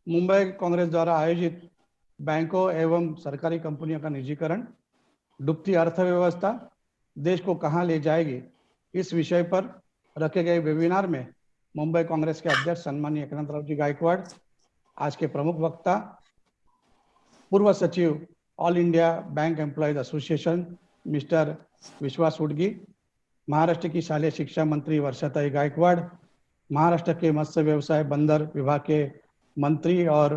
मुंबई कांग्रेस द्वारा आयोजित बैंकों एवं सरकारी कंपनियों का निजीकरण, डूबती अर्थव्यवस्था देश को कहां ले जाएगी, इस विषय पर रखे गए वेबिनार में मुंबई कांग्रेस के अध्यक्ष सम्मानीय एकनाथराव जी गायकवाड़, आज के प्रमुख वक्ता पूर्व सचिव all India bank employees association mister विश्वास उडगी, महाराष्ट्र की शालेय शिक्षा मंत्री वर्षाताई गायकवाड़, महाराष्ट्र के मत्स्य व्यवसाय बंदर विभाग के मंत्री और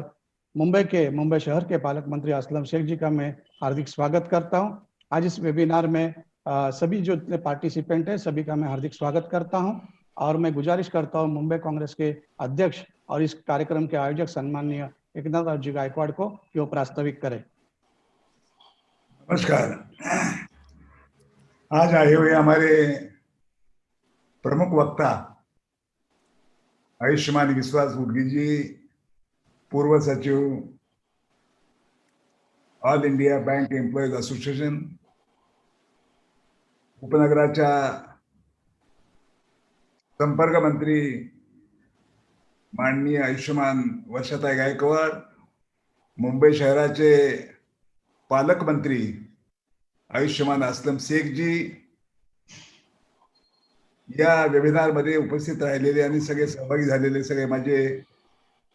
मुंबई शहर के पालक मंत्री असलम शेख जी का मैं हार्दिक स्वागत करता हूं। आज इस वेबिनार में सभी जो पार्टिसिपेंट हैं सभी का मैं हार्दिक स्वागत करता हूं और मैं गुजारिश करता हूं मुंबई कांग्रेस के अध्यक्ष और इस कार्यक्रम के आयोजक सम्माननीय एकनाथराव जी गायकवाड़ को कि वो प्रास्ताविक करें। नमस्कार। आज आए हुए हमारे प्रमुख वक्ता आयुष्मान विश्वास उडगी जी, पूर्व सचिव all India bank employees association, उपनगराच्या संपर्क मंत्री माननीय आयुष्मान वर्षाताई गायकवाड, मुंबई शहराचे पालक मंत्री आयुष्मान असलम शेख जी, या वेबिनार मध्ये उपस्थित राहिलेले आणि सगळे सहभागी झालेले सगळे माझे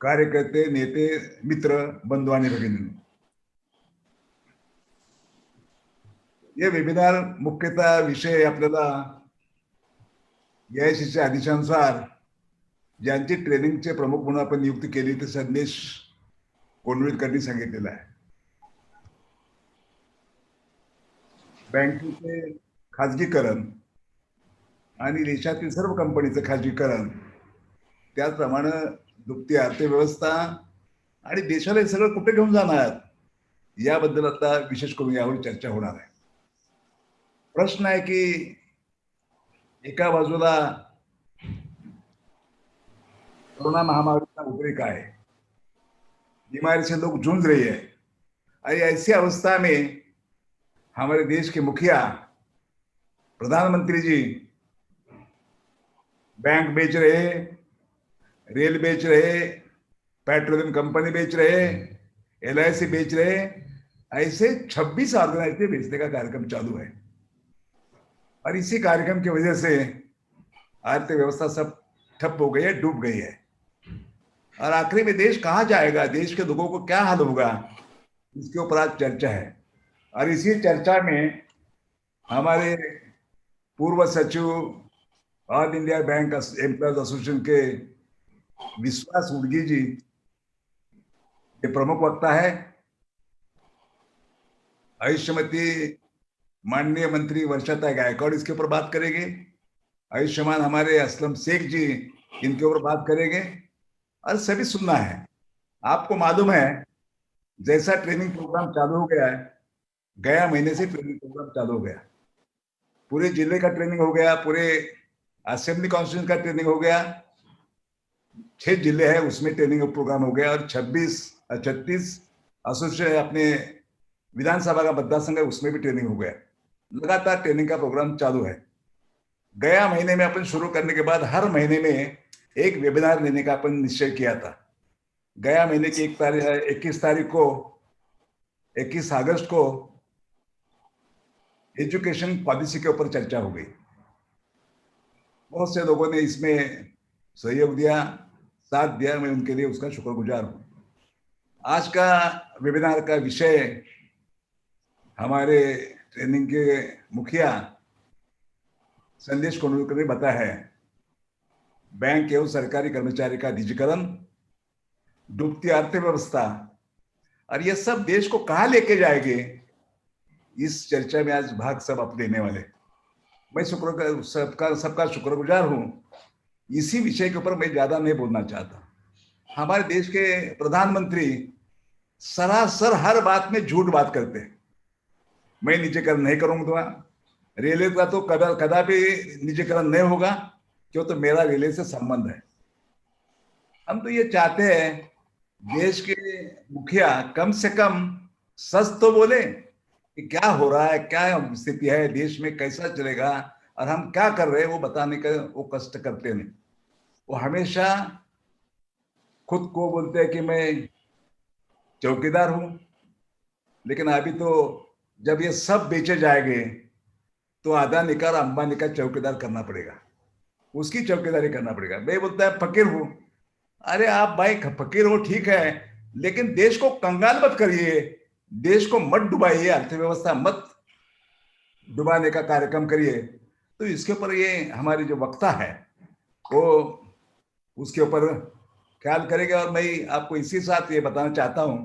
कार्यकर्ते, नेते, मित्र, बंधू आणि भगिनी, ये वेबिनार मुख्यतः विषय आपल्याला एआयसीच्या आदेशानुसार ज्यांची ट्रेनिंगचे प्रमुख म्हणून आपण नियुक्ती केली ते संदेश कोंडविलकरांनी सांगितलेला आहे। बँकेचे खाजगीकरण आणि देशातील सर्व कंपनीचं खाजगीकरण, त्याचप्रमाणे दुबती अर्थव्यवस्था आणि देशाला हे सगळं कुठे घेऊन जाणार याबद्दल आता विशेष करून यावर चर्चा होणार आहे। प्रश्न आहे की एका बाजूला कोरोना महामारी का उद्रेक है, बीमारी से लोग जूझ रहे हैं और ऐसी अवस्था में हमारे देश के मुखिया प्रधानमंत्री जी बैंक बेच रहे, रेल बेच रहे, पेट्रोलियम कंपनी बेच रहे, एलआईसी बेच रहे, ऐसे 26 ऑर्गेनाइजेशन बेचने का कार्यक्रम चालू है और इसी कार्यक्रम की वजह से अर्थव्यवस्था सब ठप हो गई है, डूब गई है और आखिरी में देश कहां जाएगा, देश के लोगों को क्या हाल होगा, इसके ऊपर आज चर्चा है। और इसी चर्चा में हमारे पूर्व सचिव all India bank employees association के विश्वास उडगी जी ये प्रमुख वक्ता है। आयुष्मती माननीय मंत्री वर्षाताई गायकवाड़ इसके ऊपर बात करेंगे। आयुष्मान हमारे असलम शेख जी इनके ऊपर बात करेंगे और सभी सुनना है। आपको मालूम है जैसा ट्रेनिंग प्रोग्राम चालू हो गया है, गया महीने से ट्रेनिंग प्रोग्राम चालू हो गया, पूरे जिले का ट्रेनिंग हो गया, पूरे असेंबली कॉन्स्टिट्यूशन का ट्रेनिंग हो गया, 6 जिले हैं उसमें ट्रेनिंग प्रोग्राम हो गया और 36 एसोसिएशन अपने विधानसभा का मतदार संघ है उसमें भी ट्रेनिंग हो गया। लगातार ट्रेनिंग का प्रोग्राम चालू है। गया महीने में अपन शुरू करने के बाद हर महीने में एक वेबिनार लेने का अपन निश्चय किया था। गया महीने की 21 तारीख को 21 अगस्त को एजुकेशन पॉलिसी के ऊपर चर्चा हो गई। बहुत से लोगों ने इसमें सहयोग दिया, साथ दिया, मैं उनके लिए उसका शुक्रगुजार हूं। आज का वेबिनार का विषय हमारे ट्रेनिंग के मुखिया संदेश कोंडविलकर ने बताया है, बैंक एवं सरकारी कर्मचारी का निजीकरण, डूबती अर्थव्यवस्था और ये सब देश को कहां लेके जाएंगे, इस चर्चा में आज भाग सब आप लेने वाले। मैं सबका शुक्रगुजार हूं। इसी विषय के ऊपर मैं ज्यादा नहीं बोलना चाहता। हमारे देश के प्रधानमंत्री सरासर हर बात में झूठ बात करते हैं। मैं निजीकरण नहीं करूंगा, रेलवे का तो कदापि निजीकरण नहीं होगा, क्यों तो मेरा रेलवे से संबंध है। हम तो ये चाहते हैं देश के मुखिया कम से कम सच तो बोले कि क्या हो रहा है, क्या स्थिति है देश में, कैसा चलेगा और हम क्या कर रहे हैं वो बताने का वो कष्ट करते नहीं। वो हमेशा खुद को बोलते हैं कि मैं चौकीदार हूं, लेकिन अभी तो जब ये सब बेचे जाएंगे तो अदानी का और अंबानी का चौकीदार करना पड़ेगा, उसकी चौकीदारी करना पड़ेगा। मैं बोलता है फकीर हूं। अरे आप भाई फकीर हो ठीक है, लेकिन देश को कंगाल मत करिए, देश को मत डुबाइए, अर्थव्यवस्था मत डुबाने का कार्यक्रम करिए। तो इसके ऊपर ये हमारी जो वक्ता है वो उसके ऊपर ख्याल करेंगे। और मैं आपको इसी साथ ये बताना चाहता हूं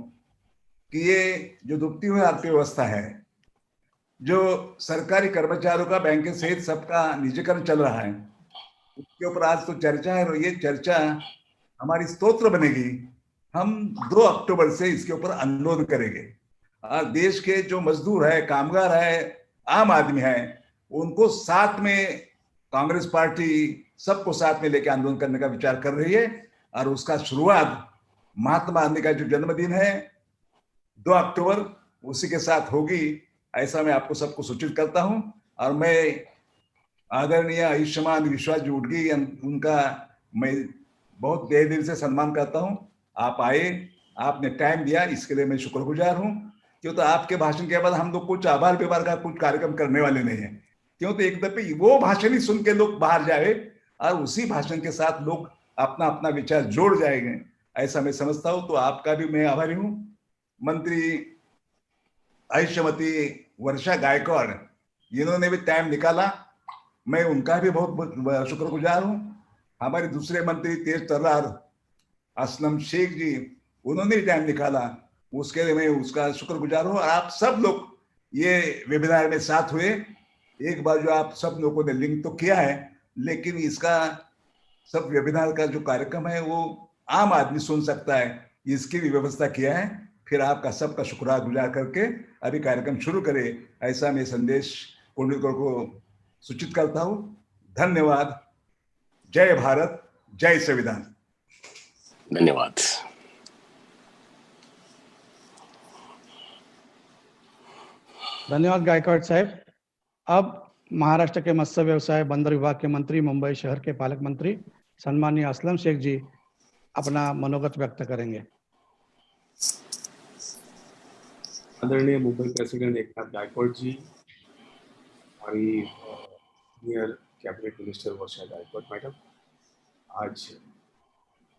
कि ये जो डूबती हुई अर्थव्यवस्था है, जो सरकारी कर्मचारियों का बैंक सहित सबका निजीकरण चल रहा है, उसके ऊपर आज तो चर्चा है, और ये चर्चा हमारी स्तोत्र बनेगी। हम 2 अक्टूबर से इसके ऊपर आंदोलन करेंगे। देश के जो मजदूर है, कामगार है, आम आदमी है, उनको साथ में कांग्रेस पार्टी सबको साथ में लेकर आंदोलन करने का विचार कर रही है। और उसका शुरुआत महात्मा गांधी का जो जन्मदिन है 2 अक्टूबर, उसी के साथ होगी, ऐसा मैं आपको सबको सूचित करता हूं। और मैं आदरणीय आयुष्मान विश्वास जी उडगी उनका मैं बहुत तहे दिल से सम्मान करता हूं। आप आए, आपने टाइम दिया, इसके लिए मैं शुक्रगुजार हूं। क्यों तो आपके भाषण के बाद हम लोग कुछ आभार व्यवहार का कुछ कार्यक्रम करने वाले नहीं है। क्यों तो एक दफे वो भाषण ही सुन के लोग बाहर जाए और उसी भाषण के साथ लोग अपना अपना विचार जोड़ जाएंगे, ऐसा मैं समझता हूं। तो आपका भी मैं आभारी हूं। मंत्री आयुष्यमती वर्षा गायकवाड़, इन्होंने भी टाइम निकाला, मैं उनका भी बहुत शुक्रगुजार हूं। हमारे दूसरे मंत्री तेज तर्रार असलम शेख जी, उन्होंने भी टाइम निकाला, उसके लिए मैं उसका शुक्रगुजार हूं। और आप सब लोग ये वेबिनार में साथ हुए। एक बार जो आप सब लोगों ने लिंक तो किया है, लेकिन इसका सब वेबिनार का जो कार्यक्रम है वो आम आदमी सुन सकता है, इसकी भी व्यवस्था किया है। फिर आपका सबका शुक्रगुजार करके अभी कार्यक्रम शुरू करें, ऐसा मैं संदेश कुंडलकर को सूचित करता हूं। धन्यवाद। जय भारत, जय संविधान। धन्यवाद। धन्यवाद गायकवाड़ साहब। अब महाराष्ट्र के मत्स्य व्यवसाय बंदर विभाग के मंत्री, मुंबई शहर के पालक मंत्री सम्मानीय असलम शेख जी अपना मनोगत व्यक्त करेंगे। आदरणीय मुंबई प्रेसिडेंट एकनाथ गायकवाड़ जी, हमारी सीनियर कैबिनेट मिनिस्टर वर्षा गायकवाड़ मैडम, आज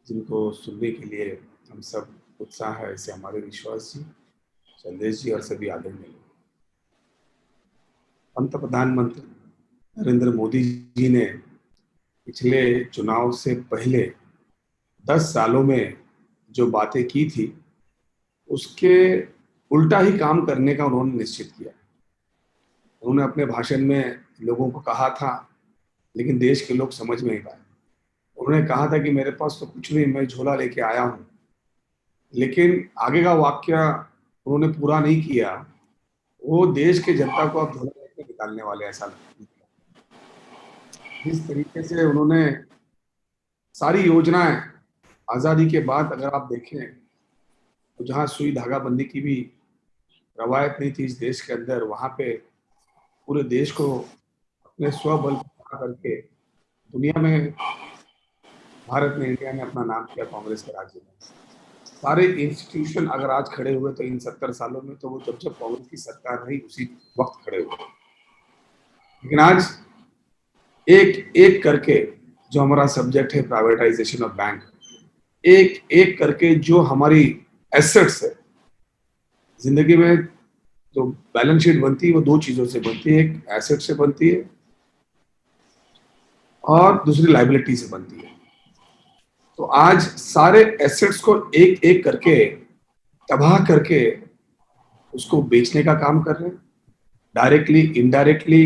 जिनको सुनने के लिए हम सब उत्साह है, ऐसे हमारे विश्वास जी, संदेश जी और सभी आदरणीय पंत प्रधानमंत्री नरेंद्र मोदी जी ने पिछले चुनाव से पहले 10 सालों में जो बातें की थी उसके उल्टा ही काम करने का उन्होंने निश्चित किया। उन्होंने अपने भाषण में लोगों को कहा था, लेकिन देश के लोग समझ में नहीं पाए। उन्होंने कहा था कि मेरे पास तो कुछ नहीं, मैं झोला लेके आया हूं, लेकिन आगे का वाक्य उन्होंने पूरा नहीं किया। वो देश के जनता को अब झोला लेके निकालने वाले, ऐसा लगता है। जिस तरीके से उन्होंने सारी योजनाएं आजादी के बाद अगर आप देखें तो जहां सुई धागा बंदी की भी रवायत नहीं थी इस देश के अंदर, वहां पे पूरे देश को अपने स्वबल पर करके दुनिया में, भारत में, इंडिया ने अपना नाम किया कांग्रेस के राज्य में। सारे इंस्टीट्यूशन अगर आज खड़े हुए तो इन 70 सालों में, तो वो जब जब कांग्रेस की सरकार रही उसी वक्त खड़े हुए। लेकिन आज एक एक करके जो हमारा सब्जेक्ट है प्राइवेटाइजेशन ऑफ बैंक, एक एक करके जो हमारी एसेट्स है, जिंदगी में जो बैलेंस शीट बनती है वो 2 चीजों से बनती है, एक एसेट से बनती है और दूसरी लायबिलिटी से बनती है। तो आज सारे एसेट्स को एक एक करके तबाह करके उसको बेचने का काम कर रहे हैं, डायरेक्टली इनडायरेक्टली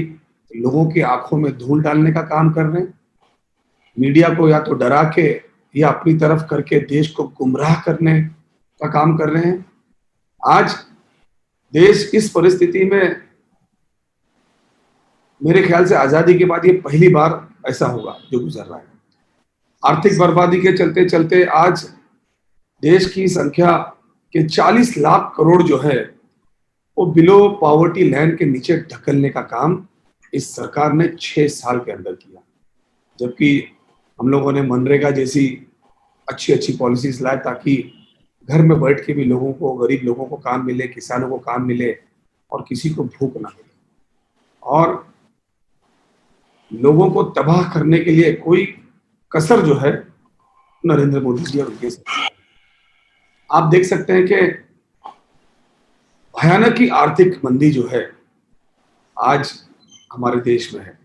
लोगों की आंखों में धूल डालने का काम कर रहे हैं, मीडिया को या तो डरा के या अपनी तरफ करके देश को गुमराह करने का काम कर रहे हैं। आज देश इस परिस्थिति में, मेरे ख्याल से आजादी के बाद ये पहली बार ऐसा होगा जो गुजर रहा है। आर्थिक बर्बादी के चलते चलते आज देश की संख्या के 40 लाख करोड़ जो है वो बिलो पॉवर्टी लाइन के नीचे ढकलने का काम इस सरकार ने 6 साल के अंदर किया। जबकि हम लोगों ने मनरेगा जैसी अच्छी अच्छी पॉलिसीज लाए ताकि घर में बैठ के भी लोगों को, गरीब लोगों को काम मिले, किसानों को काम मिले और किसी को भूख ना मिले। और लोगों को तबाह करने के लिए कोई कसर जो है नरेंद्र मोदी जी और उनके साथ। आप देख सकते हैं कि भयानक ही आर्थिक मंदी जो है आज हमारे देश में है।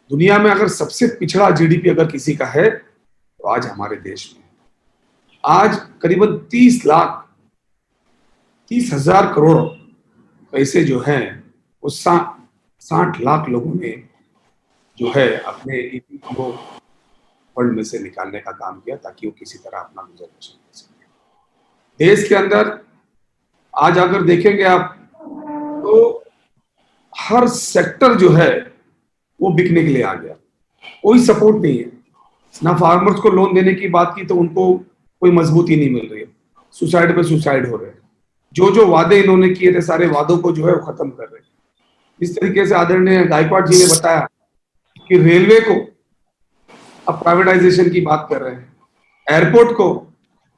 दुनिया में अगर सबसे पिछड़ा जीडीपी अगर किसी का है तो आज हमारे देश में है। आज करीबन 30,000 करोड़ पैसे जो हैं वो 60 लाख लोगों ने जो है अपने ईपीएफओ फंड में से निकालने का काम किया ताकि वो किसी तरह अपना गुजर बसर कर सके। देश के अंदर आज अगर देखेंगे आप तो हर सेक्टर जो है वो बिकने के लिए आ गया, कोई सपोर्ट नहीं है। ना फार्मर्स को लोन देने की बात की तो उनको कोई मजबूती नहीं मिल रही है, सुसाइड पे सुसाइड हो रहे हैं। जो वादे इन्होंने किए थे सारे वादों को जो है वो खत्म कर रहे हैं। इस तरीके से आदरणीय गायकवाड़ जी ने बताया कि रेलवे को अब प्राइवेटाइजेशन की बात कर रहे हैं, एयरपोर्ट को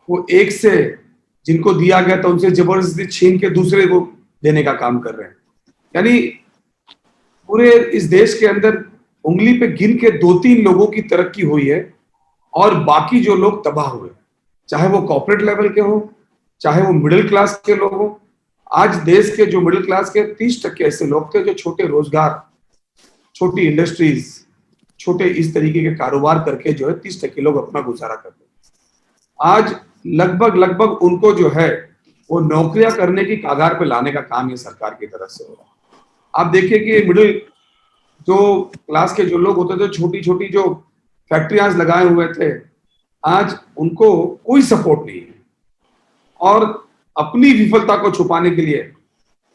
वो एक से जिनको दिया गया था उनसे जबरदस्ती छीन के दूसरे को देने का काम कर रहे हैं। यानी पूरे इस देश के अंदर उंगली पे गिन के 2-3 लोगों की तरक्की हुई है और बाकी जो लोग तबाह हुए, चाहे वो कॉर्पोरेट लेवल के हो, चाहे वो मिडिल क्लास के लोग हो। आज देश के जो मिडिल क्लास के 30% ऐसे लोग थे जो छोटे रोजगार, छोटी इंडस्ट्रीज, छोटे इस तरीके के कारोबार करके जो है 30% लोग अपना गुजारा करते हैं। आज लगभग उनको जो है वो नौकरियां करने की कगार पे लाने का काम ये सरकार की तरफ से हो रहा है। आप देखिए कि मिडिल जो क्लास के जो लोग होते थे, छोटी छोटी जो फैक्ट्रियां लगाए हुए थे, आज उनको कोई सपोर्ट नहीं है और अपनी विफलता को छुपाने के लिए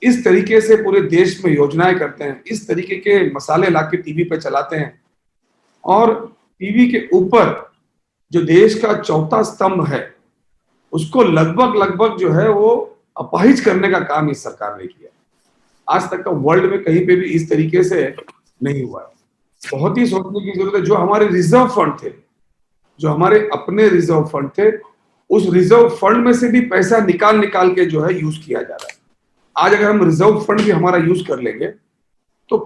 इस तरीके से पूरे देश में योजनाएं करते हैं, इस तरीके के मसाले लाके टीवी पे चलाते हैं और टीवी के ऊपर जो देश का चौथा स्तंभ है उसको लगभग जो है वो अपाहिज करने का काम इस सरकार ने किया। आज तक का वर्ल्ड में कहीं पे भी इस तरीके से नहीं हुआ है। बहुत ही सोचने की जरूरत है। जो हमारे रिजर्व फंड थे, जो हमारे अपने रिजर्व फंड थे, उस रिजर्व फंड में से भी पैसा निकाल के जो है यूज किया जा रहा है। आज अगर हम रिजर्व फंड भी हमारा यूज कर लेंगे तो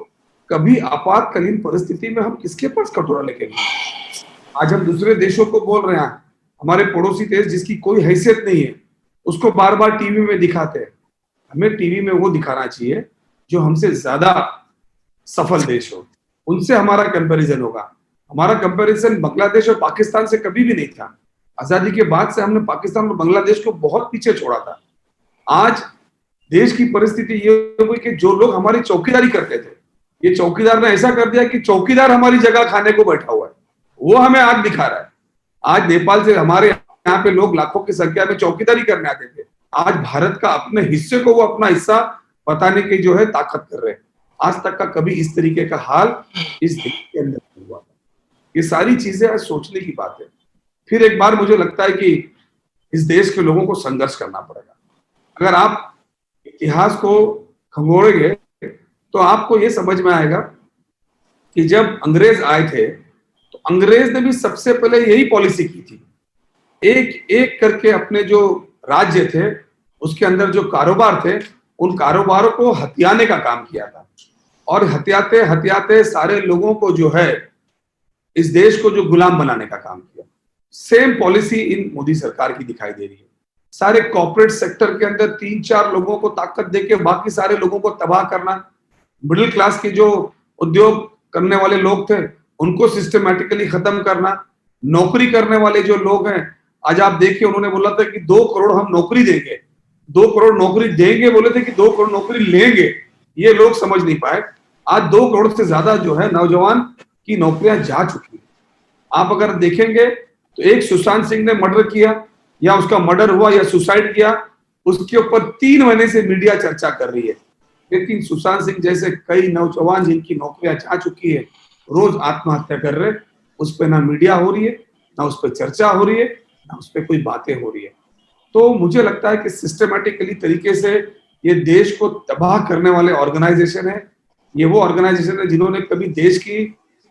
कभी आपातकालीन परिस्थिति में हम किसके पास कटोरा लेके जाएंगे? आज हम दूसरे देशों को बोल रहे हैं, हमारे पड़ोसी देश जिसकी कोई हैसियत नहीं है उसको बार बार टीवी में दिखाते हैं। हमें टीवी में वो दिखाना चाहिए जो हमसे ज्यादा सफल देश हो, उनसे हमारा कंपैरिजन होगा। हमारा कंपैरिजन बांग्लादेश और पाकिस्तान से कभी भी नहीं था। आजादी के बाद से हमने पाकिस्तान और बांग्लादेश को बहुत पीछे छोड़ा था। आज देश की परिस्थिति ये हुई कि जो लोग हमारी चौकीदारी करते थे, ये चौकीदार ने ऐसा कर दिया कि चौकीदार हमारी जगह खाने को बैठा हुआ है, वो हमें आग दिखा रहा है। आज नेपाल से हमारे यहाँ पे लोग लाखों की संख्या में चौकीदारी करने आते थे, आज भारत का अपने हिस्से को वो अपना हिस्सा बताने की जो है ताकत कर रहे हैं। आज तक का कभी इस तरीके का हाल इस देश के अंदर नहीं हुआ। ये सारी चीजें आज सोचने की बात है। फिर एक बार मुझे लगता है कि इस देश के लोगों को संघर्ष करना पड़ेगा। अगर आप इतिहास को खंगोलेंगे तो आपको ये समझ में आएगा कि जब अंग्रेज आए थे तो अंग्रेज ने भी सबसे पहले यही पॉलिसी की थी, एक एक करके अपने जो राज्य थे उसके अंदर जो कारोबार थे उन कारोबारों को हथियाने का काम किया था और हथियाते हथियाते सारे लोगों को जो है इस देश को जो गुलाम बनाने का काम किया। सेम पॉलिसी इन मोदी सरकार की दिखाई दे रही है। सारे कॉर्पोरेट सेक्टर के अंदर 3-4 लोगों को ताकत देके बाकी सारे लोगों को तबाह करना। मिडिल क्लास के जो उद्योग करने वाले लोग थे उनको सिस्टमैटिकली खत्म करना। नौकरी करने वाले जो लोग हैं, आज आप देखिए उन्होंने बोला था कि 2 करोड़ हम नौकरी देंगे, 2 करोड़ नौकरी देंगे बोले थे कि 2 करोड़ नौकरी लेंगे, ये लोग समझ नहीं पाए। आज 2 करोड़ से ज्यादा जो है नौजवान की नौकरियां जा चुकी है। आप अगर देखेंगे तो एक सुशांत सिंह ने मर्डर किया या उसका मर्डर हुआ या सुसाइड किया, उसके ऊपर 3 महीने से मीडिया चर्चा कर रही है। लेकिन सुशांत सिंह जैसे कई नौजवान जिनकी नौकरियां जा चुकी है रोज आत्महत्या कर रहे, उस पर ना मीडिया हो रही है, ना उस पर चर्चा हो रही है, ना उस पर कोई बातें हो रही है। तो मुझे लगता है कि सिस्टमैटिकली तरीके से ये देश को तबाह करने वाले ऑर्गेनाइजेशन है। ये वो ऑर्गेनाइजेशन है जिन्होंने कभी देश की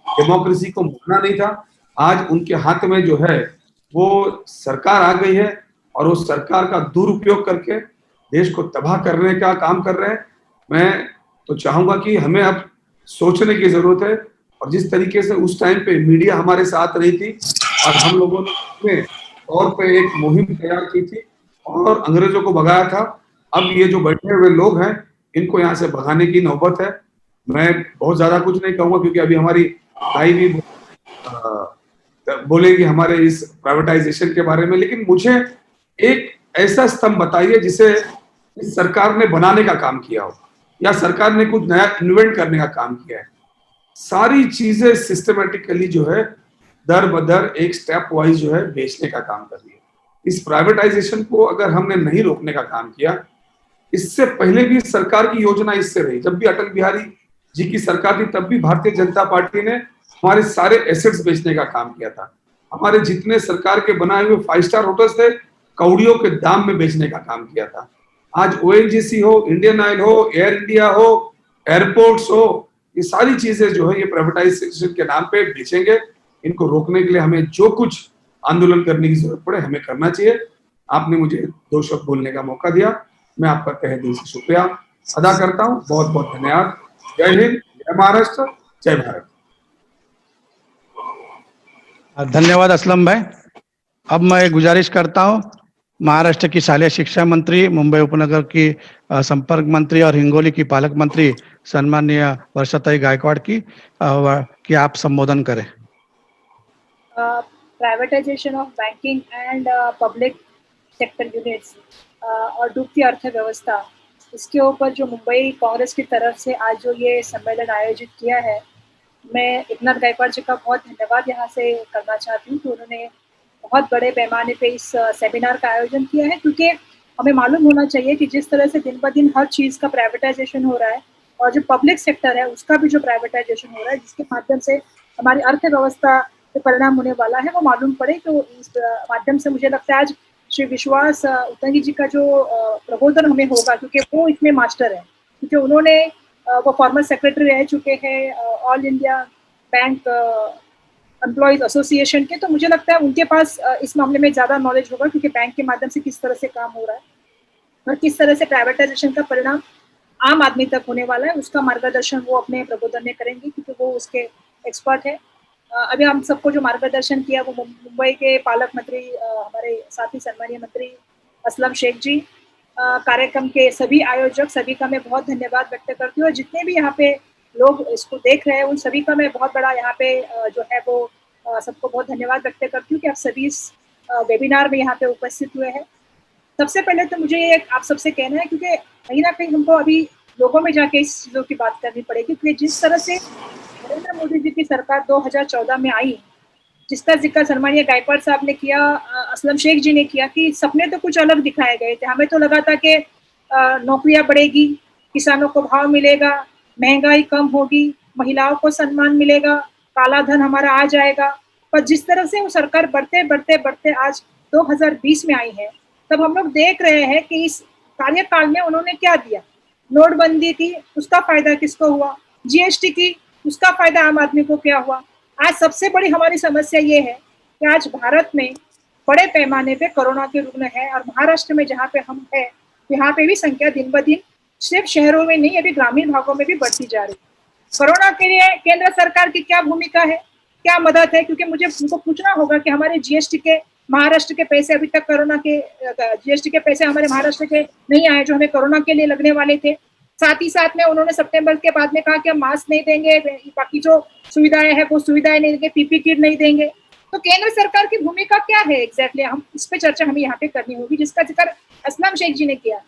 डेमोक्रेसी को माना नहीं था। आज उनके हाथ में जो है वो सरकार आ गई है और उस सरकार का दुरुपयोग करके देश को तबाह करने का काम कर रहे हैं। मैं तो चाहूंगा कि हमें अब सोचने की जरूरत है, और जिस तरीके से उस टाइम पे मीडिया हमारे साथ रही थी और हम लोगों ने तौर पे एक मुहिम तैयार की थी और अंग्रेजों को भगाया था, अब ये जो बैठे हुए लोग हैं इनको यहाँ से भगाने की नौबत है। मैं बहुत ज्यादा कुछ नहीं कहूंगा क्योंकि अभी हमारी भाई भी बोलेगी हमारे इस प्राइवेटाइजेशन के बारे में, लेकिन मुझे एक ऐसा स्तंभ बताइए जिसे इस सरकार ने बनाने का काम किया हो या सरकार ने कुछ नया इन्वेंट करने का काम किया है। सारी चीजें सिस्टमेटिकली जो है दर बदर एक स्टेप वाइज जो है बेचने का काम कर रही है। इस प्राइवेटाइजेशन को अगर हमने नहीं रोकने का काम किया, इससे पहले भी सरकार की योजना इससे रही, जब भी अटल बिहारी जी की सरकार थी तब भी भारतीय जनता पार्टी ने हमारे सारे एसेट्स बेचने का काम किया था। हमारे जितने सरकार के बनाए हुए 5 स्टार होटल्स थे कौड़ियों के दाम में बेचने का काम किया था। आज ओएनजीसी हो, इंडियन ऑयल हो, एयर इंडिया हो, एयरपोर्ट्स हो, ये सारी चीजें जो है ये प्राइवेटाइजेशन के नाम पे बेचेंगे। इनको रोकने के लिए हमें जो कुछ आंदोलन करने की जरूरत पड़े हमें करना चाहिए। आपने मुझे 2 शब्द बोलने का मौका दिया, मैं आपका तहे दिल से शुक्रिया अदा करता हूँ। बहुत बहुत धन्यवाद। जय हिंद, जय महाराष्ट्र, जय भारत। धन्यवाद असलम भाई। अब मैं गुजारिश करता हूँ महाराष्ट्र की शालेय शिक्षा मंत्री, मुंबई उपनगर की संपर्क मंत्री और हिंगोली की पालक मंत्री सम्माननीय वर्षाताई गायकवाड़ की कि आप संबोधन करें। Privatisation of banking and public sector units और डूबती अर्थव्यवस्था, इसके ऊपर जो मुंबई कांग्रेस की तरफ से आज जो ये सम्मेलन आयोजित किया है, मैं एकनाथ गायकवाड़ जी का बहुत धन्यवाद यहाँ से करना चाहती हूँ कि उन्होंने बहुत बड़े पैमाने पे इस सेमिनार का आयोजन किया है, क्योंकि हमें मालूम होना चाहिए कि जिस तरह से दिन ब दिन हर चीज़ का प्राइवेटाइजेशन हो रहा है और जो पब्लिक सेक्टर है उसका भी जो प्राइवेटाइजेशन हो रहा है, जिसके माध्यम से हमारी अर्थव्यवस्था पे परिणाम होने वाला है, वो मालूम पड़े। तो इस माध्यम से मुझे लगता है आज श्री विश्वास उत्तंगी जी का जो प्रबोधन हमें होगा, क्योंकि वो इसमें मास्टर है, क्योंकि उन्होंने वो फॉर्मर सेक्रेटरी रह चुके हैं all India bank employees association के, तो मुझे लगता है उनके पास इस मामले में ज़्यादा नॉलेज होगा, क्योंकि बैंक के माध्यम से किस तरह से काम हो रहा है और किस तरह से प्राइवेटाइजेशन का परिणाम आम आदमी तक होने वाला है, उसका मार्गदर्शन वो अपने प्रबोधन में करेंगे, क्योंकि वो उसके एक्सपर्ट है। अभी हम सबको जो मार्गदर्शन किया वो मुंबई के पालक मंत्री हमारे साथी सम्मानीय मंत्री असलम शेख जी, कार्यक्रम के सभी आयोजक, सभी का मैं बहुत धन्यवाद व्यक्त करती हूँ। और जितने भी यहाँ पे लोग इसको देख रहे हैं उन सभी का मैं बहुत बड़ा यहाँ पे जो है वो सबको बहुत धन्यवाद व्यक्त करती हूँ कि आप सभी इस वेबिनार में यहाँ पे उपस्थित हुए हैं। सबसे पहले तो मुझे ये आप सबसे कहना है, क्योंकि कहीं ना कहीं हमको अभी लोगों में जाके इस चीज़ों की बात करनी पड़ेगी, क्योंकि जिस तरह से नरेंद्र मोदी जी की सरकार 2014 में आई, जिसका जिक्र सम्मानीय गायकवाड़ साहब ने किया, असलम शेख जी ने किया, कि सपने तो कुछ अलग दिखाए गए थे। हमें तो लगा था कि नौकरियां बढ़ेगी, किसानों को भाव मिलेगा, महंगाई कम होगी, महिलाओं को सम्मान मिलेगा, काला धन हमारा आ जाएगा। पर जिस तरह से वो सरकार बढ़ते बढ़ते बढ़ते आज 2020 में आई है, तब हम लोग देख रहे हैं कि इस कार्यकाल में उन्होंने क्या दिया। नोटबंदी की, उसका फायदा किसको हुआ? जीएसटी की, उसका फायदा आम आदमी को क्या हुआ? आज सबसे बड़ी हमारी समस्या ये है कि आज भारत में बड़े पैमाने पे कोरोना के रुग्ण है, और महाराष्ट्र में जहाँ पे हम हैं यहाँ पे भी संख्या दिन ब दिन सिर्फ शहरों में नहीं, अभी ग्रामीण भागों में भी बढ़ती जा रही है। कोरोना के लिए केंद्र सरकार की क्या भूमिका है, क्या मदद है? क्योंकि मुझे उनको पूछना होगा कि हमारे जीएसटी के महाराष्ट्र के पैसे, अभी तक कोरोना के जीएसटी के पैसे हमारे महाराष्ट्र के नहीं आए जो हमें कोरोना के लिए लगने वाले थे। साथ ही साथ में उन्होंने सितंबर के बाद में कहा कि हम मास्क नहीं देंगे, बाकी जो सुविधाएं हैं वो सुविधाएं नहीं देंगे, पीपी किट नहीं देंगे। तो केंद्र सरकार की भूमिका क्या है एग्जैक्टली, हम इस पे चर्चा हमें यहाँ पे करनी होगी, जिसका जिक्र असलम शेख जी ने किया।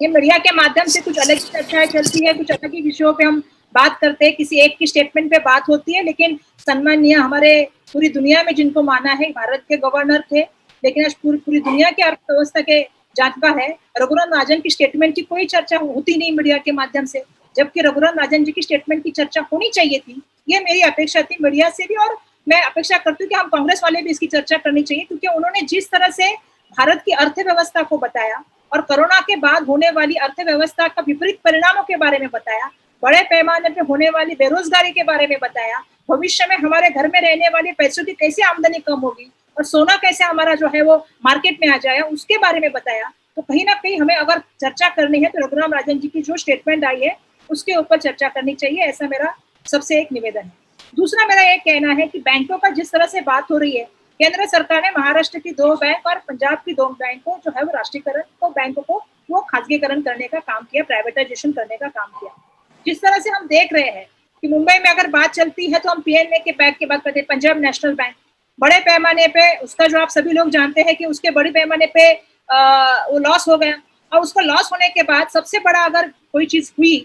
ये मीडिया के माध्यम से कुछ अलग ही चर्चाएं चलती है, कुछ अलग ही विषयों पे हम बात करते हैं, किसी एक की स्टेटमेंट पे बात होती है, लेकिन सम्माननीय हमारे पूरी दुनिया में जिनको माना है, भारत के गवर्नर थे, लेकिन आज पूरी दुनिया की अर्थव्यवस्था के जानकार है, रघुराम राजन की स्टेटमेंट की कोई चर्चा होती नहीं मीडिया के माध्यम से, जबकि रघुराम राजन जी की स्टेटमेंट की चर्चा होनी चाहिए थी। ये मेरी अपेक्षा थी मीडिया से भी, और मैं अपेक्षा करती हूँ कि हम कांग्रेस वाले भी इसकी चर्चा करनी चाहिए, क्योंकि उन्होंने जिस तरह से भारत की अर्थव्यवस्था को बताया और कोरोना के बाद होने वाली अर्थव्यवस्था का विपरीत परिणामों के बारे में बताया, बड़े पैमाने पे होने वाली बेरोजगारी के बारे में बताया, भविष्य में हमारे घर में रहने वाले पैसों की कैसे आमदनी कम होगी, और सोना कैसे हमारा जो है वो मार्केट में आ जाएगा, उसके बारे में बताया। तो कहीं ना कहीं हमें अगर चर्चा करनी है तो रघुराम राजन जी की जो स्टेटमेंट आई है उसके ऊपर चर्चा करनी चाहिए, ऐसा मेरा सबसे एक निवेदन है। दूसरा मेरा ये कहना है कि बैंकों का जिस तरह से बात हो रही है, केंद्र सरकार ने महाराष्ट्र की 2 बैंक और पंजाब की 2 बैंक को जो है वो राष्ट्रीयकरण, तो बैंकों को वो खासगीकरण करने का काम किया, प्राइवेटाइजेशन करने का काम किया। जिस तरह से हम देख रहे हैं कि मुंबई में अगर बात चलती है तो हम पीएनए के बैंक की बात करते हैं, पंजाब नेशनल बैंक बड़े पैमाने पे, उसका जो आप सभी लोग जानते हैं कि उसके बड़े पैमाने पे वो लॉस हो गया, और उसका लॉस होने के बाद सबसे बड़ा अगर कोई चीज हुई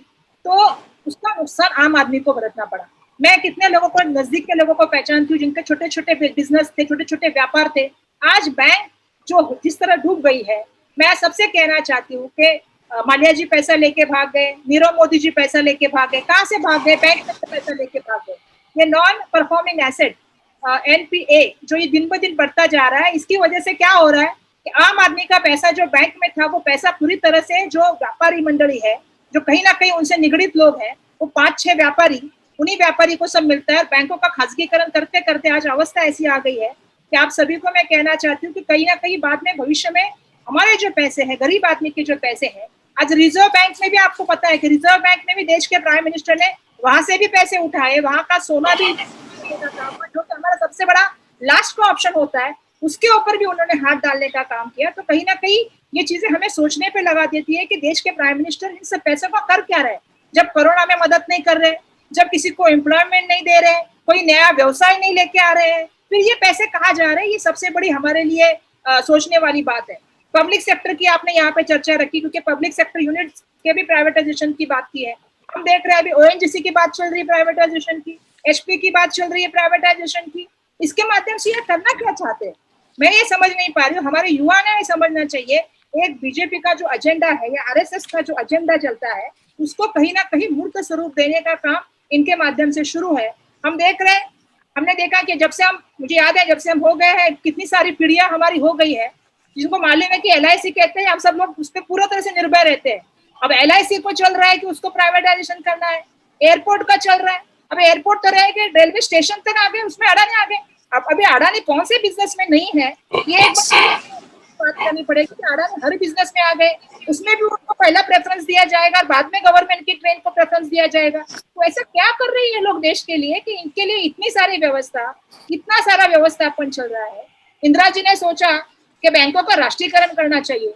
तो उसका नुकसान आम आदमी को भुगतना पड़ा। मैं कितने लोगों को, नजदीक के लोगों को पहचानती हूँ जिनके छोटे छोटे बिजनेस थे, छोटे छोटे व्यापार थे। आज बैंक जो जिस तरह डूब गई है, मैं सबसे कहना चाहती हूँ कि माल्या जी पैसा लेके भाग गए, नीरव मोदी जी पैसा लेके भाग गए। कहाँ से भाग गए? बैंक से पैसा लेके भाग गए। ये नॉन परफॉर्मिंग एसेट एनपीए जो ये दिन ब दिन बढ़ता जा रहा है, इसकी वजह से क्या हो रहा है कि आम आदमी का पैसा जो बैंक में था वो पैसा पूरी तरह से जो व्यापारी मंडली है, जो कहीं ना कहीं उनसे निगड़ित लोग हैं, वो 5-6 व्यापारी, उन्हीं व्यापारी को सब मिलता है। बैंकों का खासगीकरण करते करते आज अवस्था ऐसी आ गई है कि आप सभी को मैं कहना चाहती हूँ कि कहीं ना कहीं बाद में भविष्य में हमारे जो पैसे हैं, गरीब आदमी के जो पैसे हैं, आज रिजर्व बैंक में भी आपको पता है कि रिजर्व बैंक में भी देश के प्राइम मिनिस्टर ने वहां से भी पैसे उठाए, वहां का सोना भी जो हमारा सबसे बड़ा लास्ट का ऑप्शन होता है उसके ऊपर भी उन्होंने हाथ डालने का काम किया। तो कहीं ना कहीं ये चीजें हमें सोचने पे लगा देती है कि देश के प्राइम मिनिस्टर इन सब पैसों का कर क्या रहे, जब कोरोना में मदद नहीं कर रहे, जब किसी को एम्प्लॉयमेंट नहीं दे रहे, कोई नया व्यवसाय नहीं लेके आ रहे हैं, फिर ये पैसे कहाँ जा रहे हैं? ये सबसे बड़ी हमारे लिए सोचने वाली बात है। पब्लिक सेक्टर की आपने यहाँ पे चर्चा रखी, क्योंकि पब्लिक सेक्टर यूनिट्स के भी प्राइवेटाइजेशन की बात की है। हम देख रहे हैं अभी ओएनजीसी की बात चल रही है प्राइवेटाइजेशन की, एचपी की बात चल रही है प्राइवेटाइजेशन की। इसके माध्यम से ये करना क्या चाहते हैं, मैं ये समझ नहीं पा रही हूँ। हमारे युवा ने समझना चाहिए, एक बीजेपी का जो एजेंडा है या आरएसएस का जो एजेंडा चलता है, उसको कहीं ना कहीं मूर्त स्वरूप देने का काम इनके माध्यम से शुरू है। हम देख रहे हैं, हमने देखा कि जब से हम, मुझे याद है जब से हम हो गए हैं, कितनी सारी पीढ़ियां हमारी हो गई है, जिनको मालूम है कि एलआईसी कहते हैं, हम सब लोग उस पर पूरा तरह से निर्भर रहते हैं। अब एलआईसी को चल रहा है कि उसको प्राइवेटाइजेशन करना है, एयरपोर्ट का चल रहा है, अब एयरपोर्ट तो रहे कि रेलवे स्टेशन तक आ गए, उसमें अडानी आ गए। अब अभी अडानी कौन से बिजनेस में नहीं है, ये बात करनी पड़ेगी कि अडानी हर बिजनेस में आ गए, उसमें भी उनको पहला प्रेफरेंस दिया जाएगा और बाद में गवर्नमेंट की ट्रेन को प्रेफरेंस दिया जाएगा। तो ऐसा क्या कर रहे हैं ये लोग देश के लिए कि इनके लिए इतनी सारी व्यवस्था, इतना सारा व्यवस्थापन चल रहा है। इंदिरा जी ने सोचा कि बैंकों का राष्ट्रीयकरण करना चाहिए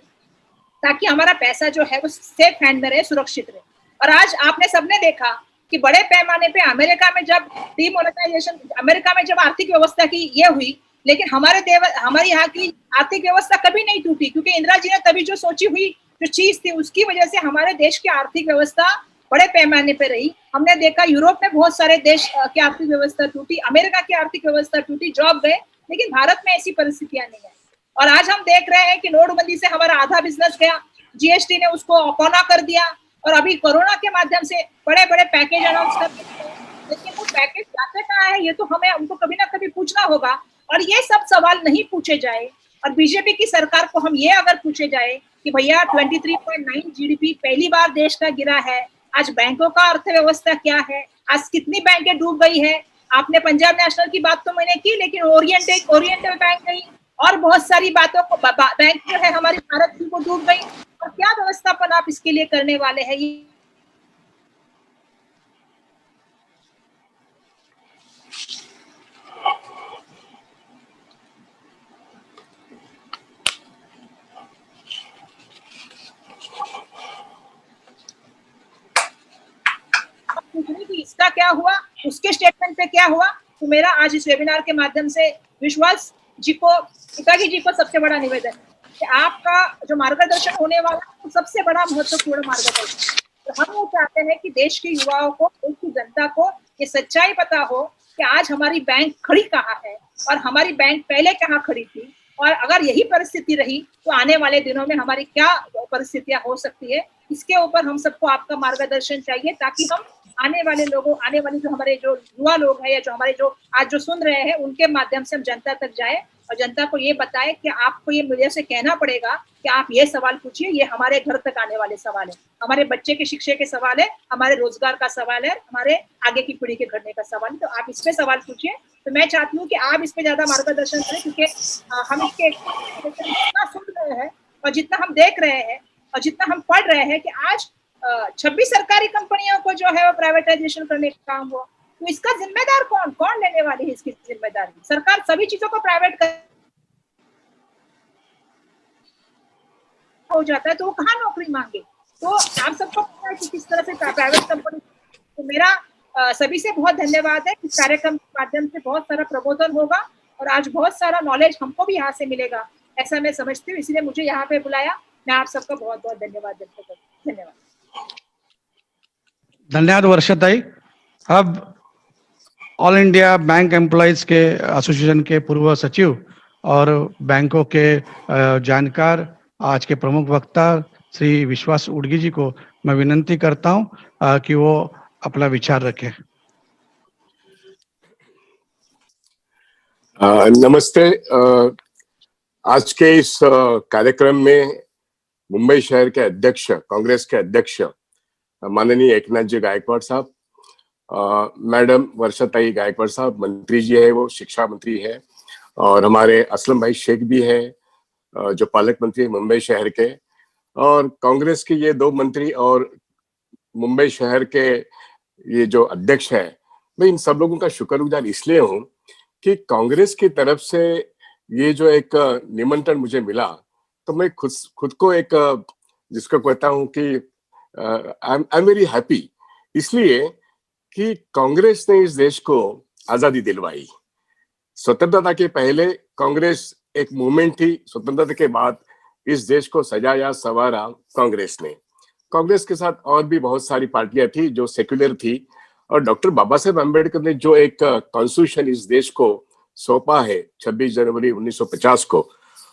ताकि हमारा पैसा जो है वो सेफ हैंड में रहे, सुरक्षित रहे। और आज आपने सबने देखा कि बड़े पैमाने पे अमेरिका में जब डीमोनेटाइजेशन, अमेरिका में जब आर्थिक व्यवस्था की ये हुई, लेकिन हमारे यहाँ की आर्थिक व्यवस्था कभी नहीं टूटी, क्योंकि इंदिरा जी ने तभी जो सोची हुई जो चीज थी उसकी वजह से हमारे देश की आर्थिक व्यवस्था बड़े पैमाने पे रही। हमने देखा यूरोप में बहुत सारे देश की आर्थिक व्यवस्था टूटी, अमेरिका की आर्थिक व्यवस्था टूटी, जॉब गए, लेकिन भारत में ऐसी परिस्थितियां नहीं है। और आज हम देख रहे हैं कि नोटबंदी से हमारा आधा बिजनेस गया, जीएसटी ने उसको पौना कर दिया, और अभी कोरोना के माध्यम से बड़े बड़े पैकेज अनाउंस कर दिए, लेकिन वो पैकेज जाते कहाँ है ये तो हमें उनको कभी ना कभी पूछना होगा। और ये सब सवाल नहीं पूछे जाए, और बीजेपी की सरकार को हम ये अगर पूछे जाए कि भैया 23.9 जीडीपी पहली बार देश का गिरा है, आज बैंकों का अर्थव्यवस्था क्या है, आज कितनी बैंकें डूब गई है। आपने पंजाब नेशनल की बात तो मैंने की, लेकिन ओरिएंटल बैंक गई, और बहुत सारी बातों को बैंक जो है हमारी भारत की वो डूब गई। और क्या व्यवस्थापन आप इसके लिए करने वाले हैं? ये इसका क्या हुआ, उसके स्टेटमेंट पे क्या हुआ। तो मेरा आज इस वेबिनार के माध्यम से विश्वास जी को, पिताजी जी को सबसे बड़ा निवेदन है कि आपका जो मार्गदर्शन होने वाला है वो सबसे बड़ा महत्वपूर्ण मार्गदर्शन। तो हम वो चाहते हैं कि देश के युवाओं को, देश की जनता को ये सच्चाई पता हो कि आज हमारी बैंक खड़ी कहाँ है और हमारी बैंक पहले कहाँ खड़ी थी, और अगर यही परिस्थिति रही तो आने वाले दिनों में हमारी क्या परिस्थितियां हो सकती है। इसके ऊपर हम सबको आपका मार्गदर्शन चाहिए, ताकि हम आने वाले लोगों, आने वाले जो हमारे जो युवा लोग हैं या जो हमारे जो आज जो सुन रहे हैं, उनके माध्यम से हम जनता तक जाए और जनता को ये बताए कि आपको ये मुझे से कहना पड़ेगा कि आप ये सवाल पूछिए, ये हमारे घर तक आने वाले सवाल है, हमारे बच्चे के शिक्षा के सवाल है, हमारे रोजगार का सवाल है, हमारे आगे की पीढ़ी के घरने का सवाल है। तो आप इस पे सवाल पूछिए। तो मैं चाहती हूँ कि आप इस पे ज्यादा मार्गदर्शन करें, क्योंकि हम इसके जितना सुन रहे हैं और जितना हम देख रहे हैं और जितना हम पढ़ रहे हैं कि आज 26 सरकारी कंपनियों को जो है वो प्राइवेटाइजेशन करने का काम हुआ, तो इसका जिम्मेदार कौन लेने वाली है इसकी जिम्मेदारी? सरकार सभी चीजों को प्राइवेट कर हो जाता है तो वो कहाँ नौकरी मांगे? तो आप सबको पता है कि किस तरह से प्राइवेट कंपनी। तो मेरा सभी से बहुत धन्यवाद है। इस कार्यक्रम के माध्यम से बहुत सारा प्रबोधन होगा और आज बहुत सारा नॉलेज हमको भी यहाँ से मिलेगा, ऐसा मैं समझती हूँ, इसलिए मुझे यहाँ पे बुलाया। मैं आप सबका बहुत बहुत धन्यवाद व्यक्त करती हूँ। धन्यवाद। धन्यवाद वर्षाताई। अब ऑल इंडिया बैंक एम्प्लॉयज के एसोसिएशन के पूर्व सचिव और बैंकों के जानकार, आज के प्रमुख वक्ता श्री विश्वास उडगी जी को मैं विनंती करता हूं कि वो अपना विचार रखें। नमस्ते। आज के इस कार्यक्रम में मुंबई शहर के अध्यक्ष, कांग्रेस के अध्यक्ष माननीय एकनाथ जी गायकवाड़ साहब, मैडम वर्षाताई गायकवाड़ साहब, मंत्री जी है, वो शिक्षा मंत्री है, और हमारे असलम भाई शेख भी है जो पालक मंत्री है मुंबई शहर के, और कांग्रेस के ये 2 मंत्री और मुंबई शहर के ये जो अध्यक्ष है, मैं इन सब लोगों का शुक्रगुजार इसलिए हूँ कि कांग्रेस की तरफ से ये जो एक निमंत्रण मुझे मिला, तो मैं खुद को एक जिसको कहता हूँ कि आई एम वेरी हैप्पी, इसलिए कि कांग्रेस ने इस देश को आजादी दिलवाई। स्वतंत्रता के पहले कांग्रेस एक मूवमेंट थी, स्वतंत्रता के बाद इस देश को सजाया संवारा कांग्रेस ने। कांग्रेस के साथ और भी बहुत सारी पार्टियां थी जो सेक्युलर थी, और डॉक्टर बाबा साहेब अम्बेडकर ने जो एक कॉन्स्टिट्यूशन इस देश को सौंपा है 26 जनवरी 1950 को,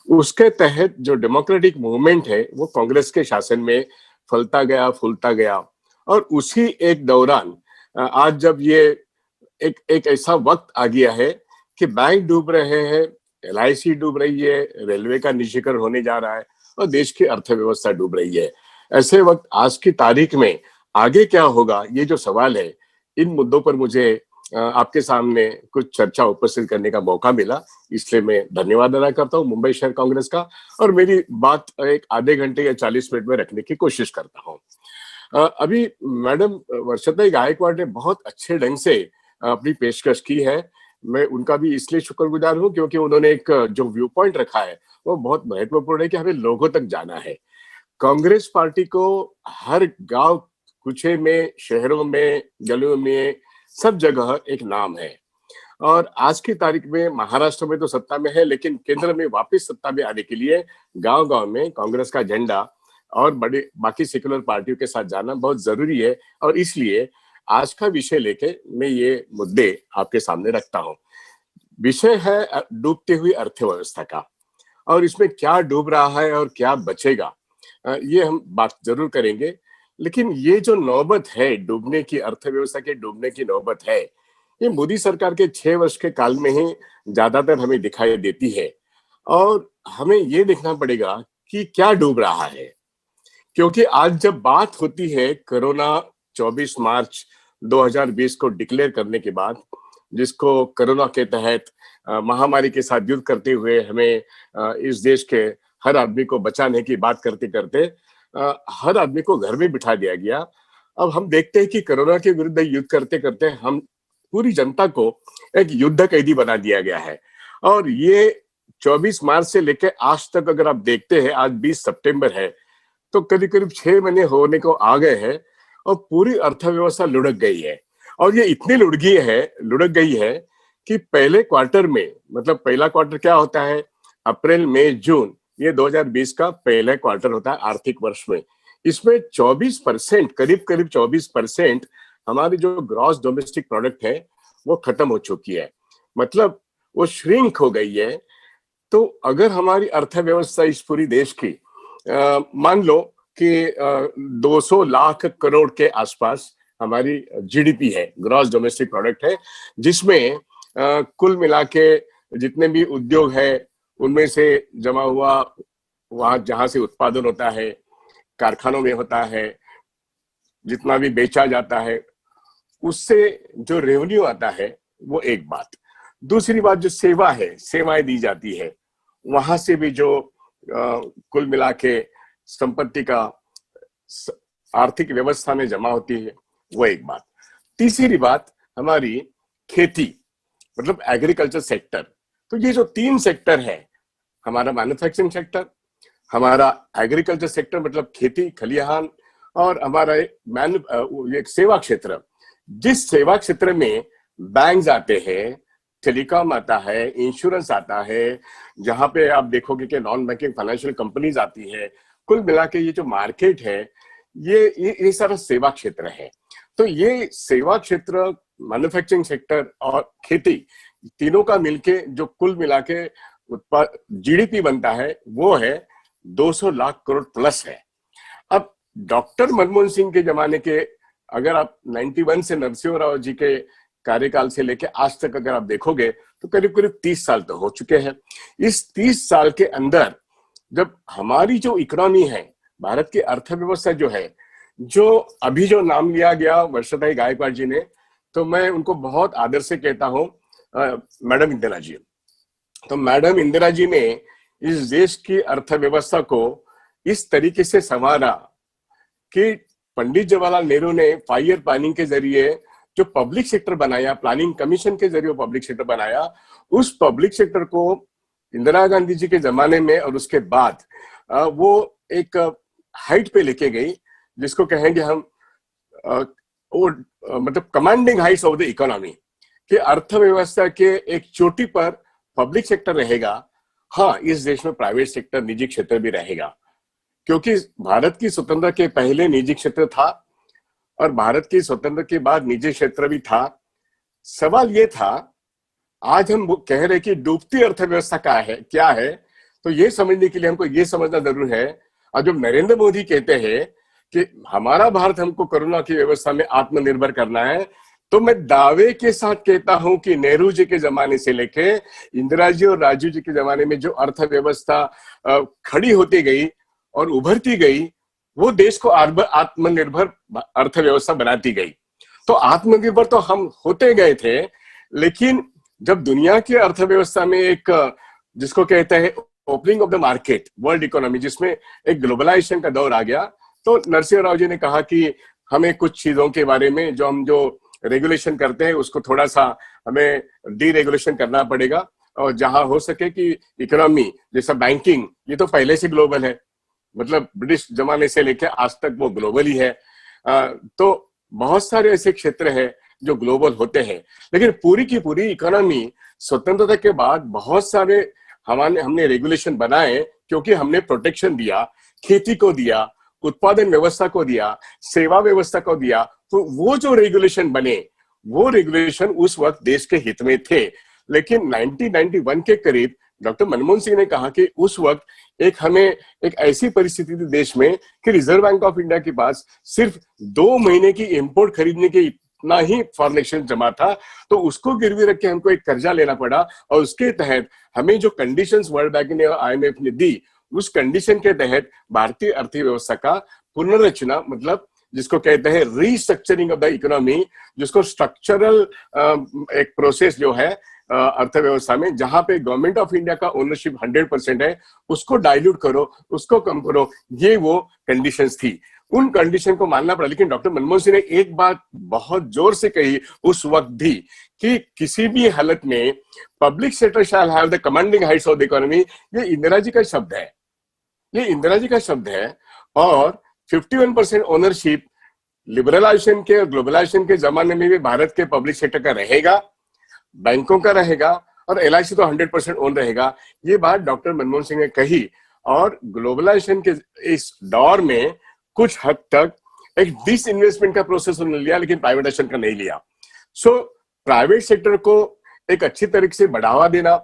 उसके तहत जो डेमोक्रेटिक मूवमेंट है वो कांग्रेस के शासन में फलता गया, फूलता गया। और उसी एक दौरान आज जब ये एक ऐसा वक्त आ गया है कि बैंक डूब रहे हैं, LIC डूब रही है, रेलवे का निजीकरण होने जा रहा है और देश की अर्थव्यवस्था डूब रही है, ऐसे वक्त आज की तारीख में आगे क्या होगा, ये जो सवाल है, इन मुद्दों पर मुझे आपके सामने कुछ चर्चा उपस्थित करने का मौका मिला, इसलिए मैं धन्यवाद अदा करता हूँ मुंबई शहर कांग्रेस का, और मेरी बात एक आधे घंटे या 40 मिनट में रखने की कोशिश करता हूँ। अभी मैडम वर्षाताई गायकवाड़ ने बहुत अच्छे ढंग से अपनी पेशकश की है। मैं उनका भी इसलिए शुक्रगुजार हूँ क्योंकि उन्होंने एक जो व्यू पॉइंट रखा है वो बहुत महत्वपूर्ण है कि हमें लोगों तक जाना है। कांग्रेस पार्टी को हर गांव कुछे में, शहरों में, गलियों में, सब जगह एक नाम है, और आज की तारीख में महाराष्ट्र में तो सत्ता में है, लेकिन केंद्र में वापस सत्ता में आने के लिए गांव-गांव में कांग्रेस का झंडा और बड़े बाकी सेक्युलर पार्टियों के साथ जाना बहुत जरूरी है। और इसलिए आज का विषय लेके मैं ये मुद्दे आपके सामने रखता हूँ। विषय है डूबती हुई अर्थव्यवस्था का, और इसमें क्या डूब रहा है और क्या बचेगा, ये हम बात जरूर करेंगे। लेकिन ये जो नौबत है डूबने की, अर्थव्यवस्था के डूबने की नौबत है, ये मोदी सरकार के 6 वर्ष के काल में ही ज्यादातर हमें दिखाई देती है, और हमें ये देखना पड़ेगा कि क्या डूब रहा है। क्योंकि आज जब बात होती है कोरोना 24 मार्च 2020 को डिक्लेयर करने के बाद, जिसको कोरोना के तहत महामारी के साथ युद्ध करते हुए हमें इस देश के हर आदमी को बचाने की बात करते करते हर आदमी को घर में बिठा दिया गया। अब हम देखते हैं कि कोरोना के विरुद्ध युद्ध करते करते हम पूरी जनता को एक युद्ध कैदी बना दिया गया है। और ये 24 मार्च से लेकर आज तक अगर आप देखते हैं, आज 20 सितंबर है, तो करीब करीब 6 महीने होने को आ गए हैं और पूरी अर्थव्यवस्था लुढ़क गई है। और ये इतनी लुढ़क गई है कि पहले क्वार्टर में, मतलब पहला क्वार्टर क्या होता है, अप्रैल मई जून, ये 2020 का पहला क्वार्टर होता है आर्थिक वर्ष में। इसमें 24%, करीब करीब 24% हमारी जो ग्रॉस डोमेस्टिक प्रोडक्ट है वो खत्म हो चुकी है, मतलब वो श्रिंक हो गई है। तो अगर हमारी अर्थव्यवस्था इस पूरी देश की मान लो कि 200 लाख करोड़ के आसपास हमारी GDP है, ग्रॉस डोमेस्टिक प्रोडक्ट है, जिसमें कुल मिला के जितने भी उद्योग है उनमें से जमा हुआ, वहां जहां से उत्पादन होता है, कारखानों में होता है, जितना भी बेचा जाता है, उससे जो रेवेन्यू आता है वो एक बात। दूसरी बात जो सेवा है, सेवाएं दी जाती है, वहां से भी जो कुल मिला के संपत्ति का आर्थिक व्यवस्था में जमा होती है, वो एक बात। तीसरी बात हमारी खेती, मतलब एग्रीकल्चर सेक्टर। तो ये जो 3 सेक्टर है, हमारा मैन्युफैक्चरिंग सेक्टर, हमारा एग्रीकल्चर सेक्टर मतलब खेती खलिहान, और हमारा एक सेवा क्षेत्र, जिस सेवा क्षेत्र में बैंक आते हैं, टेलीकॉम आता है, इंश्योरेंस आता है, जहां पे आप देखोगे कि नॉन बैंकिंग फाइनेंशियल कंपनीज आती है, कुल मिला के ये जो मार्केट है ये सारा सेवा क्षेत्र है। तो ये सेवा क्षेत्र, मैन्युफैक्चरिंग सेक्टर और खेती, तीनों का मिलके जो कुल मिला के उत्पाद जीडीपी बनता है वो है 200 लाख करोड़ प्लस है। अब डॉक्टर मनमोहन सिंह के जमाने के, अगर आप 91 से नरसिंह राव जी के कार्यकाल से लेके आज तक अगर आप देखोगे तो करीब करीब 30 साल तो हो चुके हैं। इस 30 साल के अंदर जब हमारी जो इकोनॉमी है, भारत की अर्थव्यवस्था जो है, जो अभी जो नाम लिया गया वर्षाताई गायकवाड़ जी ने, तो मैं उनको बहुत आदर से कहता हूं मैडम इंदिरा जी। तो मैडम इंदिरा जी ने इस देश की अर्थव्यवस्था को इस तरीके से संवारा कि पंडित जवाहरलाल नेहरू ने 5 ईयर प्लानिंग के जरिए जो पब्लिक सेक्टर बनाया, प्लानिंग कमीशन के जरिए पब्लिक सेक्टर बनाया, उस पब्लिक सेक्टर को इंदिरा गांधी जी के जमाने में और उसके बाद वो एक हाइट पे लेके गई, जिसको कहेंगे हम मतलब commanding Heights of the economy, कि अर्थव्यवस्था के एक चोटी पर पब्लिक सेक्टर रहेगा। हाँ, इस देश में प्राइवेट सेक्टर, निजी क्षेत्र भी रहेगा, क्योंकि भारत की स्वतंत्रता के पहले निजी क्षेत्र था और भारत की स्वतंत्रता के बाद निजी क्षेत्र भी था। सवाल ये था, आज हम कह रहे कि डूबती अर्थव्यवस्था क्या है, तो ये समझने के लिए हमको ये समझना जरूर है। और जब नरेंद्र मोदी कहते हैं कि हमारा भारत हमको कोरोना की व्यवस्था में आत्मनिर्भर करना है, तो मैं दावे के साथ कहता हूं कि नेहरू जी के जमाने से लेके इंदिरा जी और राजीव जी के जमाने में जो अर्थव्यवस्था खड़ी होती गई और उभरती गई, वो देश को आत्मनिर्भर अर्थव्यवस्था बनाती गई। तो आत्मनिर्भर तो हम होते गए थे, लेकिन जब दुनिया की अर्थव्यवस्था में एक, जिसको कहते हैं opening of the market, world economy, जिसमें एक ग्लोबलाइजेशन का दौर आ गया, तो नरसिंह राव जी ने कहा कि हमें कुछ चीजों के बारे में जो रेगुलेशन करते हैं उसको थोड़ा सा हमें डीरेगुलेशन करना पड़ेगा, और जहां हो सके कि इकोनॉमी जैसा बैंकिंग, ये तो पहले से ग्लोबल है, मतलब ब्रिटिश जमाने से लेकर आज तक वो ग्लोबल ही है। तो बहुत सारे ऐसे क्षेत्र हैं जो ग्लोबल होते हैं, लेकिन पूरी की पूरी इकोनॉमी स्वतंत्रता के बाद बहुत सारे हमने रेगुलेशन बनाए, क्योंकि हमने प्रोटेक्शन दिया, खेती को दिया, उत्पादन व्यवस्था को दिया, सेवा व्यवस्था को दिया। तो वो जो रेगुलेशन बने, वो रेगुलेशन उस वक्त देश के हित में थे। लेकिन 1991 के करीब डॉक्टर मनमोहन सिंह ने कहा कि उस वक्त हमें एक ऐसी परिस्थिति थी देश में कि रिजर्व बैंक ऑफ इंडिया के पास सिर्फ 2 महीने की इंपोर्ट खरीदने के इतना ही फॉरेन एक्सचेंज जमा था, तो उसको गिरवी रख के हमको एक कर्जा लेना पड़ा, और उसके तहत हमें जो कंडीशंस वर्ल्ड बैंक ने और IMF ने दी, उस कंडीशन के तहत भारतीय अर्थव्यवस्था का पुनर्रचना, मतलब जिसको कहते हैं रीस्ट्रक्चरिंग ऑफ द इकोनॉमी, जिसको स्ट्रक्चरल एक प्रोसेस जो है अर्थव्यवस्था में, जहां पे गवर्नमेंट ऑफ इंडिया का ओनरशिप 100% है, उसको डाइल्यूट करो, उसको कम करो, ये वो कंडीशंस थी। उन कंडीशन को मानना पड़ा। लेकिन डॉक्टर मनमोहन सिंह ने एक बात बहुत जोर से कही उस वक्त भी, कि किसी भी हालत में public sector shall have the commanding Heights of the economy. ये इंदिरा जी का शब्द है, ये इंदिरा जी का शब्द है। और 51% ओनरशिप लिबरलाइजेशन के और ग्लोबलाइजेशन के जमाने में भी भारत के पब्लिक सेक्टर का रहेगा, बैंकों का रहेगा, और LIC तो 100% ओन रहेगा। ये बात डॉक्टर मनमोहन सिंह ने कही। और ग्लोबलाइजेशन के इस दौर में कुछ हद तक एक डिसइन्वेस्टमेंट का प्रोसेस उन्होंने लिया, लेकिन प्राइवेटाइजेशन का नहीं लिया। सो प्राइवेट सेक्टर को एक अच्छी तरीके से बढ़ावा देना,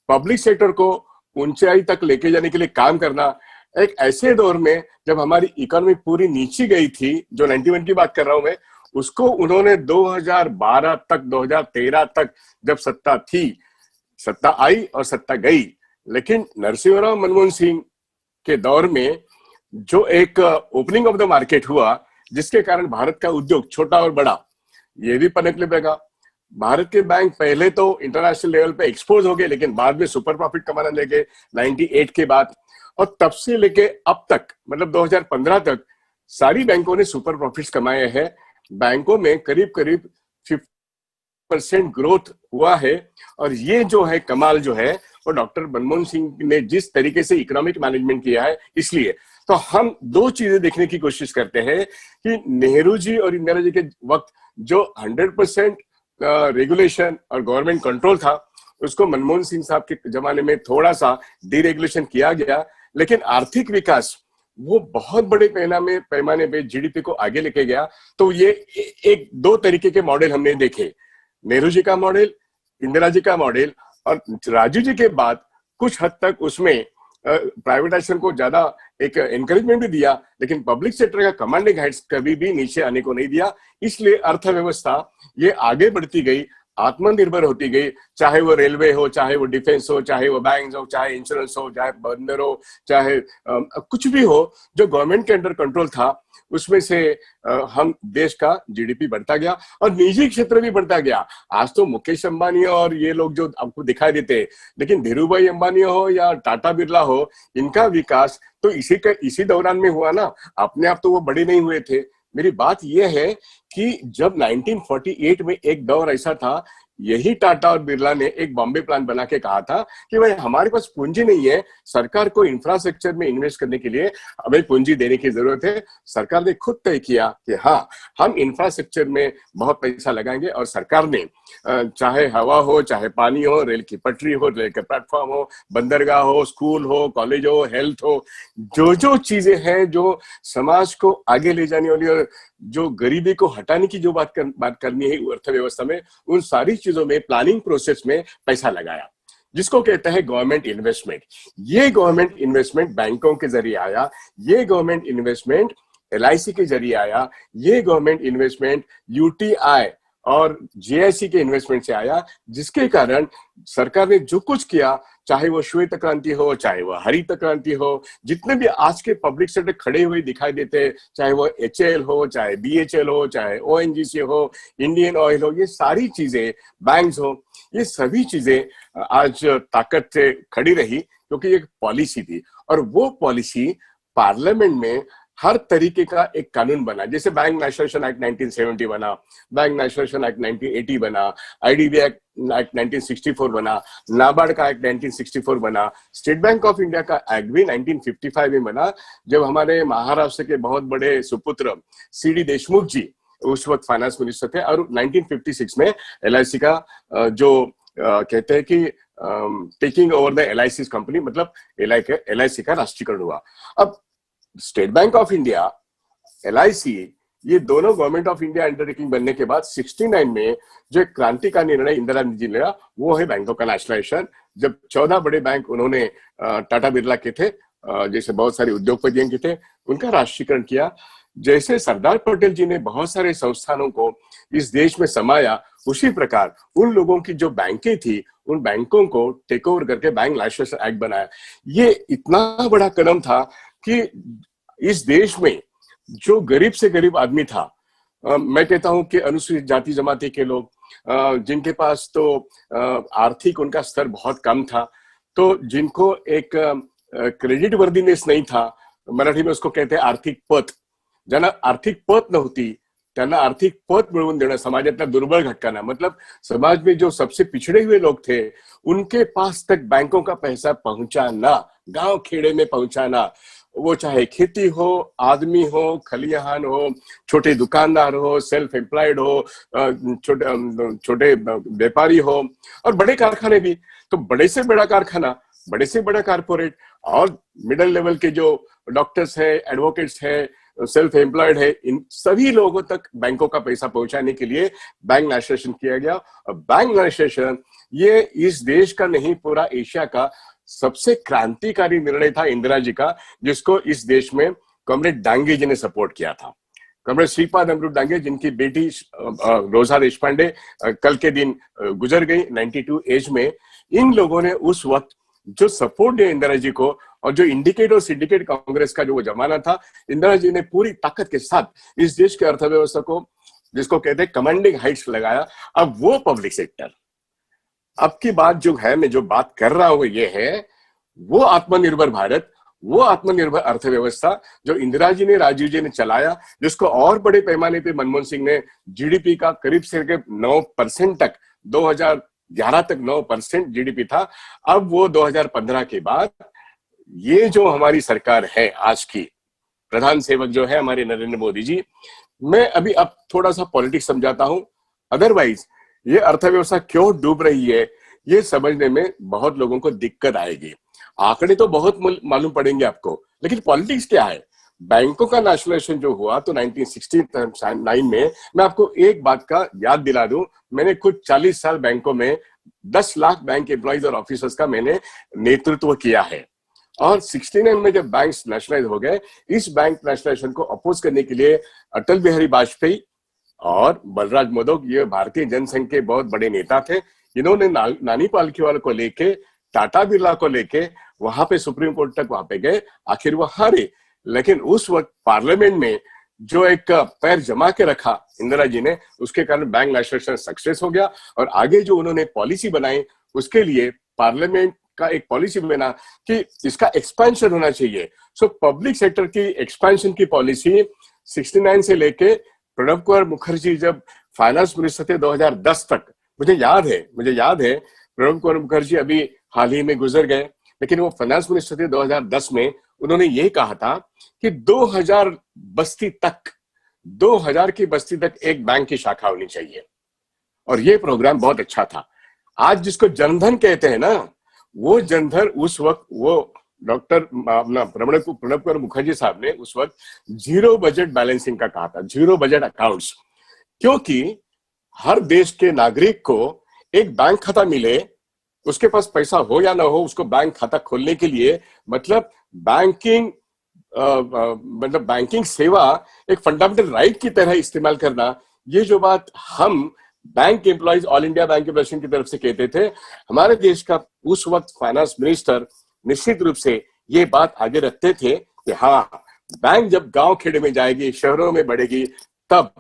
पब्लिक सेक्टर को ऊंचाई तक लेके जाने के लिए काम करना, एक ऐसे दौर में जब हमारी इकोनॉमी पूरी नीचे गई थी, जो 91 की बात कर रहा हूं मैं, उसको उन्होंने 2012 तक, 2013 तक जब सत्ता थी, सत्ता आई और सत्ता गई, लेकिन नरसिंह मनमोहन सिंह के दौर में जो एक ओपनिंग ऑफ द मार्केट हुआ, जिसके कारण भारत का उद्योग छोटा और बड़ा ये भी पनपने लगा। भारत के बैंक पहले तो इंटरनेशनल लेवल पे एक्सपोज हो गए, लेकिन बाद में सुपर प्रॉफिट कमाने लगे 98 के बाद, और तब से लेके अब तक मतलब 2015 तक सारी बैंकों ने सुपर प्रॉफिट्स कमाए हैं। बैंकों में करीब करीब 50% ग्रोथ हुआ है, और ये जो है कमाल जो है वो डॉक्टर मनमोहन सिंह ने जिस तरीके से इकोनॉमिक मैनेजमेंट किया है। इसलिए तो हम दो चीजें देखने की कोशिश करते हैं कि नेहरू जी और इंदिरा जी के वक्त जो 100% रेगुलेशन और गवर्नमेंट कंट्रोल था, उसको मनमोहन सिंह साहब के जमाने में थोड़ा सा डीरेगुलेशन किया गया, लेकिन आर्थिक विकास वो बहुत बड़े पैमाने पे जीडीपी को आगे लेके गया। तो ये एक दो तरीके के मॉडल हमने देखे, नेहरू जी का मॉडल, इंदिरा जी का मॉडल, और राजीव जी के बाद कुछ हद तक उसमें प्राइवेटाइजेशन को ज्यादा एक एनकरेजमेंट भी दिया, लेकिन पब्लिक सेक्टर का कमांडिंग हेड्स कभी भी नीचे आने को नहीं दिया। इसलिए अर्थव्यवस्था ये आगे बढ़ती गई, आत्मनिर्भर होती गई, चाहे वो रेलवे हो, चाहे वो डिफेंस हो, चाहे वो बैंक हो, चाहे इंश्योरेंस हो, चाहे बंदर हो, चाहे कुछ भी हो जो गवर्नमेंट के अंडर कंट्रोल था, उसमें से हम देश का जीडीपी बढ़ता गया और निजी क्षेत्र भी बढ़ता गया। आज तो मुकेश अंबानी और ये लोग जो आपको दिखाई देते, लेकिन धीरूभाई अंबानी हो या टाटा बिरला हो, इनका विकास तो इसी दौरान में हुआ ना, अपने आप तो वो बड़े नहीं हुए थे। मेरी बात यह है कि जब 1948 में एक दौर ऐसा था, यही टाटा और बिरला ने एक बॉम्बे प्लान बना के कहा था कि भाई हमारे पास पूंजी नहीं है, सरकार को इंफ्रास्ट्रक्चर में इन्वेस्ट करने के लिए हमें पूंजी देने की जरूरत है। सरकार ने खुद तय किया कि हाँ, हम इंफ्रास्ट्रक्चर में बहुत पैसा लगाएंगे, और सरकार ने चाहे हवा हो, चाहे पानी हो, रेल की पटरी हो, रेल का प्लेटफॉर्म हो, बंदरगाह हो, स्कूल हो, कॉलेज हो, हेल्थ हो, जो चीजें हैं जो समाज को आगे ले जाने वाली और जो गरीबी को हटाने की जो बात करनी है अर्थव्यवस्था में, उन सारी चीजों में प्लानिंग प्रोसेस में पैसा लगाया, जिसको कहते हैं गवर्नमेंट इन्वेस्टमेंट। ये गवर्नमेंट इन्वेस्टमेंट बैंकों के जरिए आया, ये गवर्नमेंट इन्वेस्टमेंट LIC के जरिए आया, ये गवर्नमेंट इन्वेस्टमेंट UTI और GIC के इन्वेस्टमेंट से आया, जिसके कारण सरकार ने जो कुछ किया, चाहे वो श्वेत क्रांति हो, चाहे वो हरित क्रांति हो, जितने भी आज के पब्लिक सेक्टर खड़े हुए दिखाई देते, चाहे वो HAL हो, चाहे BHL हो, चाहे ONGC हो, इंडियन ऑयल हो, ये सारी चीजें, बैंक्स हो, ये सभी चीजें आज ताकत से खड़ी रही क्योंकि एक पॉलिसी थी। और वो पॉलिसी पार्लियामेंट में हर तरीके का एक कानून बना, जैसे बैंक नेशनलाइजेशन एक्ट 1970 बना, बैंक नेशनलाइजेशन एक्ट 1980 बना, IDB एक्ट 1964 बना, नाबार्ड का एक्ट 1964 बना, स्टेट बैंक ऑफ इंडिया का एक्ट भी 1955 में बना, जब हमारे महाराष्ट्र के बहुत बड़े सुपुत्र CD देशमुख जी उस वक्त फाइनेंस मिनिस्टर थे, और 1956 में LIC का जो कहते हैं कि taking over the LIC company, मतलब LIC का राष्ट्रीयकरण हुआ। अब state bank of India, LIC, ये दोनों गवर्नमेंट ऑफ इंडिया अंडरटेकिंग बनने के बाद 69 में जो एक क्रांति का निर्णय इंदिरा जी ने लिया, वो है बैंकों का नेशनलाइजेशन। जब 14 बड़े बैंक उन्होंने टाटा बिरला के थे, जैसे बहुत सारे उद्योगपतियों के थे, उनका राष्ट्रीयकरण किया। जैसे सरदार पटेल जी ने बहुत सारे संस्थानों को इस देश में समाया, उसी प्रकार उन लोगों की जो बैंकें थी, उन बैंकों को टेक ओवर करके बैंक नेशनलाइजेशन एक्ट बनाया। ये इतना बड़ा कदम था कि इस देश में जो गरीब से गरीब आदमी था, मैं कहता हूं कि अनुसूचित जाति जमाती के लोग, जिनके पास तो आर्थिक उनका स्तर बहुत कम था, तो जिनको एक क्रेडिट वर्दीनेस नहीं था, मराठी में उसको कहते हैं आर्थिक पत, ज्यांना आर्थिक पत नव्हती त्यांना आर्थिक पत मिळवून देणं, समाजातल्या दुर्बल घटकांना, मतलब समाज में जो सबसे पिछड़े हुए लोग थे, उनके पास तक बैंकों का पैसा पहुंचाना, गांव खेड़े में पहुंचाना, वो चाहे खेती हो, आदमी हो, खलिहान हो, छोटे दुकानदार हो, सेल्फ एम्प्लॉयड हो, छोटे व्यापारी हो, और बड़े कारखाने भी। तो बड़े से बड़ा कारखाना, बड़े से बड़ा कारपोरेट, और मिडिल लेवल के जो डॉक्टर्स है, एडवोकेट्स है, सेल्फ एम्प्लॉयड है, इन सभी लोगों तक बैंकों का पैसा पहुंचाने के लिए बैंक नेशनलाइजेशन किया गया। और बैंक नेशनलाइजेशन ये इस देश का नहीं, पूरा एशिया का सबसे क्रांतिकारी निर्णय था इंदिरा जी का, जिसको इस देश में कॉमरेड डांगे जी ने सपोर्ट किया था। कॉमरेड श्रीपाद अमृत डांगे, जिनकी बेटी रोजा देशपांडे कल के दिन गुजर गई 92 एज में, इन लोगों ने उस वक्त जो सपोर्ट दिया इंदिरा जी को, और जो इंडिकेट और सिंडिकेट कांग्रेस का जो वो जमाना था, इंदिरा जी ने पूरी ताकत के साथ इस देश की अर्थव्यवस्था को, जिसको कहते हैं कमांडिंग हाइट्स लगाया। अब वो पब्लिक सेक्टर, अब की बात जो है, मैं जो बात कर रहा हूं ये है वो आत्मनिर्भर भारत, वो आत्मनिर्भर अर्थव्यवस्था जो इंदिरा जी ने, राजीव जी ने चलाया, जिसको और बड़े पैमाने पे मनमोहन सिंह ने जीडीपी का करीब से 9% तक, 2011 तक 9% जीडीपी था। अब वो 2015 के बाद ये जो हमारी सरकार है आज की, प्रधान सेवक जो है हमारे नरेंद्र मोदी जी, मैं अभी अब थोड़ा सा पॉलिटिक्स समझाता हूं। अदरवाइज ये अर्थव्यवस्था क्यों डूब रही है ये समझने में बहुत लोगों को दिक्कत आएगी। आंकड़े तो बहुत मालूम पड़ेंगे आपको, लेकिन पॉलिटिक्स क्या है। बैंकों का नेशनलाइजेशन जो हुआ तो 1969 में, मैं आपको एक बात का याद दिला दूं, मैंने कुछ 40 साल बैंकों में 10 लाख बैंक एम्प्लॉइज और ऑफिसर्स का मैंने नेतृत्व किया है। और 69 में जब बैंक नेशनलाइज हो गए, इस बैंक नेशनलाइजेशन को अपोज करने के लिए अटल बिहारी वाजपेयी और बलराज मोदक, ये भारतीय जनसंघ के बहुत बड़े नेता थे। इन्होंने नानी पालखीवाल को लेके, टाटा बिरला को लेके वहां पे सुप्रीम कोर्ट तक वहां पे गए, आखिर वो हारे। लेकिन उस वक्त पार्लियामेंट में जो एक पैर जमा के रखा इंदिरा जी ने, उसके कारण बैंक नेशनलाइजेशन सक्सेस हो गया। और आगे जो उन्होंने पॉलिसी बनाई, उसके लिए पार्लियामेंट का एक पॉलिसी बना कि इसका एक्सपेंशन होना चाहिए। सो पब्लिक सेक्टर की एक्सपेंशन की पॉलिसी 69 से लेके प्रणब कुमार मुखर्जी जब फाइनेंस मिनिस्टर थे 2010 तक, मुझे याद है प्रणब कुमार मुखर्जी अभी हाल ही में गुजर गए, लेकिन वो फाइनेंस मिनिस्टर थे 2010 में। उन्होंने ये कहा था कि 2000 की बस्ती तक एक बैंक की शाखा होनी चाहिए, और ये प्रोग्राम बहुत अच्छा था। आज जिसको जनधन कहते हैं ना, वो जनधन उस वक्त वो डॉक्टर प्रणब कुमार मुखर्जी साहब ने उस वक्त जीरो बजट बैलेंसिंग का कहा था, जीरो बजट अकाउंट्स। क्योंकि हर देश के नागरिक को एक बैंक खाता मिले, उसके पास पैसा हो या ना हो, उसको बैंक खाता खोलने के लिए, मतलब बैंकिंग सेवा एक फंडामेंटल राइट की तरह इस्तेमाल करना, ये जो बात हम bank employees all India bank federation की तरफ से कहते थे, हमारे देश का उस वक्त फाइनेंस मिनिस्टर निश्चित रूप से ये बात आगे रखते थे कि हाँ, बैंक जब गांव खेड़े में जाएगी, शहरों में बढ़ेगी, तब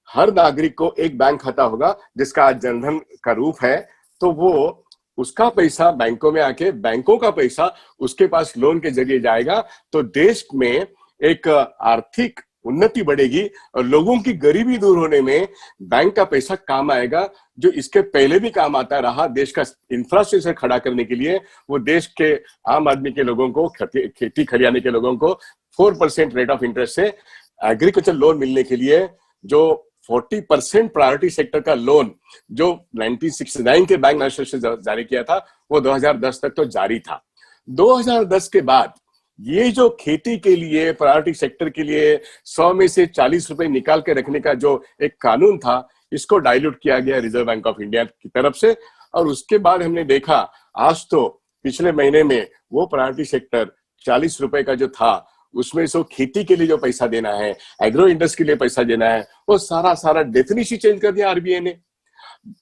हर नागरिक को एक बैंक खाता होगा, जिसका आज जनधन का रूप है। तो वो उसका पैसा बैंकों में आके, बैंकों का पैसा उसके पास लोन के जरिए जाएगा, तो देश में एक आर्थिक उन्नति बढ़ेगी और लोगों की गरीबी दूर होने में बैंक का पैसा काम आएगा, जो इसके पहले भी काम आता रहा। देश का इंफ्रास्ट्रक्चर खड़ा करने के लिए, वो देश के आम आदमी के लोगों को, खेती खलियाने के लोगों को 4% रेट ऑफ इंटरेस्ट से एग्रीकल्चर लोन मिलने के लिए, जो 40% प्रायोरिटी सेक्टर का लोन जो 1969 के बैंक नेशनलाइजेशन जारी किया था, वो 2010 तक तो जारी था। 2010 के बाद ये जो खेती के लिए, प्रायोरिटी सेक्टर के लिए 100 में से 40 रुपए निकाल के रखने का जो एक कानून था, इसको डाइल्यूट किया गया रिजर्व बैंक ऑफ इंडिया की तरफ से। और उसके बाद हमने देखा, आज तो पिछले महीने में वो प्रायोरिटी सेक्टर 40 रुपए का जो था, उसमें से खेती के लिए जो पैसा देना है, एग्रो इंडस्ट्री के लिए पैसा देना है, वो सारा डेफिनेशन चेंज कर दिया आरबीआई ने।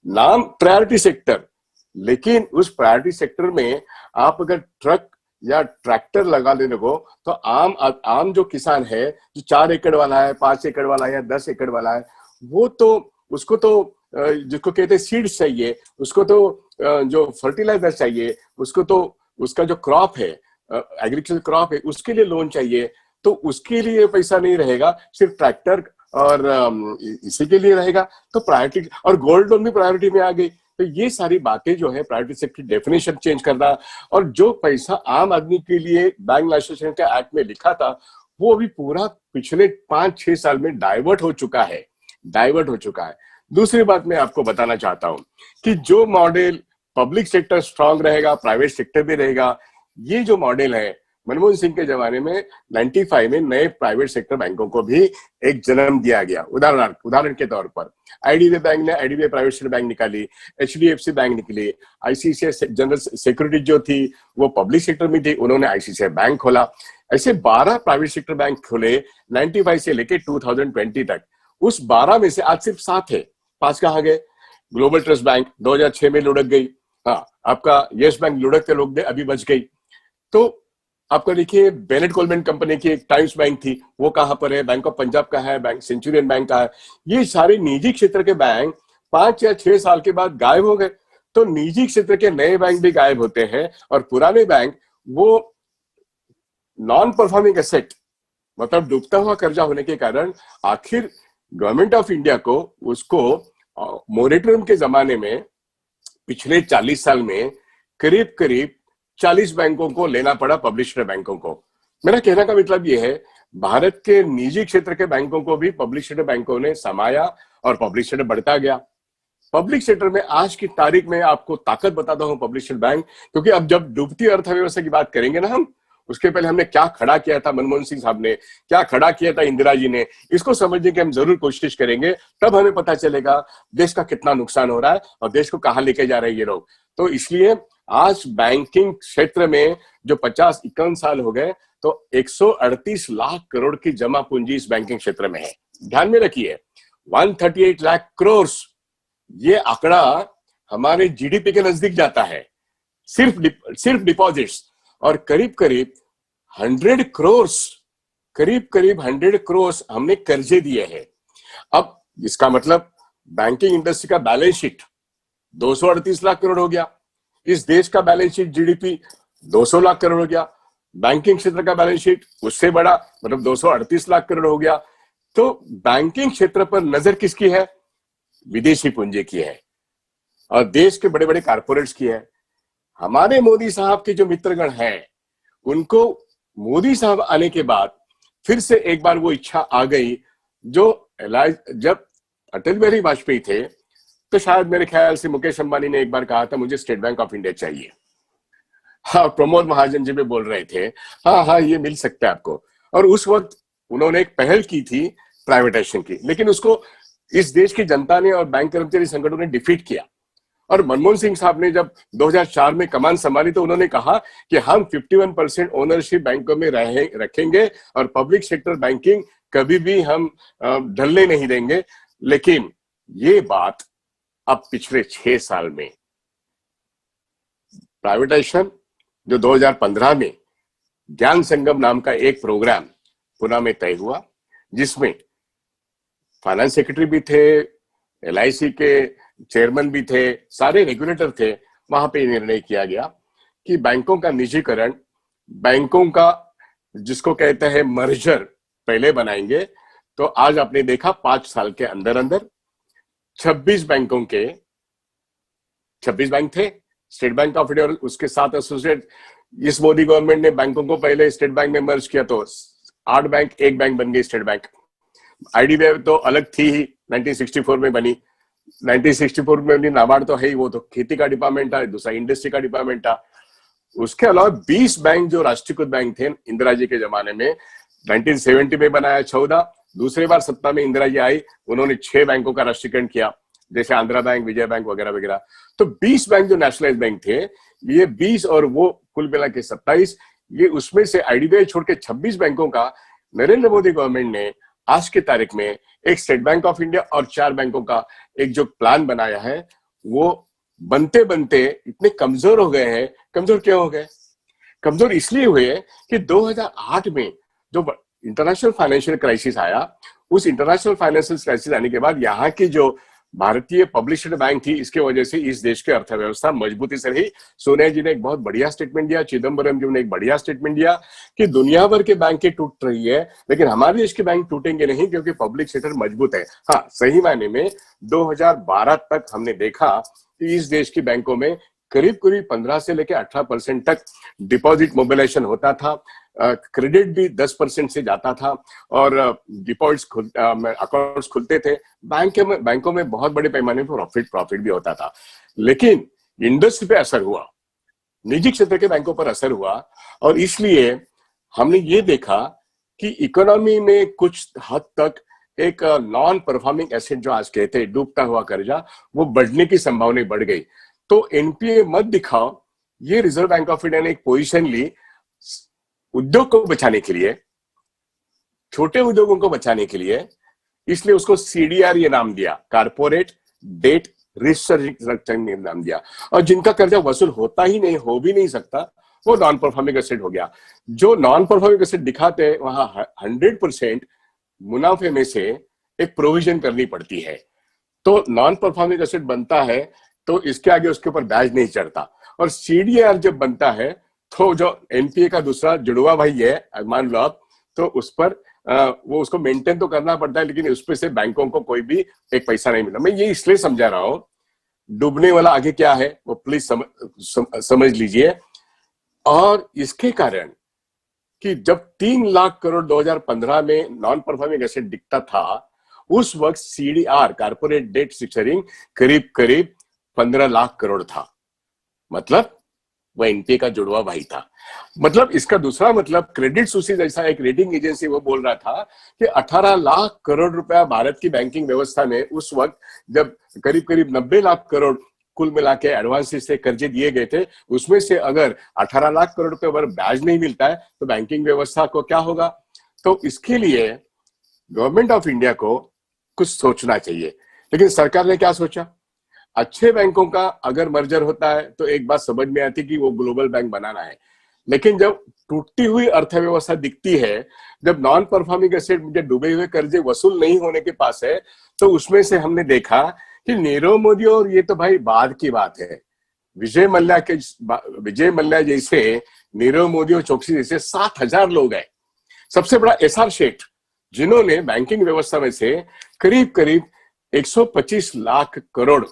नाम प्रायोरिटी सेक्टर, लेकिन उस प्रायोरिटी सेक्टर में आप अगर ट्रक या ट्रैक्टर लगा देने को, तो आम जो किसान है, जो 4 एकड़ वाला है, 5 एकड़ वाला है या 10 एकड़ वाला है, वो तो उसको तो जिसको कहते हैं सीड्स चाहिए, उसको तो जो फर्टिलाइजर चाहिए, उसको तो उसका जो क्रॉप है, एग्रीकल्चर क्रॉप है, उसके लिए लोन चाहिए। तो उसके लिए पैसा नहीं रहेगा, सिर्फ ट्रैक्टर और इसी के लिए रहेगा। तो प्रायोरिटी, और गोल्ड लोन भी प्रायोरिटी में आ गई। तो ये सारी बातें जो है, प्रायोरिटी सेक्टर डेफिनेशन चेंज करना, और जो पैसा आम आदमी के लिए बैंक नेशनलाइजेशन के एक्ट में लिखा था, वो अभी पूरा पिछले 5-6 साल में डाइवर्ट हो चुका है। दूसरी बात मैं आपको बताना चाहता हूं कि जो मॉडल पब्लिक सेक्टर स्ट्रांग रहेगा, प्राइवेट सेक्टर भी रहेगा, ये जो मॉडल है, मनमोहन सिंह के जमाने में 95 में नए प्राइवेट सेक्टर बैंकों को भी एक जन्म दिया गया। उदाहरण के तौर पर आईडीबीआई बैंक ने आईडीबीआई प्राइवेट सेक्टर बैंक निकाली, एचडीएफसी बैंक निकली, आईसीआईसीआई जनरल सिक्योरिटी जो थी वो पब्लिक सेक्टर में थी, उन्होंने आईसीआईसीआई बैंक खोला। ऐसे 12 प्राइवेट सेक्टर बैंक खोले 95 से लेके 2020 तक। उस 12 में से आज सिर्फ 7 है, 5 कहाँ गए? ग्लोबल ट्रस्ट बैंक 2006 में लुढ़क गई। हाँ, आपका यस बैंक लुढ़कते लोग दे अभी बच गई। तो आपका देखिए बेनेट कोलमैन कंपनी की एक टाइम्स बैंक थी, वो कहां पर है, बैंक ऑफ पंजाब का है, बैंक सेंचुरियन बैंक का है। ये सारे निजी क्षेत्र के बैंक 5 या 6 साल के बाद गायब हो गए। तो निजी क्षेत्र के नए बैंक भी गायब होते हैं और पुराने बैंक वो नॉन परफॉर्मिंग एसेट मतलब डूबता हुआ कर्जा होने के कारण आखिर गवर्नमेंट ऑफ इंडिया को उसको मोरेटोरियम के जमाने में पिछले 40 साल में करीब करीब 40 बैंकों को लेना पड़ा, पब्लिशर बैंकों को। मेरा कहने का मतलब यह है भारत के निजी क्षेत्र के बैंकों को भी पब्लिशर बैंकों ने समाया और पब्लिशर बढ़ता गया। पब्लिक सेक्टर में आज की तारीख में आपको ताकत बताता हूं पब्लिशर बैंक, क्योंकि अब जब डूबती अर्थव्यवस्था की बात करेंगे ना हम, उसके पहले हमने क्या खड़ा किया था मनमोहन सिंह साहब ने, क्या खड़ा किया था इंदिरा जी ने, इसको समझने की हम जरूर कोशिश करेंगे। तब हमें पता चलेगा देश का कितना नुकसान हो रहा है और देश को कहां लेके जा रहे हैं ये लोग। तो इसलिए आज बैंकिंग क्षेत्र में जो 50-51 साल हो गए तो 138 लाख करोड़ की जमा पूंजी इस बैंकिंग क्षेत्र में है। ध्यान में रखिए 138 लाख करोड़, ये आंकड़ा हमारे जीडीपी के नजदीक जाता है सिर्फ डिपॉजिट्स। और करीब करीब 100 करोड़ हमने कर्जे दिए हैं। अब इसका मतलब बैंकिंग इंडस्ट्री का बैलेंस शीट 238 लाख करोड़ हो गया, इस देश का balance sheet GDP 200 lakh crore हो गया, बैंकिंग क्षेत्र का बैलेंस शीट उससे बड़ा मतलब 238 लाख करोड़ हो गया। तो बैंकिंग क्षेत्र पर नजर किसकी है? विदेशी पूंजी की है और देश के बड़े बड़े कारपोरेट्स की है। हमारे मोदी साहब के जो मित्रगण हैं उनको मोदी साहब आने के बाद फिर से एक बार वो इच्छा आ गई जो जब अटल बिहारी वाजपेयी थे तो शायद मेरे ख्याल से मुकेश अंबानी ने एक बार कहा था मुझे स्टेट बैंक ऑफ इंडिया चाहिए। हाँ, प्रमोद महाजन जी भी बोल रहे थे हाँ ये मिल सकता है आपको। और उस वक्त उन्होंने एक पहल की थी प्राइवेटाइजेशन की, लेकिन उसको इस देश की जनता ने और बैंक कर्मचारी संगठनों ने डिफीट किया। और मनमोहन सिंह साहब ने जब 2004 में कमान संभाली तो उन्होंने कहा कि हम 51% ओनरशिप बैंकों में रखेंगे और पब्लिक सेक्टर बैंकिंग कभी भी हम ढलने नहीं देंगे। लेकिन ये बात अब पिछले 6 साल में प्राइवेटाइजेशन जो 2015 में ज्ञान संगम नाम का एक प्रोग्राम पुणे में तय हुआ, जिसमें फाइनेंस सेक्रेटरी भी थे, एलआईसी के चेयरमैन भी थे, सारे रेगुलेटर थे। वहां पे निर्णय किया गया कि बैंकों का निजीकरण, बैंकों का जिसको कहते हैं मर्जर पहले बनाएंगे। तो आज आपने देखा 5 साल के अंदर अंदर 26 बैंकों के 26 बैंक थे, स्टेट बैंक ऑफ इंडिया और उसके साथ एसोसिएट। इस मोदी गवर्नमेंट ने बैंकों को पहले स्टेट बैंक में मर्ज किया तो 8 बैंक, एक बैंक बन गई स्टेट बैंक। आईडीबीआई तो अलग थी ही, 1964 में बनी। 1964 में बनी नाबार्ड तो है ही, वो तो खेती का डिपार्टमेंट था, दूसरा इंडस्ट्री का डिपार्टमेंट था। उसके अलावा 20 बैंक जो राष्ट्रीयकृत बैंक थे इंदिरा जी के जमाने में, 1970 में बनाया 14। दूसरी बार सत्ता में इंदिरा जी आई, उन्होंने 6 बैंकों का राष्ट्रीयकरण किया, जैसे आंध्रा बैंक, विजय बैंक वगैरह वगैरह। तो 20 बैंक जो नेशनलाइज बैंक थे, ये 20 और वो कुल मिला के 27, ये उसमें से आईडीबीआई छोड़ के 26 बैंकों का नरेंद्र मोदी गवर्नमेंट ने आज की तारीख में एक स्टेट बैंक ऑफ इंडिया और 4 बैंकों का एक जो प्लान बनाया है, वो बनते बनते इतने कमजोर हो गए हैं। कमजोर क्यों हो गए? कमजोर इसलिए हुए कि 2008 में जो इंटरनेशनल फाइनेंशियल क्राइसिस आया, उस इंटरनेशनल फाइनेंशियल क्राइसिस आने के बाद यहाँ की जो भारतीय पब्लिशड बैंक थी, इसके वजह से इस देश की अर्थव्यवस्था मजबूती से रही। सोनिया जी ने एक बहुत बढ़िया स्टेटमेंट दिया, चिदम्बरम जी ने एक बढ़िया स्टेटमेंट दिया कि दुनिया भर के बैंकें टूट रही है लेकिन हमारे देश के बैंक टूटेंगे नहीं क्योंकि पब्लिक सेक्टर मजबूत है। हाँ, सही मायने में 2012 तक हमने देखा कि इस देश की बैंकों में करीब 15 से लेकर 18% तक डिपॉजिट मोबिलाइजेशन होता था, क्रेडिट भी 10% से जाता था और डिपॉजिट्स अकाउंट्स खुलते थे। बैंकों में बहुत बड़े पैमाने पर प्रॉफिट भी होता था। लेकिन इंडस्ट्री पे असर हुआ, निजी क्षेत्र के बैंकों पर असर हुआ और इसलिए हमने ये देखा कि इकोनॉमी में कुछ हद तक एक नॉन परफॉर्मिंग एसेट जो आज कहते हैं डूबता हुआ कर्जा, वो बढ़ने की संभावना बढ़ गई। तो एनपीए मत दिखाओ, ये रिजर्व बैंक ऑफ इंडिया ने एक पोजीशन ली उद्योग को बचाने के लिए, छोटे उद्योगों को बचाने के लिए, इसलिए उसको सीडीआर ये नाम दिया, कारपोरेट डेट रिस्ट्रक्चरिंग नाम दिया, और जिनका कर्जा वसूल होता ही नहीं, हो भी नहीं सकता, वो नॉन परफॉर्मिंग एसेट हो गया। जो नॉन परफॉर्मिंग एसेट दिखाते हैं वहां 100% मुनाफे में से एक प्रोविजन करनी पड़ती है, तो नॉन परफॉर्मिंग एसेट बनता है तो इसके आगे उसके ऊपर ब्याज नहीं चढ़ता। और सीडीआर जब बनता है तो जो एनपीए का दूसरा जुड़वा भाई है, मान लो आप, तो उस पर वो उसको मेंटेन तो करना पड़ता है, लेकिन उस पर से बैंकों को कोई भी एक पैसा नहीं मिला। मैं ये इसलिए समझा रहा हूं, डूबने वाला आगे क्या है वो प्लीज समझ लीजिए। और इसके कारण कि जब 3 लाख करोड़ 2015 में नॉन परफॉर्मिंग एसेट दिखता था, उस वक्त सीडीआर कारपोरेट डेट स्ट्रक्चरिंग करीब करीब 15 लाख करोड़ था। मतलब वह एनपीए का जुड़वा भाई था। मतलब इसका दूसरा मतलब क्रेडिट सुइस जैसा एक रेटिंग एजेंसी वो बोल रहा था कि 18 लाख करोड़ रुपया भारत की बैंकिंग व्यवस्था में उस वक्त जब करीब करीब 90 लाख करोड़ कुल मिला के एडवांस से कर्जे दिए गए थे, उसमें से अगर 18 लाख करोड़ रुपए अगर ब्याज नहीं मिलता है तो बैंकिंग व्यवस्था को क्या होगा। तो इसके लिए गवर्नमेंट ऑफ इंडिया को कुछ सोचना चाहिए। लेकिन सरकार ने क्या सोचा, अच्छे बैंकों का अगर मर्जर होता है तो एक बात समझ में आती कि वो ग्लोबल बैंक बनाना है, लेकिन जब टूटती हुई अर्थव्यवस्था दिखती है, जब नॉन परफॉर्मिंग एसेट मुझे डूबे हुए कर्जे वसूल नहीं होने के पास है, तो उसमें से हमने देखा कि नीरव मोदी, और ये तो भाई बाद की बात है, विजय मल्ल्या जैसे, नीरव मोदी और चोकसी जैसे 7,000 लोग हैं, सबसे बड़ा एसआर शेठ, जिन्होंने बैंकिंग व्यवस्था में से करीब करीब 125 लाख करोड़,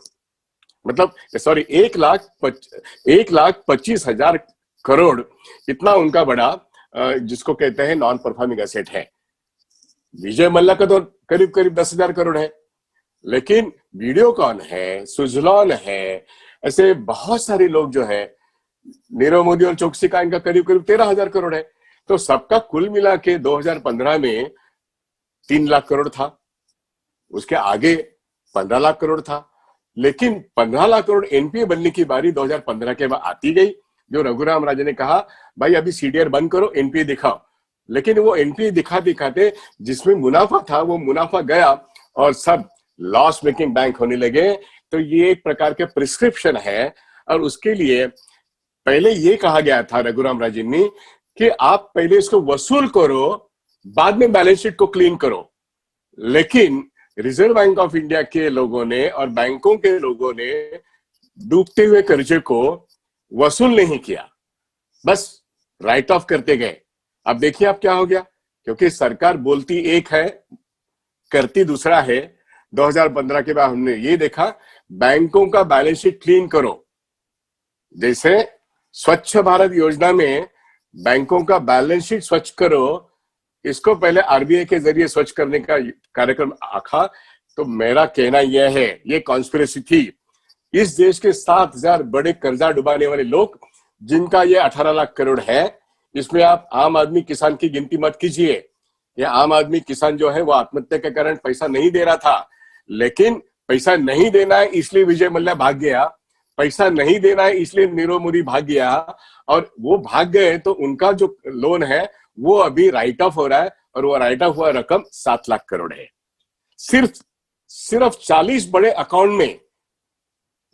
मतलब सॉरी 1,25,000 करोड़, इतना उनका बड़ा जिसको कहते हैं नॉन परफॉर्मिंग एसेट है। विजय मल्ल्या का तो करीब करीब 10,000 करोड़ है, लेकिन वीडियोकॉन है, सुजलॉन है, ऐसे बहुत सारे लोग जो है, नीरव मोदी और चोकसी का इनका करीब करीब 13,000 करोड़ है। तो सबका कुल मिला के 2015 में 3 लाख करोड़ था, उसके आगे 15 लाख करोड़ था, लेकिन 15 लाख करोड़ एनपीए बनने की बारी 2015 के बाद आती गई। जो रघुराम राजन ने कहा भाई अभी सीडीआर बंद करो, एनपीए दिखाओ, लेकिन वो एनपीए दिखाते जिसमें मुनाफा था वो मुनाफा गया और सब लॉस मेकिंग बैंक होने लगे। तो ये एक प्रकार के प्रिस्क्रिप्शन है, और उसके लिए पहले ये कहा गया था रघुराम राजन ने कि आप पहले इसको वसूल करो, बाद में बैलेंस शीट को क्लीन करो। लेकिन रिजर्व बैंक ऑफ इंडिया के लोगों ने और बैंकों के लोगों ने डूबते हुए कर्जे को वसूल नहीं किया, बस राइट ऑफ करते गए। अब देखिए अब क्या हो गया, क्योंकि सरकार बोलती एक है, करती दूसरा है। 2015 के बाद हमने ये देखा, बैंकों का बैलेंस शीट क्लीन करो, जैसे स्वच्छ भारत योजना में बैंकों का बैलेंस शीट स्वच्छ करो, इसको पहले आरबीआई के जरिए स्वच्छ करने का कार्यक्रम आखा। तो मेरा कहना यह है, ये कॉन्स्पिरेसी थी। इस देश के 7,000 बड़े कर्जा डुबाने वाले लोग, जिनका ये 18 लाख करोड़ है, इसमें आप आम आदमी किसान की गिनती मत कीजिए। ये आम आदमी किसान जो है वो आत्महत्या के कारण पैसा नहीं दे रहा था, लेकिन पैसा नहीं देना है इसलिए विजय मल्ल्या भाग गया, पैसा नहीं देना है इसलिए नीरव मोदी भाग गया, और वो भाग गए तो उनका जो लोन है वो अभी राइट ऑफ हो रहा है, और वो राइट ऑफ हुआ रकम 7 लाख करोड़ है। सिर्फ 40 बड़े अकाउंट में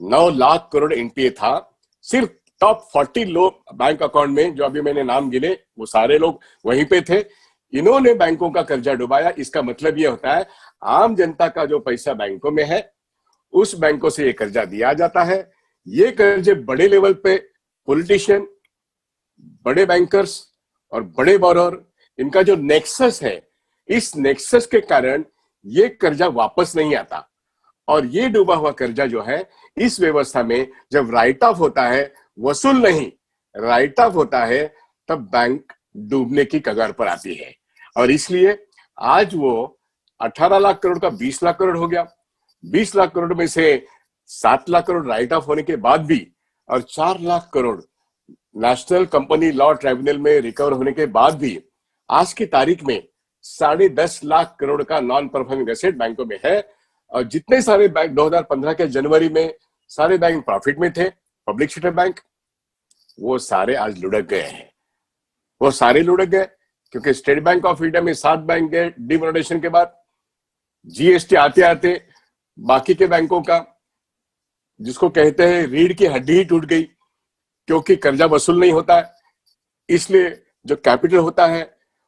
9 लाख करोड़ एनपीए था। सिर्फ टॉप 40 लोग बैंक अकाउंट में, जो अभी मैंने नाम गिने, वो सारे लोग वहीं पे थे। इन्होंने बैंकों का कर्जा डुबाया। इसका मतलब ये होता है आम जनता का जो पैसा बैंकों में है, उस बैंकों से ये कर्जा दिया जाता है। ये कर्जे बड़े लेवल पे पॉलिटिशियन, बड़े बैंकर्स और बड़े बोरोर, इनका जो नेक्सस है, इस नेक्सस के कारण ये कर्जा वापस नहीं आता। और ये डूबा हुआ कर्जा जो है, इस व्यवस्था में जब राइट ऑफ होता है, वसूल नहीं, राइट ऑफ होता है, तब बैंक डूबने की कगार पर आती है। और इसलिए आज वो 18 लाख करोड़ का 20 लाख करोड़ हो गया। 20 लाख करोड़ में से 7 लाख करोड़ राइट ऑफ होने के बाद भी, और 4 lakh crore national company law tribunal में रिकवर होने के बाद भी, आज की तारीख में 10.5 लाख करोड़ का नॉन परफॉर्मिंग एसेट बैंकों में है। और जितने सारे बैंक 2015 के जनवरी में सारे बैंक प्रॉफिट में थे, पब्लिक सेक्टर बैंक, वो सारे आज लुढ़क गए हैं। वो सारे लुढ़क गए क्योंकि स्टेट बैंक ऑफ इंडिया में 7 बैंक गए डिमोनेटाइजेशन के बाद, जीएसटी आते आते बाकी के बैंकों का जिसको कहते हैं रीढ़ की हड्डी ही टूट गई, क्योंकि कर्जा वसूल नहीं होता है। इसलिए जो कैपिटल होता है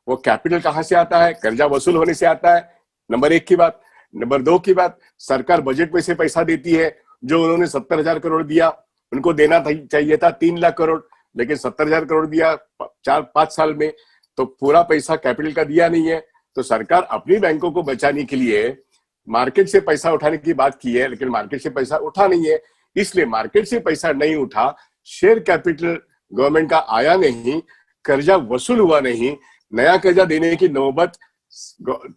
वो कैपिटल कहां से आता है? कर्जा वसूल होने से आता है। नंबर 1 की बात। नंबर 2 की बात, सरकार बजट में से पैसा देती है। जो उन्होंने 70,000 करोड़ दिया, उनको देना चाहिए था 3 लाख करोड़, लेकिन 70,000 करोड़ दिया 4-5 साल में, तो पूरा पैसा कैपिटल का दिया नहीं है। तो सरकार अपनी बैंकों को बचाने के लिए मार्केट से पैसा उठाने की बात की है, लेकिन मार्केट से पैसा उठा नहीं है। इसलिए मार्केट से पैसा नहीं उठा, शेयर कैपिटल गवर्नमेंट का आया नहीं, कर्जा वसूल हुआ नहीं, नया कर्जा देने की नौबत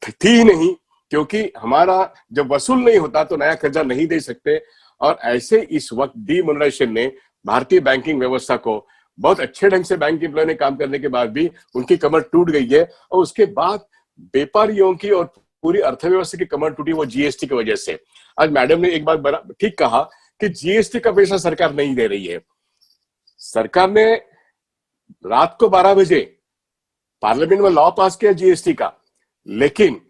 थी ही नहीं, क्योंकि हमारा जब वसूल नहीं होता तो नया कर्जा नहीं दे सकते। और ऐसे इस वक्त डीमोनेटाइजेशन ने भारतीय बैंकिंग व्यवस्था को, बहुत अच्छे ढंग से बैंक एम्प्लॉय ने काम करने के बाद भी उनकी कमर टूट गई है। और उसके बाद व्यापारियों की और पूरी अर्थव्यवस्था की कमर टूटी, वो जीएसटी की वजह से। आज मैडम ने एक बात ठीक कहा कि जीएसटी का पैसा सरकार नहीं दे रही है। सरकार ने रात को 12 बजे पार्लियामेंट में लॉ पास किया जीएसटी का, लेकिन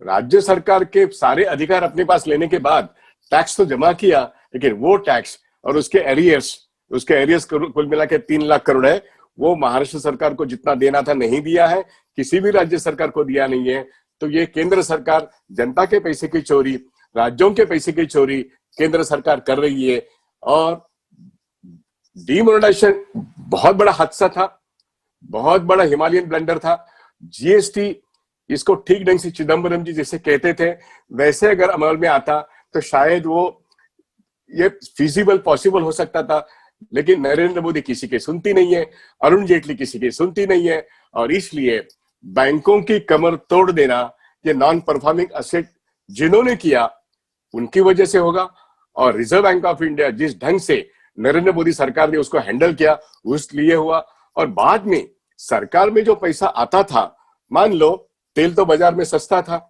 राज्य सरकार के सारे अधिकार अपने पास लेने के बाद टैक्स तो जमा किया, लेकिन वो टैक्स और उसके एरियर्स कुल मिला के 3 लाख करोड़ है, वो महाराष्ट्र सरकार को जितना देना था नहीं दिया है, किसी भी राज्य सरकार को दिया नहीं है। तो ये केंद्र सरकार जनता के पैसे की चोरी, राज्यों के पैसे की चोरी केंद्र सरकार कर रही है। और डीमोनेटाइजेशन बहुत बड़ा हादसा था, बहुत बड़ा हिमालयन ब्लंडर था। जीएसटी, इसको ठीक ढंग से चिदम्बरम जी जैसे कहते थे वैसे अगर अमल में आता तो शायद वो ये फिजिबल पॉसिबल हो सकता था, लेकिन नरेंद्र मोदी किसी की सुनती नहीं है, अरुण जेटली किसी की सुनती नहीं है। और इसलिए बैंकों की कमर तोड़ देना, ये नॉन परफॉर्मिंग असेट जिन्होंने किया उनकी वजह से होगा। और रिजर्व बैंक ऑफ इंडिया जिस ढंग से नरेंद्र मोदी सरकार ने उसको हैंडल किया, उस लिए हुआ। और बाद में सरकार में जो पैसा आता था, मान लो तेल तो बाजार में सस्ता था,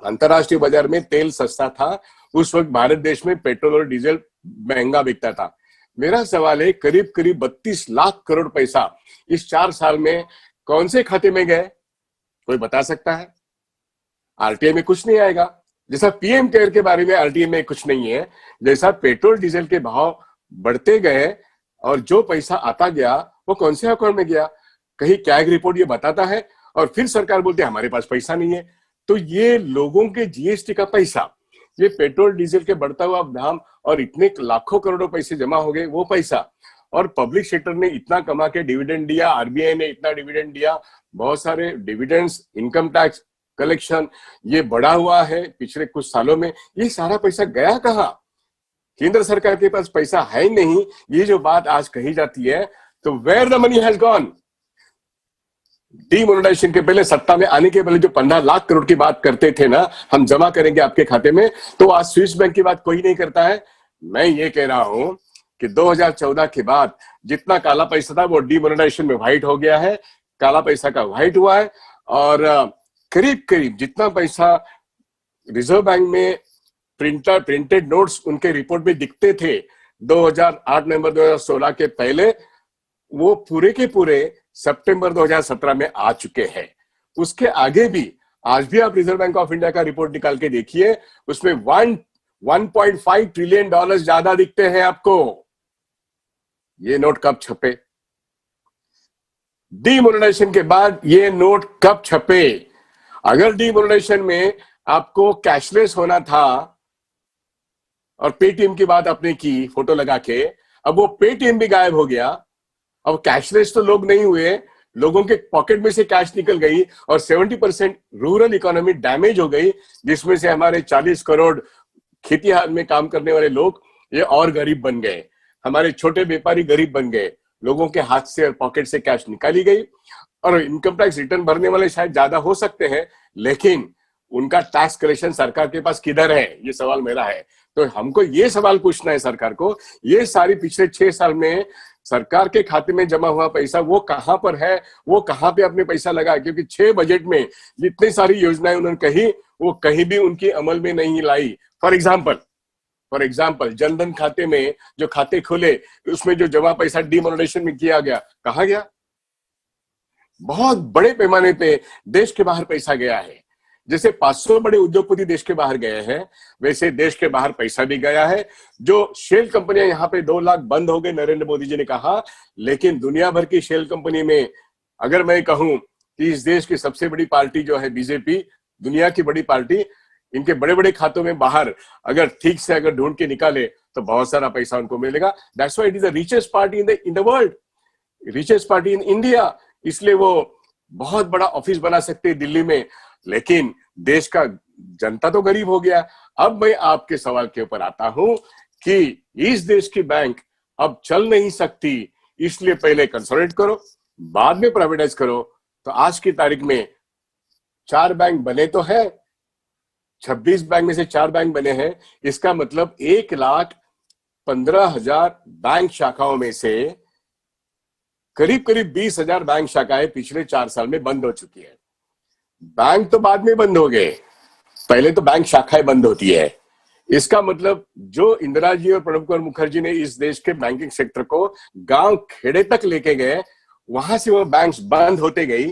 अंतरराष्ट्रीय बाजार में तेल सस्ता था, उस वक्त भारत देश में पेट्रोल और डीजल महंगा बिकता था। मेरा सवाल है, करीब 32 लाख करोड़ पैसा इस 4 साल में कौन से खाते में गए? कोई बता सकता है? आरटीआई में कुछ नहीं आएगा। जैसा पीएम केयर के बारे में आरटीआई में कुछ नहीं है, जैसा पेट्रोल डीजल के भाव बढ़ते गए और जो पैसा आता गया वो कौन से अकाउंट में गया? कहीं कैग रिपोर्ट ये बताता है? और फिर सरकार बोलती है हमारे पास पैसा नहीं है। तो ये लोगों के जीएसटी का पैसा, ये पेट्रोल डीजल के बढ़ता हुआ दाम और इतने लाखों करोड़ों पैसे जमा हो गए, वो पैसा, और पब्लिक सेक्टर ने इतना कमा के डिविडेंड दिया, आरबीआई ने इतना डिविडेंड दिया, बहुत सारे डिविडेंड्स, इनकम टैक्स कलेक्शन ये बढ़ा हुआ है पिछले कुछ सालों में। ये सारा पैसा गया कहाँ? केंद्र सरकार के पास पैसा है ही नहीं, ये जो बात आज कही जाती है, तो where the money has gone. Demonetisation के पहले, सत्ता में आने के पहले जो 15 लाख करोड़ की बात करते थे ना, हम जमा करेंगे आपके खाते में, तो आज स्विस बैंक की बात कोई नहीं करता है। मैं ये कह रहा हूं कि 2014 के बाद जितना काला पैसा था वो डीमोनेटाइजेशन में व्हाइट हो गया है, काला पैसा का व्हाइट हुआ है। और करीब करीब जितना पैसा रिजर्व बैंक में प्रिंटेड नोट्स उनके रिपोर्ट में दिखते थे 2008 नवंबर 2016 के पहले, वो पूरे के पूरे सितंबर 2017 में आ चुके हैं। उसके आगे भी आज भी आप रिजर्व बैंक ऑफ इंडिया का रिपोर्ट निकाल के देखिए, उसमें 1.5 ट्रिलियन डॉलर ज्यादा दिखते हैं आपको। ये नोट कब छपे? डीमोनेटाइजेशन के बाद ये नोट कब छपे? अगर डीमोनेटाइजेशन में आपको कैशलेस होना था और पेटीएम की बात आपने की फोटो लगा के, अब वो पेटीएम भी गायब हो गया। अब कैशलेस तो लोग नहीं हुए, लोगों के पॉकेट में से कैश निकल गई और 70% रूरल इकोनॉमी डैमेज हो गई, जिसमें से हमारे 40 करोड़ खेती में काम करने वाले लोग ये और गरीब बन गए, हमारे छोटे व्यापारी गरीब बन गए, लोगों के हाथ से और पॉकेट से कैश निकाली गई। और इनकम टैक्स रिटर्न भरने वाले शायद ज्यादा हो सकते हैं, लेकिन उनका टैक्स कलेक्शन सरकार के पास किधर है? ये सवाल मेरा है। तो हमको ये सवाल पूछना है सरकार को, ये सारी पिछले 6 साल में सरकार के खाते में जमा हुआ पैसा वो कहां पर है, वो कहां पे अपने पैसा लगा? क्योंकि 6 बजट में जितनी सारी योजनाएं उन्होंने कही, वो कहीं भी उनकी अमल में नहीं लाई। फॉर एग्जाम्पल जनधन खाते में जो खाते खुले, उसमें जो जमा पैसा डीमोनेटाइजेशन में किया गया, कहां गया? बहुत बड़े पैमाने पे देश के बाहर पैसा गया है। जैसे 500 बड़े उद्योगपति देश के बाहर गए हैं, वैसे देश के बाहर पैसा भी गया है। जो शेल कंपनियां यहाँ पे 2 लाख बंद हो गए, नरेंद्र मोदी जी ने कहा, लेकिन दुनिया भर की शेल कंपनी में अगर मैं कहूं कि इस देश की सबसे बड़ी पार्टी जो है बीजेपी, दुनिया की बड़ी पार्टी, इनके बड़े बड़े खातों में बाहर अगर ठीक से अगर ढूंढ के निकाले तो बहुत सारा पैसा उनको मिलेगा। That's why it is the richest party in the world, richest party in India. इसलिए वो बहुत बड़ा ऑफिस बना सकते हैं दिल्ली में, लेकिन देश का जनता तो गरीब हो गया। अब मैं आपके सवाल के ऊपर आता हूं कि इस देश की बैंक अब चल नहीं सकती, इसलिए पहले कंसोलिडेट करो, बाद में प्राइवेटाइज करो। तो आज की तारीख में 4 बैंक बने तो है, 26 बैंक में से 4 बैंक बने हैं। इसका मतलब 1,15,000 बैंक शाखाओं में से करीब करीब 20,000 बैंक शाखाएं पिछले 4 साल में बंद हो चुकी है। बैंक तो बाद में बंद हो गए, पहले तो बैंक शाखाएं बंद होती है। इसका मतलब जो इंदिरा जी और प्रणब कुमार मुखर्जी ने इस देश के बैंकिंग सेक्टर को गांव खेड़े तक लेके गए, वहां से वो बैंक्स बंद होते गई,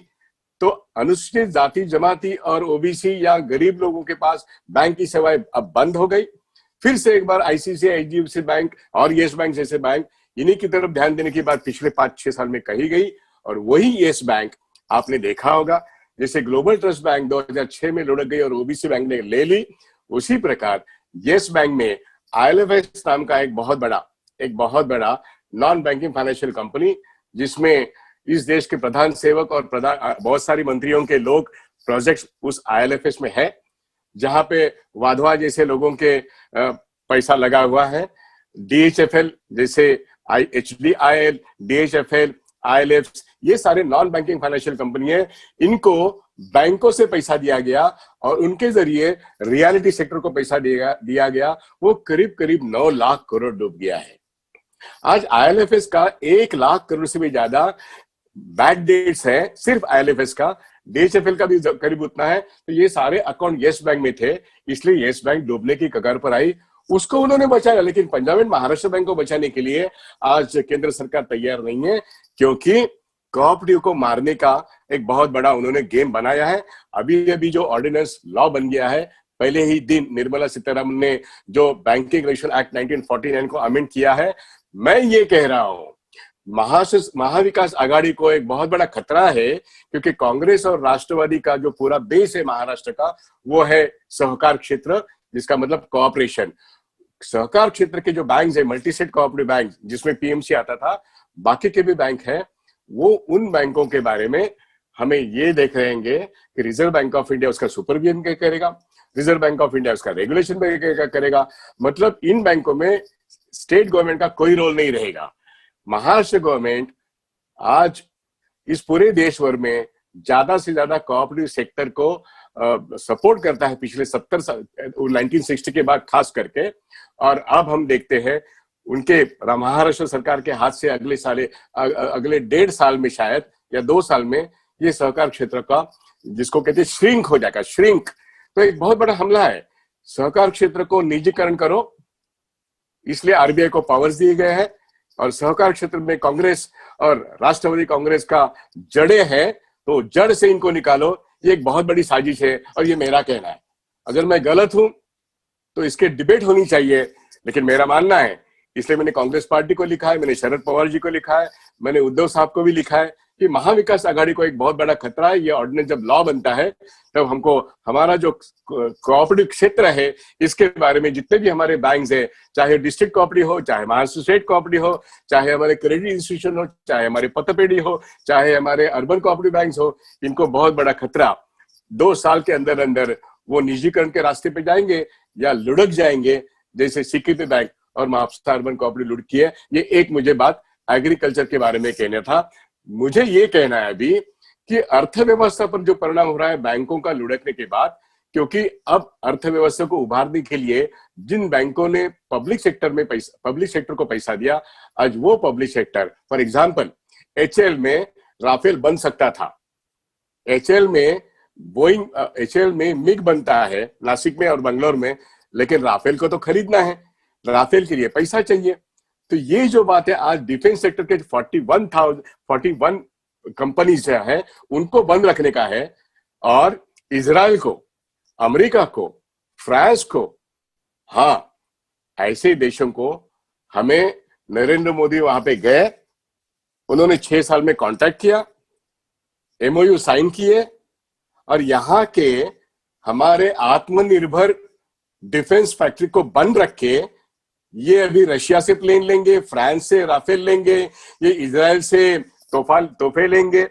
तो अनुसूचित जाति जमाती और ओबीसी या गरीब लोगों के पास बैंक की सेवाएं अब बंद हो गई। फिर से एक बार आईसीआईसीआई, एचडीएफसी बैंक और येस बैंक जैसे बैंक, इन्हीं की तरफ ध्यान देने की बात पिछले 5-6 साल में कही गई। और वही येस बैंक आपने देखा होगा, जैसे ग्लोबल ट्रस्ट बैंक 2006 में लुढ़क गई और ओबीसी बैंक ने ले ली, उसी प्रकार येस बैंक में आईएलएफएस नाम का एक बहुत बड़ा नॉन बैंकिंग फाइनेंशियल कंपनी, जिसमें इस देश के प्रधान सेवक और बहुत सारी मंत्रियों के लोग प्रोजेक्ट्स उस आईएलएफएस में है, जहां पे वाधवा जैसे लोगों के पैसा लगा हुआ है। डीएचएफएल जैसे एचडीआईएल, डीएचएफएल, आईएलएफ्स, ये सारे नॉन बैंकिंग फाइनेंशियल कंपनी है। इनको बैंकों से पैसा दिया गया और उनके जरिए रियलिटी सेक्टर को पैसा दिया गया। वो करीब करीब 9 लाख करोड़ डूब गया है। आज आईएलएफएस का 1 लाख करोड़ से भी ज्यादा बैड डेट्स है, सिर्फ आईएलएफएस का। डीएचएफएल का भी करीब उतना है। तो ये सारे अकाउंट येस बैंक में थे, इसलिए येस बैंक डूबने की कगार पर आई। उसको उन्होंने बचाया, लेकिन पंजाब एंड महाराष्ट्र बैंक को बचाने के लिए आज केंद्र सरकार तैयार नहीं है, क्योंकि कोऑपरेटिव को मारने का एक बहुत बड़ा उन्होंने गेम बनाया है। अभी जो ऑर्डिनेंस लॉ बन गया है, पहले ही दिन निर्मला सीतारमण ने जो बैंकिंग रेगुलेशन एक्ट 1949 को अमेंड किया है। मैं ये कह रहा हूं, महाविकास आघाड़ी को एक बहुत बड़ा खतरा है, क्योंकि कांग्रेस और राष्ट्रवादी का जो पूरा बेस है महाराष्ट्र का, वो है सहकार क्षेत्र, जिसका मतलब कोऑपरेशन। सहकार क्षेत्र के जो बैंक है, मल्टी स्टेट कोऑपरेटिव बैंक, जिसमें पीएमसी आता था, बाकी के भी बैंक है, वो उन बैंकों के बारे में हमें ये देख रहेंगे कि रिजर्व बैंक ऑफ इंडिया उसका सुपरविजन करेगा, रिजर्व बैंक ऑफ इंडिया उसका रेगुलेशन करेगा। मतलब इन बैंकों में स्टेट गवर्नमेंट का कोई रोल नहीं रहेगा। महाराष्ट्र गवर्नमेंट आज इस पूरे देश भर में ज्यादा से ज्यादा कोऑपरेटिव सेक्टर को सपोर्ट करता है, पिछले 1960 के बाद खास करके। और अब हम देखते हैं उनके महाराष्ट्र सरकार के हाथ से अगले 1.5 साल में शायद या 2 साल में ये सहकार क्षेत्र का, जिसको कहते हैं श्रिंक हो जाएगा, श्रिंक। तो एक बहुत बड़ा हमला है। सहकार क्षेत्र को निजीकरण करो, इसलिए आरबीआई को पावर्स दिए गए हैं। और सहकार क्षेत्र में कांग्रेस और राष्ट्रवादी कांग्रेस का जड़े हैं, तो जड़ से इनको निकालो। ये एक बहुत बड़ी साजिश है और ये मेरा कहना है। अगर मैं गलत हूं तो इसके डिबेट होनी चाहिए, लेकिन मेरा मानना है, इसलिए मैंने कांग्रेस पार्टी को लिखा है, मैंने शरद पवार जी को लिखा है, मैंने उद्धव साहब को भी लिखा है कि महाविकास आघाड़ी को एक बहुत बड़ा खतरा है। ये ऑर्डिनेंस जब लॉ बनता है तब हमको हमारा जो कोऑपरेटिव क्षेत्र है, इसके बारे में जितने भी हमारे बैंक्स है, चाहे डिस्ट्रिक्ट कोऑपरेटिव हो, चाहे महाराष्ट्र स्टेट कोऑपरेटिव हो, चाहे हमारे क्रेडिट इंस्टीट्यूशन हो, चाहे हमारे पतपेढ़ी हो, चाहे हमारे अर्बन कोऑपरेटिव बैंक्स हो, इनको बहुत बड़ा खतरा। 2 साल के अंदर अंदर वो निजीकरण के रास्ते पे जाएंगे या लुढ़क जाएंगे, जैसे सीकेपी बैंक और महाराष्ट्र अर्बन कोऑपरेटिव लुढ़की है। ये एक मुझे बात एग्रीकल्चर के बारे में कहना था। मुझे ये कहना है अभी कि अर्थव्यवस्था पर जो परिणाम हो रहा है बैंकों का लुढ़कने के बाद, क्योंकि अब अर्थव्यवस्था को उभारने के लिए जिन बैंकों ने पब्लिक सेक्टर को पैसा दिया, आज वो public sector, for example HAL में राफेल बन सकता था, एचएएल में मिग बनता है नासिक में और बंगलोर में, लेकिन राफेल को तो खरीदना है, राफेल के लिए पैसा चाहिए। तो ये जो बात है, आज डिफेंस सेक्टर के 41 कंपनीज है, उनको बंद रखने का है। और इजराइल को अमेरिका को, फ्रांस को, हाँ ऐसे देशों को हमें नरेंद्र मोदी वहां पे गए, उन्होंने 6 साल में कांटेक्ट किया, एमओयू साइन किए और यहाँ के हमारे आत्मनिर्भर डिफेंस फैक्ट्री को बंद रखे ये अभी रशिया से प्लेन लेंगे, फ्रांस से राफेल लेंगे, ये इजराइल से तोहफे लेंगे।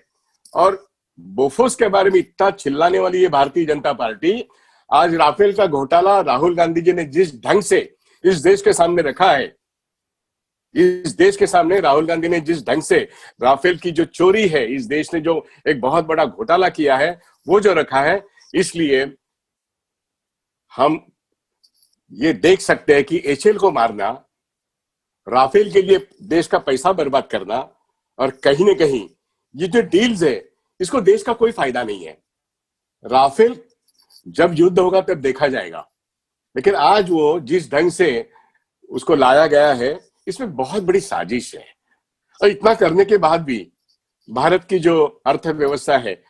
और बोफोर्स के बारे में इतना चिल्लाने वाली ये भारतीय जनता पार्टी आज राफेल का घोटाला राहुल गांधी जी ने जिस ढंग से इस देश के सामने रखा है, इस देश के सामने राहुल गांधी ने जिस ढंग से राफेल की जो चोरी है, इस देश ने जो एक बहुत बड़ा घोटाला किया है वो जो रखा है, इसलिए हम ये देख सकते हैं कि एचएल को मारना, राफेल के लिए देश का पैसा बर्बाद करना और कहीं ना कहीं ये जो डील्स है इसको देश का कोई फायदा नहीं है। राफेल जब युद्ध होगा तब देखा जाएगा, लेकिन आज वो जिस ढंग से उसको लाया गया है इसमें बहुत बड़ी साजिश है। और इतना करने के बाद भी भारत की जो अर्थव्यवस्था है,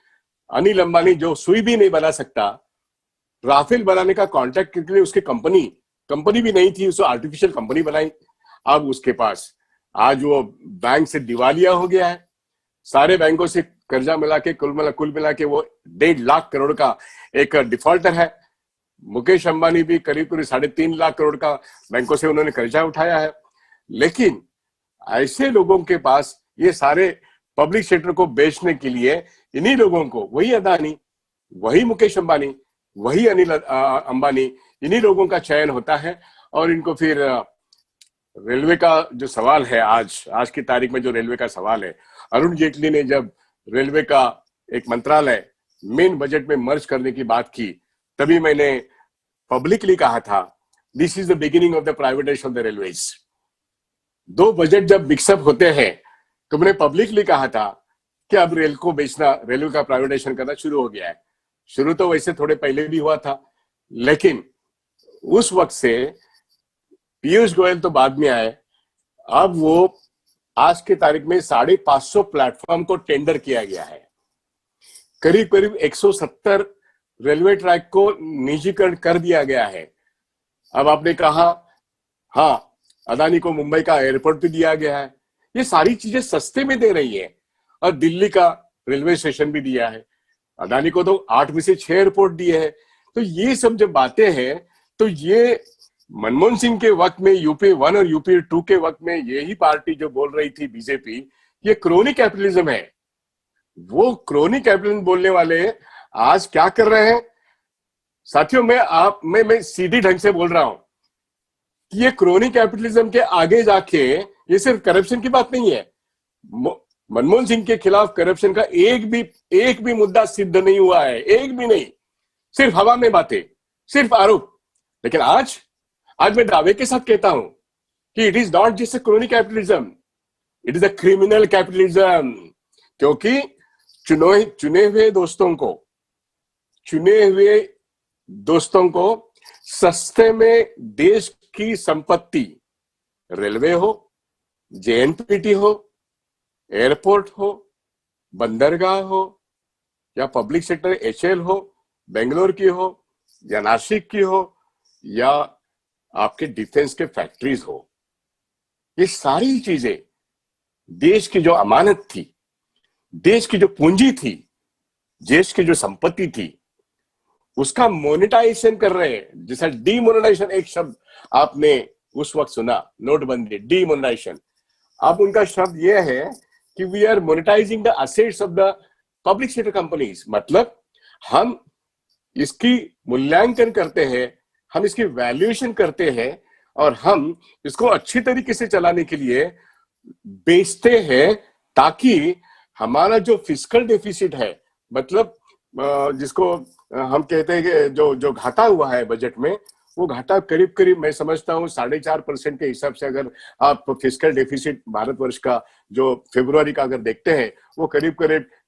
अनिल अंबानी जो सुई भी नहीं बना सकता, राफेल बनाने का कॉन्ट्रैक्ट के लिए उसकी कंपनी भी नहीं थी, उसको आर्टिफिशियल कंपनी बनाई। अब उसके पास आज वो बैंक से दिवालिया हो गया है, सारे बैंकों से कर्जा मिला के कुल मिला के वो 1.5 लाख करोड़ का एक डिफॉल्टर है। मुकेश अंबानी भी करीब 3.5 लाख करोड़ का बैंकों से उन्होंने कर्जा उठाया है। लेकिन ऐसे लोगों के पास ये सारे पब्लिक सेक्टर को बेचने के लिए इन्हीं लोगों को, वही अदानी, वही मुकेश अंबानी, वही अनिल अंबानी, इन्हीं लोगों का चयन होता है। और इनको फिर रेलवे का जो सवाल है, आज की तारीख में जो रेलवे का सवाल है, अरुण जेटली ने जब रेलवे का एक मंत्रालय मेन बजट में मर्ज करने की बात की, तभी मैंने पब्लिकली कहा था this is the beginning of the privatisation of the railways. 2 budget जब मिक्सअप होते हैं तो मैंने पब्लिकली कहा था कि अब रेल को बेचना, रेलवे का प्राइवेटाइजेशन करना शुरू हो गया है। शुरू तो वैसे थोड़े पहले भी हुआ था, लेकिन उस वक्त से पीयूष गोयल तो बाद में आए। अब वो आज की तारीख में 550 प्लेटफॉर्म को टेंडर किया गया है, करीब 170 रेलवे ट्रैक को निजीकरण कर दिया गया है। अब आपने कहा हाँ, अदानी को मुंबई का एयरपोर्ट भी दिया गया है, ये सारी चीजें सस्ते में दे रही है। और दिल्ली का रेलवे स्टेशन भी दिया है, अदानी को तो 8 में से 6 एयरपोर्ट दिए हैं। तो ये सब जब बातें हैं तो ये मनमोहन सिंह के वक्त में यूपी 1 और यूपी 2 के वक्त में यही पार्टी जो बोल रही थी बीजेपी, ये क्रोनी कैपिटलिज्म है। वो क्रोनी कैपिटलिज्म बोलने वाले आज क्या कर रहे हैं साथियों, मैं सीधी ढंग से बोल रहा हूं कि ये क्रोनी कैपिटलिज्म के आगे जाके ये सिर्फ करप्शन की बात नहीं है। मनमोहन सिंह के खिलाफ करप्शन का एक भी मुद्दा सिद्ध नहीं हुआ है, एक भी नहीं, सिर्फ हवा में बातें, सिर्फ आरोप। लेकिन आज मैं दावे के साथ कहता हूं कि it is not just a crony capitalism, it is a criminal capitalism. क्योंकि चुने हुए दोस्तों को सस्ते में देश की संपत्ति, रेलवे हो, जेएनपीटी हो, एयरपोर्ट हो, बंदरगाह हो या पब्लिक सेक्टर एचएल हो, बेंगलोर की हो या नासिक की हो या आपके डिफेंस के फैक्ट्रीज हो, ये सारी चीजें देश की जो अमानत थी, देश की जो पूंजी थी, देश की जो संपत्ति थी, उसका मोनेटाइजेशन कर रहे हैं। जैसा डीमोनेटाइजेशन एक शब्द आपने उस वक्त सुना, नोटबंदी, डीमोनेटाइजेशन। अब उनका शब्द यह है कि we are monetising the assets of the public sector companies. मतलब हम इसकी मूल्यांकन करते हैं, हम इसकी वैल्यूएशन करते हैं और हम इसको अच्छी तरीके से चलाने के लिए बेचते हैं, ताकि हमारा जो फिस्कल डेफिसिट है, मतलब जिसको हम कहते हैं कि जो घाटा हुआ है बजट में, वो घाटा करीब मैं समझता हूँ 4.5% के हिसाब से अगर आप फिस्कल डेफिसिट भारतवर्ष का जो फरवरी का अगर देखते हैं, वो करीब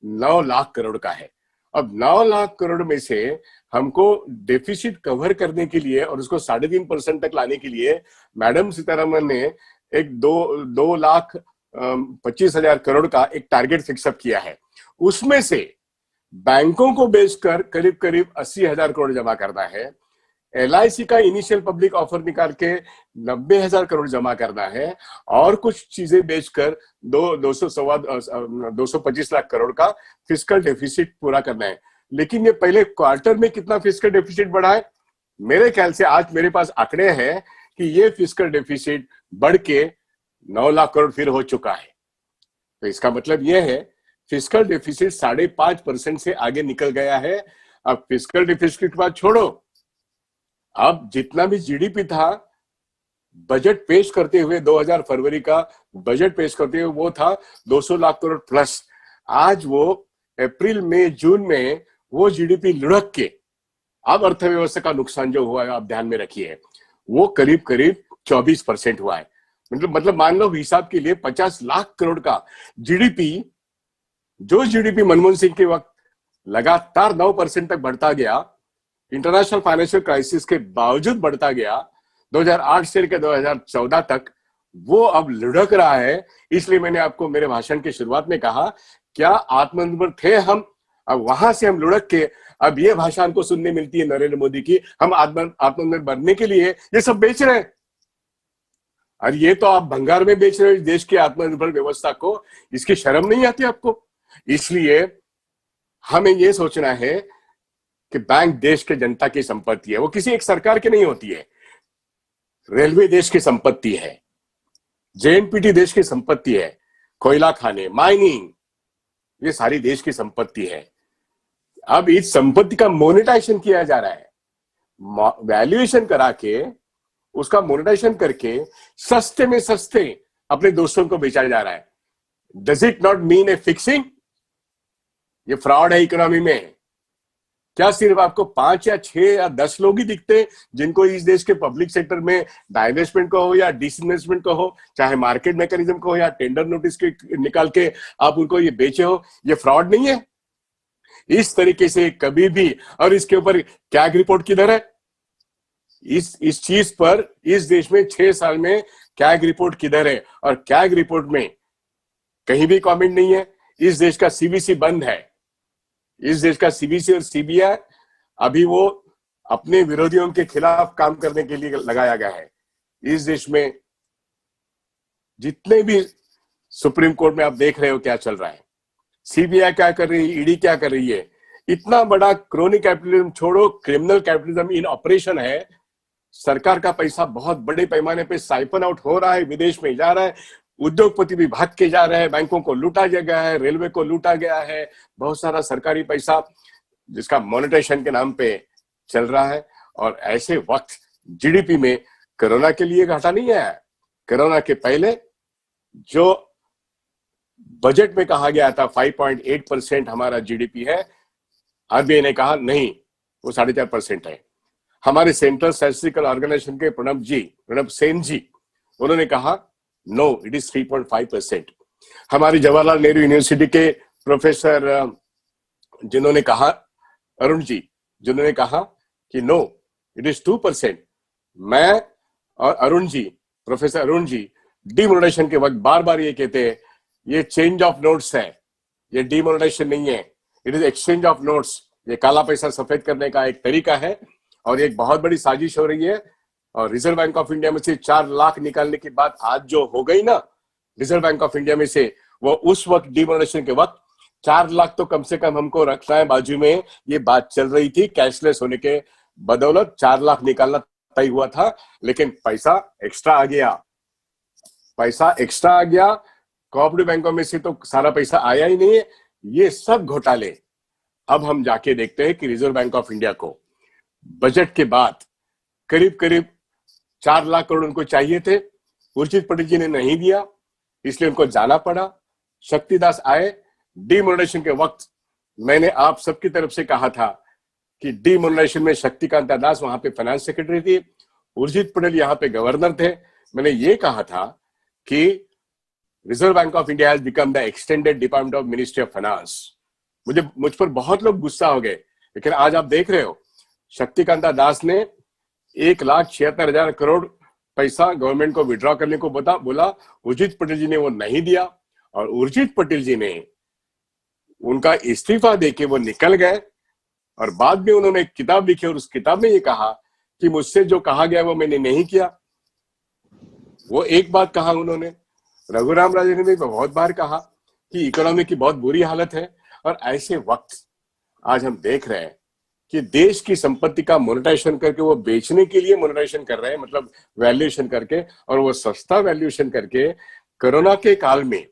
9 लाख करोड़ का है। अब 9 लाख करोड़ में से हमको डेफिसिट कवर करने के लिए और उसको 3.5% तक लाने के लिए मैडम सीतारमन ने एक 2,25,000 करोड़ का एक टारगेट फिक्सअप किया है। उसमें से बैंकों को बेचकर करीब करीब 80,000 करोड़ जमा करना है, LIC का इनिशियल पब्लिक ऑफर निकाल के 90,000 करोड़ जमा करना है, और कुछ चीजें बेचकर 225 लाख करोड़ का फिस्कल डेफिसिट पूरा करना है। लेकिन ये पहले क्वार्टर में कितना फिस्कल डेफिसिट बढ़ा है? मेरे ख्याल से आज मेरे पास आंकड़े हैं कि ये फिस्कल डेफिसिट बढ़ के 9 लाख करोड़ फिर हो चुका है। तो इसका मतलब यह है फिस्कल डेफिसिट 5.5% से आगे निकल गया है। अब फिस्कल डेफिसिट की बात छोड़ो, अब जितना भी जीडीपी था बजट पेश करते हुए 2000 फरवरी का बजट पेश करते हुए वो था 200 लाख करोड़ प्लस। आज वो अप्रैल में जून में वो जीडीपी लुढ़क के अब अर्थव्यवस्था का नुकसान जो हुआ है आप ध्यान में रखिए, वो करीब करीब 24% हुआ है। मतलब मान लो हिसाब के लिए 50 लाख करोड़ का जीडीपी, जो जीडीपी मनमोहन सिंह के वक्त लगातार 9% तक बढ़ता गया, इंटरनेशनल फाइनेंशियल क्राइसिस के बावजूद बढ़ता गया 2008 से लेकर 2014 तक, वो अब लुढ़क रहा है। इसलिए मैंने आपको मेरे भाषण की शुरुआत में कहा, क्या आत्मनिर्भर थे हम, अब वहां से हम लुढ़क के अब ये भाषा हमको सुनने मिलती है नरेंद्र मोदी की, हम आत्मनिर्भर बनने के लिए ये सब बेच रहे हैं। और ये तो आप भंगार में बेच रहे हो देश की आत्मनिर्भर व्यवस्था को, इसकी शर्म नहीं आती आपको? इसलिए हमें यह सोचना है कि बैंक देश के जनता की संपत्ति है, वो किसी एक सरकार की नहीं होती है। रेलवे देश की संपत्ति है, JNPT देश की संपत्ति है, कोयला खाने, माइनिंग, ये सारी देश की संपत्ति है। अब इस संपत्ति का मोनेटाइजेशन किया जा रहा है, वैल्यूएशन करा के उसका मोनेटाइजेशन करके सस्ते में सस्ते अपने दोस्तों को बेचा जा रहा है। Does it not mean A fixing? ये फ्रॉड है इकोनॉमी में। क्या सिर्फ आपको 5 या 6 या 10 लोग ही दिखते जिनको इस देश के पब्लिक सेक्टर में डाइवेस्टमेंट को हो या डिसइन्वेस्टमेंट को हो, चाहे मार्केट मैकेनिज्म को हो या टेंडर नोटिस के निकाल के आप उनको ये बेचे हो? ये फ्रॉड नहीं है? इस तरीके से कभी भी, और इसके ऊपर कैग रिपोर्ट किधर है? इस चीज पर इस देश में 6 साल में कैग रिपोर्ट किधर है? और कैग रिपोर्ट में कहीं भी कमेंट नहीं है। इस देश का CBC बंद है। इस देश का CBC और CBI अभी वो अपने विरोधियों के खिलाफ काम करने के लिए लगाया गया है। इस देश में जितने भी सुप्रीम कोर्ट में आप देख रहे हो क्या चल रहा है, CBI क्या कर रही है, ED क्या कर रही है, इतना बड़ा क्रोनी कैपिटलिज्म छोड़ो, क्रिमिनल कैपिटलिज्म इन ऑपरेशन है। सरकार का पैसा बहुत बड़े पैमाने पे साइफन आउट हो रहा है, विदेश में जा रहा है, उद्योगपति भी भाग के जा रहे हैं, बैंकों को लूटा गया है, रेलवे को लूटा गया है, बहुत सारा सरकारी पैसा जिसका मोनेटाइजेशन के नाम पे चल रहा है। और ऐसे वक्त जीडीपी में कोरोना के लिए घाटा नहीं आया। कोरोना के पहले जो बजट में कहा गया था 5.8% हमारा जीडीपी है, RBI ने कहा नहीं, वो 4.5% है। हमारे सेंट्रल स्टैटिस्टिकल ऑर्गेनाइजेशन के प्रणब सेन जी, उन्होंने कहा नो, इट इज 3.5%। हमारी जवाहरलाल नेहरू यूनिवर्सिटी के प्रोफेसर जिन्होंने कहा, अरुण जी, जिन्होंने कहा कि नो, इट इज 2%। मैं और अरुण जी, प्रोफेसर अरुण जी, डिमोनेटाइजेशन के वक्त बार बार ये कहते हैं ये चेंज ऑफ नोट्स है, ये डिमोनेटाइजेशन नहीं है, it is exchange of notes. ये काला पैसा सफेद करने का एक तरीका है और एक बहुत बड़ी साजिश हो रही है। और रिजर्व बैंक ऑफ इंडिया में से 4 लाख निकालने की बात आज जो हो गई ना, रिजर्व बैंक ऑफ इंडिया में से, वो उस वक्त डिमोनेटाइजेशन के वक्त 4 लाख तो कम से कम हमको रखना है बाजू में, ये बात चल रही थी। कैशलेस होने के बदौलत 4 लाख निकालना तय हुआ था, लेकिन पैसा एक्स्ट्रा आ गया, कोऑपरेटिव बैंकों में से तो सारा पैसा आया ही नहीं है। ये सब घोटाले अब हम जाके देखते हैं कि रिजर्व बैंक ऑफ इंडिया को बजट के बाद करीब करीब 4 लाख करोड़ उनको चाहिए थे, उर्जित पटेल जी ने नहीं दिया, इसलिए उनको जाना पड़ा। शक्तिदास आए। डिमोनेटाइजेशन के वक्त मैंने आप सबकी तरफ से कहा था कि डिमोनेटाइजेशन में शक्तिकांत दास वहां पे फाइनेंस सेक्रेटरी थी, उर्जित पटेल यहाँ पे गवर्नर थे। मैंने ये कहा था कि reserve bank of India has become the extended department of ministry of finance. मुझ पर बहुत लोग गुस्सा हो गए, लेकिन आज आप देख रहे हो शक्तिकांता दास ने 1,76,000 करोड़ पैसा गवर्नमेंट को विड्रॉ करने को बोला, उर्जित पटेल जी ने वो नहीं दिया। और उर्जित पटेल जी ने उनका इस्तीफा देके वो निकल गए और बाद में उन्होंने एक किताब लिखी और उस किताब में ये कहा कि मुझसे जो कहा गया वो मैंने नहीं किया। वो एक बात कहा उन्होंने। रघुराम राजन ने भी बहुत बार कहा कि इकोनॉमी की बहुत बुरी हालत है। और ऐसे वक्त आज हम देख रहे हैं कि देश की संपत्ति का मोनेटाइजेशन करके वो बेचने के लिए मोनेटाइजेशन कर रहे हैं, मतलब वैल्यूएशन करके, और वो सस्ता वैल्यूएशन करके कोरोना के काल में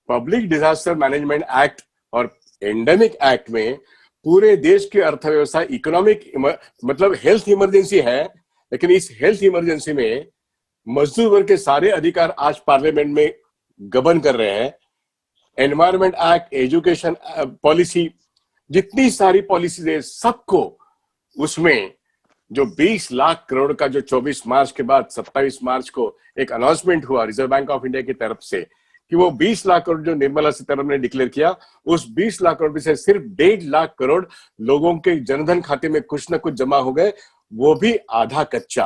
पब्लिक डिजास्टर मैनेजमेंट एक्ट और एंडेमिक एक्ट में पूरे देश की अर्थव्यवस्था इकोनॉमिक मतलब हेल्थ इमरजेंसी है, लेकिन इस हेल्थ इमरजेंसी में मजदूर वर्ग के सारे अधिकार आज पार्लियामेंट में गबन कर रहे हैं। एनवायरमेंट एक्ट, एजुकेशन पॉलिसी, जितनी सारी पॉलिसीज है सबको उसमें जो 20 लाख करोड़ का जो 24 मार्च के बाद 27 मार्च को एक अनाउंसमेंट हुआ रिजर्व बैंक ऑफ इंडिया की तरफ से कि वो 20 लाख करोड़ जो निर्मला सीतारमण ने डिक्लेयर किया, उस 20 लाख करोड़ में से सिर्फ 1.5 लाख करोड़ लोगों के जनधन खाते में कुछ ना कुछ जमा हो गए, वो भी आधा कच्चा,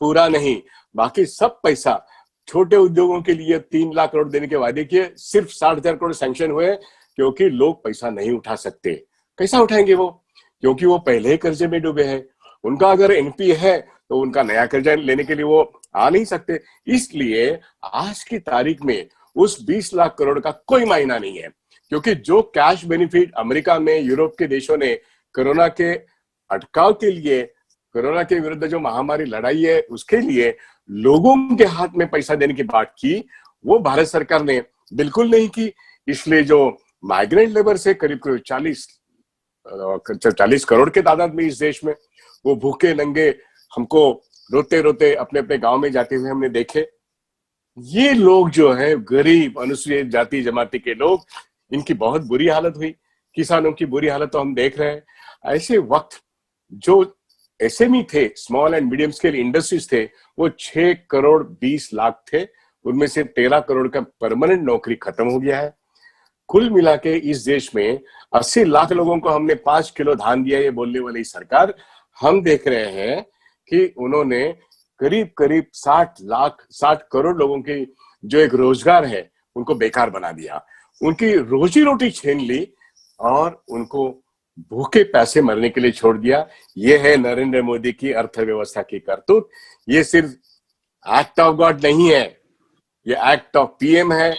पूरा नहीं। बाकी सब पैसा छोटे उद्योगों के लिए 3 लाख करोड़ देने के वादे किए, सिर्फ 60,000 करोड़ सैंक्शन हुए क्योंकि लोग पैसा नहीं उठा सकते। कैसा उठाएंगे वो? क्योंकि वो पहले ही कर्जे में डूबे हैं। उनका अगर एनपीए है तो उनका नया कर्जा लेने के लिए वो आ नहीं सकते। इसलिए आज की तारीख में उस 20 लाख करोड़ का कोई मायना नहीं है, क्योंकि जो कैश बेनिफिट अमेरिका में, यूरोप के देशों ने कोरोना के अटकाव के लिए, कोरोना के विरुद्ध जो महामारी लड़ाई है उसके लिए लोगों के हाथ में पैसा देने की बात की, वो भारत सरकार ने बिल्कुल नहीं की। इसलिए जो माइग्रेंट लेबर से करीब 40 करोड़ के तादाद में इस देश में वो भूखे नंगे हमको रोते रोते अपने अपने गांव में जाते हुए हमने देखे। ये लोग जो है गरीब अनुसूचित जाति जमाती के लोग, इनकी बहुत बुरी हालत हुई। किसानों की बुरी हालत तो हम देख रहे हैं। ऐसे वक्त जो एसएमई थे, small and medium scale industries थे, वो 6 करोड़ 20 लाख थे। उनमें से 13 करोड़ का परमानेंट नौकरी खत्म हो गया है। कुल मिला के इस देश में 80 लाख लोगों को हमने 5 किलो धान दिया, ये बोलने वाली सरकार, हम देख रहे हैं कि उन्होंने करीब करीब 60 करोड़ लोगों की जो एक रोजगार है उनको बेकार बना दिया, उनकी रोजी रोटी छीन ली और उनको भूखे पैसे मरने के लिए छोड़ दिया। ये है नरेंद्र मोदी की अर्थव्यवस्था की करतूत। ये सिर्फ एक्ट ऑफ गॉड नहीं है, ये एक्ट ऑफ पीएम है,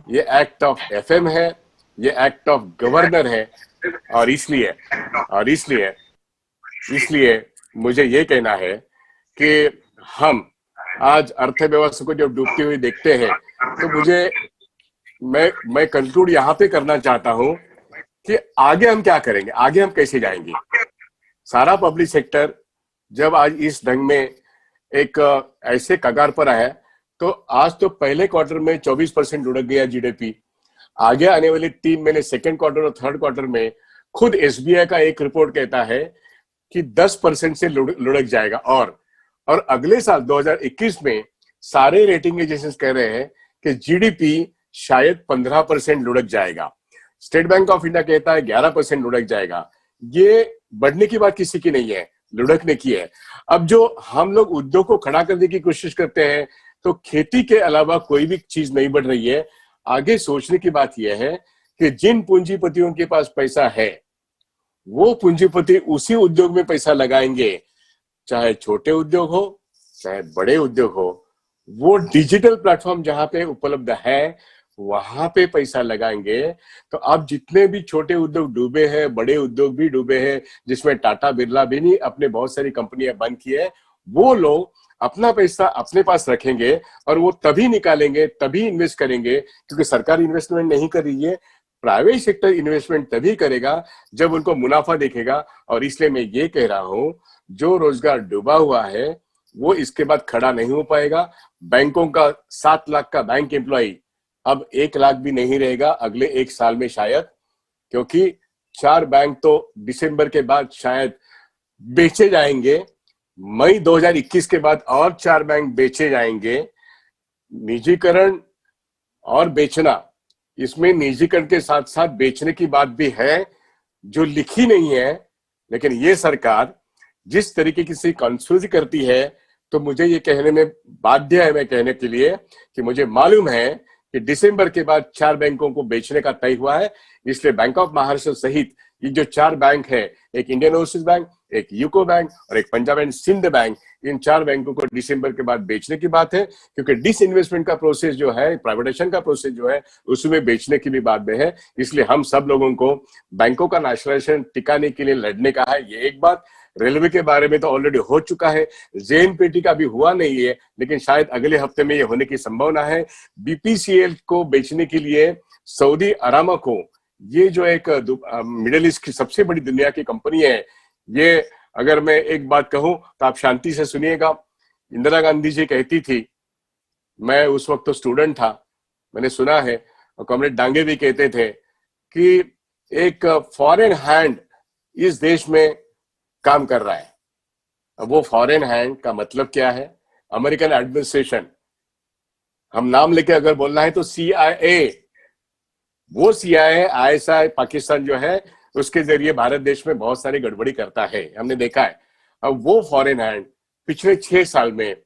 ये एक्ट ऑफ एफएम है, ये एक्ट ऑफ गवर्नर है। और इसलिए मुझे ये कहना है कि हम आज अर्थव्यवस्था को जब डूबती हुई देखते हैं तो मैं कंक्लूड यहाँ पे करना चाहता हूं कि आगे हम क्या करेंगे, आगे हम कैसे जाएंगे। सारा पब्लिक सेक्टर जब आज इस ढंग में एक ऐसे कगार पर आया, तो आज तो पहले क्वार्टर में 24% लुढ़क गया जीडीपी। आगे आने वाले 3 महीने सेकेंड क्वार्टर और थर्ड क्वार्टर में खुद एसबीआई का एक रिपोर्ट कहता है कि 10% से लुढ़क जाएगा। और अगले साल 2021 में सारे रेटिंग एजेंसीज कह रहे हैं कि जीडीपी शायद 15% लुढ़क जाएगा। स्टेट बैंक ऑफ इंडिया कहता है 11% लुढ़क जाएगा। ये बढ़ने की बात किसी की नहीं है, लुढ़कने की है। अब जो हम लोग उद्योग को खड़ा करने की कोशिश करते हैं, तो खेती के अलावा कोई भी चीज नहीं बढ़ रही है। आगे सोचने की बात यह है कि जिन पूंजीपतियों के पास पैसा है वो पूंजीपति उसी उद्योग में पैसा लगाएंगे, चाहे छोटे उद्योग हो चाहे बड़े उद्योग हो। वो डिजिटल प्लेटफॉर्म जहां पे उपलब्ध है वहां पे पैसा लगाएंगे। तो अब जितने भी छोटे उद्योग डूबे हैं, बड़े उद्योग भी डूबे हैं, जिसमें टाटा बिरला भी नहीं, अपने बहुत सारी कंपनियां बंद की है, वो लोग अपना पैसा अपने पास रखेंगे और वो तभी निकालेंगे, तभी इन्वेस्ट करेंगे, क्योंकि सरकार इन्वेस्टमेंट नहीं कर रही है। प्राइवेट सेक्टर इन्वेस्टमेंट तभी करेगा जब उनको मुनाफा दिखेगा। और इसलिए मैं ये कह रहा हूं, जो रोजगार डूबा हुआ है वो इसके बाद खड़ा नहीं हो पाएगा। बैंकों का 7 लाख का बैंक एम्प्लॉय अब 1 लाख भी नहीं रहेगा अगले 1 साल में शायद, क्योंकि 4 बैंक तो दिसंबर के बाद शायद बेचे जाएंगे। मई 2021 के बाद और 4 बैंक बेचे जाएंगे। निजीकरण और बेचना, इसमें निजीकरण के साथ साथ बेचने की बात भी है जो लिखी नहीं है, लेकिन ये सरकार जिस तरीके की से कंफ्यूज करती है, तो मुझे ये कहने में बाध्य है मैं कहने के लिए कि मुझे मालूम है कि दिसंबर के बाद 4 बैंकों को बेचने का तय हुआ है। इसलिए बैंक ऑफ महाराष्ट्र सहित ये जो 4 बैंक है, एक इंडियन ओवरसीज बैंक, एक यूको बैंक और एक पंजाब एंड सिंध बैंक, इन 4 बैंकों को दिसंबर के बाद बेचने की बात है, क्योंकि डिसइन्वेस्टमेंट का प्रोसेस जो है, प्राइवेटाइजेशन का प्रोसेस जो है, उसमें बेचने की भी बात में है। इसलिए हम सब लोगों को बैंकों का नेशनलाइजेशन टिकाने के लिए लड़ने का है। ये एक बात। रेलवे के बारे में तो ऑलरेडी हो चुका है, जेएनपीटी का भी हुआ नहीं है, लेकिन शायद अगले हफ्ते में ये होने की संभावना है। बीपीसीएल को बेचने के लिए सऊदी अरामको, ये जो एक मिडिल ईस्ट की सबसे बड़ी दुनिया की कंपनी है, ये अगर मैं एक बात कहूं तो आप शांति से सुनिएगा। इंदिरा गांधी जी कहती थी, मैं उस वक्त तो स्टूडेंट था, मैंने सुना है, और कॉमरेड डांगे भी कहते थे कि एक फॉरेन हैंड इस देश में काम कर रहा है। अब वो फॉरेन हैंड का मतलब क्या है? American administration. हम नाम लेके अगर बोलना है तो CIA, वो CIA ISI पाकिस्तान जो है, उसके जरिए भारत देश में बहुत सारी गड़बड़ी करता है, हमने देखा है। अब वो फॉरेन हैंड पिछले 6 साल में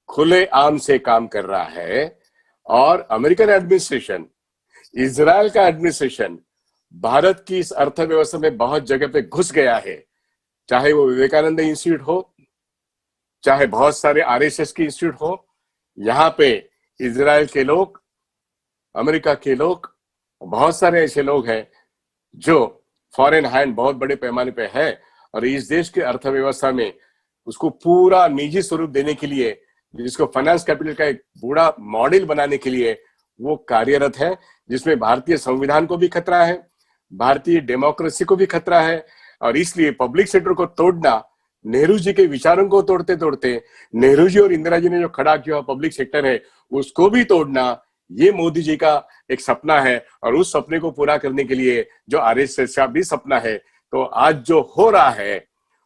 खुलेआम से काम कर रहा है, और अमेरिकन एडमिनिस्ट्रेशन, इजराइल का एडमिनिस्ट्रेशन भारत की इस अर्थव्यवस्था में बहुत जगह पे घुस गया है। चाहे वो विवेकानंद इंस्टीट्यूट हो, चाहे बहुत सारे RSS के इंस्टीट्यूट हो, यहाँ पे इजराइल के लोग, अमेरिका के लोग, बहुत सारे ऐसे लोग हैं जो फॉरेन हैंड बहुत बड़े पैमाने पे है, और इस देश के अर्थव्यवस्था में उसको पूरा निजी स्वरूप देने के लिए, जिसको फाइनेंस कैपिटल का एक बड़ा मॉडल बनाने के लिए वो कार्यरत है, जिसमें भारतीय संविधान को भी खतरा है, भारतीय डेमोक्रेसी को भी खतरा है। और इसलिए पब्लिक सेक्टर को तोड़ना, नेहरू जी के विचारों को तोड़ते तोड़ते, नेहरू जी और इंदिरा जी ने जो खड़ा किया पब्लिक सेक्टर है, उसको भी तोड़ना, ये मोदी जी का एक सपना है। और उस सपने को पूरा करने के लिए जो RSS का भी सपना है, तो आज जो हो रहा है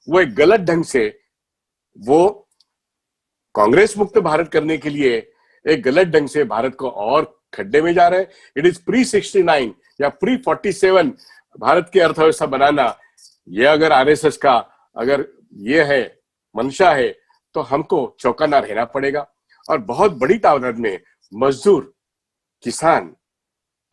वो एक गलत ढंग से, वो कांग्रेस मुक्त भारत करने के लिए एक गलत ढंग से भारत को और खड्डे में जा रहे हैं। इट इज pre-69 या pre-47 भारत की अर्थव्यवस्था बनाना, ये अगर RSS का अगर ये है मंशा है, तो हमको चौकन्ना रहना पड़ेगा। और बहुत बड़ी तादाद में मजदूर, किसान,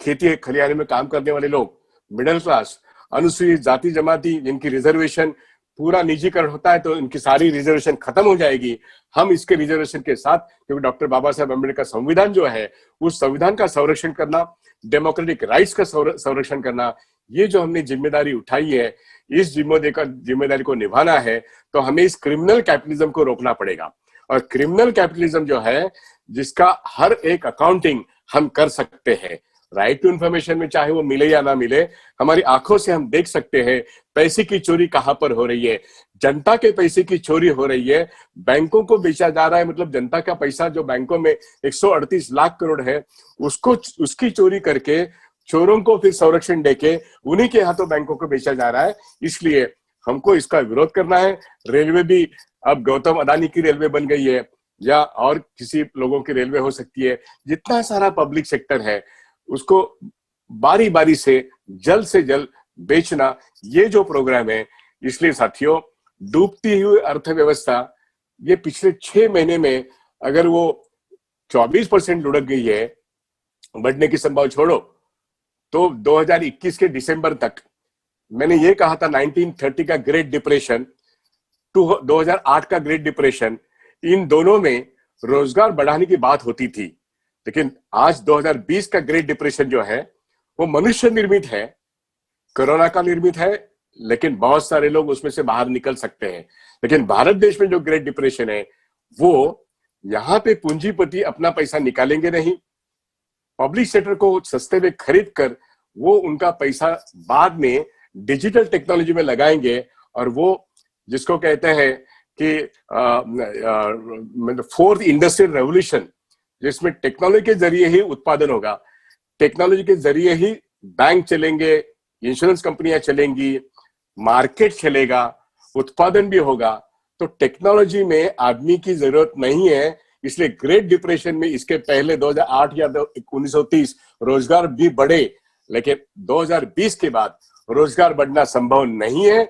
खेती खलिहान में काम करने वाले लोग, मिडिल क्लास, अनुसूचित जाति जमाती, जिनकी रिजर्वेशन पूरा निजीकरण होता है तो इनकी सारी रिजर्वेशन खत्म हो जाएगी। हम इसके रिजर्वेशन के साथ, क्योंकि डॉक्टर बाबा साहेब अम्बेडकर का संविधान जो है, उस संविधान का संरक्षण करना, डेमोक्रेटिक राइट्स का संरक्षण करना, ये जो हमने जिम्मेदारी उठाई है, इस जिम्मेदारी को निभाना है, तो हमें इस क्रिमिनल कैपिटलिज्म को रोकना पड़ेगा। और क्रिमिनल कैपिटलिज्म जो है, जिसका हर एक अकाउंटिंग हम कर सकते हैं, राइट टू इंफॉर्मेशन में चाहे वो मिले या ना मिले, हमारी आंखों से हम देख सकते हैं पैसे की चोरी कहां पर हो रही है। जनता के पैसे की चोरी हो रही है, बैंकों को बेचा जा रहा है। मतलब जनता का पैसा जो बैंकों में 138 लाख करोड़ है, उसकी चोरी करके चोरों को फिर संरक्षण देके उन्हीं के हाथों बैंकों को बेचा जा रहा है। इसलिए हमको इसका विरोध करना है। रेलवे भी अब गौतम अडानी की रेलवे बन गई है, या और किसी लोगों की रेलवे हो सकती है। जितना सारा पब्लिक सेक्टर है, उसको बारी बारी से जल्द बेचना, ये जो प्रोग्राम है। इसलिए साथियों, डूबती हुई अर्थव्यवस्था, ये पिछले 6 महीने में अगर वो 24% लुढ़क गई है, बढ़ने की संभावना छोड़ो, तो 2021 के दिसंबर तक, मैंने ये कहा था 1930 का ग्रेट डिप्रेशन, 2008 का ग्रेट डिप्रेशन, इन दोनों में रोजगार बढ़ाने की बात होती थी। लेकिन आज 2020 का ग्रेट डिप्रेशन जो है, वो मनुष्य निर्मित है, कोरोना का निर्मित है, लेकिन बहुत सारे लोग उसमें से बाहर निकल सकते हैं। लेकिन भारत देश में जो ग्रेट डिप्रेशन है, वो यहाँ पे पूंजीपति अपना पैसा निकालेंगे नहीं, पब्लिक सेक्टर को सस्ते में खरीद कर वो उनका पैसा बाद में डिजिटल टेक्नोलॉजी में लगाएंगे, और वो जिसको कहते हैं कि फोर्थ इंडस्ट्रियल रेवोल्यूशन, जिसमें टेक्नोलॉजी के जरिए ही उत्पादन होगा, टेक्नोलॉजी के जरिए ही बैंक चलेंगे, इंश्योरेंस कंपनियां चलेंगी, मार्केट चलेगा, उत्पादन भी होगा। तो टेक्नोलॉजी में आदमी की जरूरत नहीं है। इसलिए ग्रेट डिप्रेशन में, इसके पहले 2008 या 1930 रोजगार भी बढ़े, लेकिन 2020 के बाद रोजगार बढ़ना संभव नहीं है।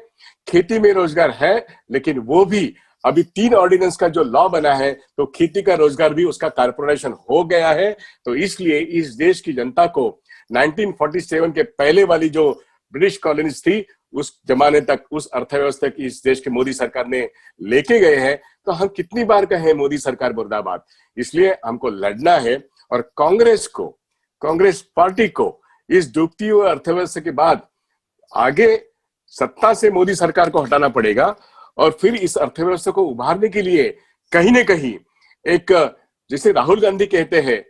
खेती में रोजगार है, लेकिन वो भी अभी 3 ऑर्डिनेंस का जो लॉ बना है तो खेती का रोजगार भी उसका कारपोरेशन हो गया है। तो इसलिए इस देश की जनता को 1947 के पहले वाली जो ब्रिटिश कॉलोनीज थी उस जमाने तक उस अर्थव्यवस्था की इस देश की मोदी सरकार ने लेके गए हैं। तो हम कितनी बार कहें मोदी सरकार मुर्दाबाद। इसलिए हमको लड़ना है और कांग्रेस पार्टी को इस डूबती हुई अर्थव्यवस्था के बाद आगे सत्ता से मोदी सरकार को हटाना पड़ेगा और फिर इस अर्थव्यवस्था को उभारने के लिए कहीं ना कहीं एक, जैसे राहुल गांधी कहते हैं,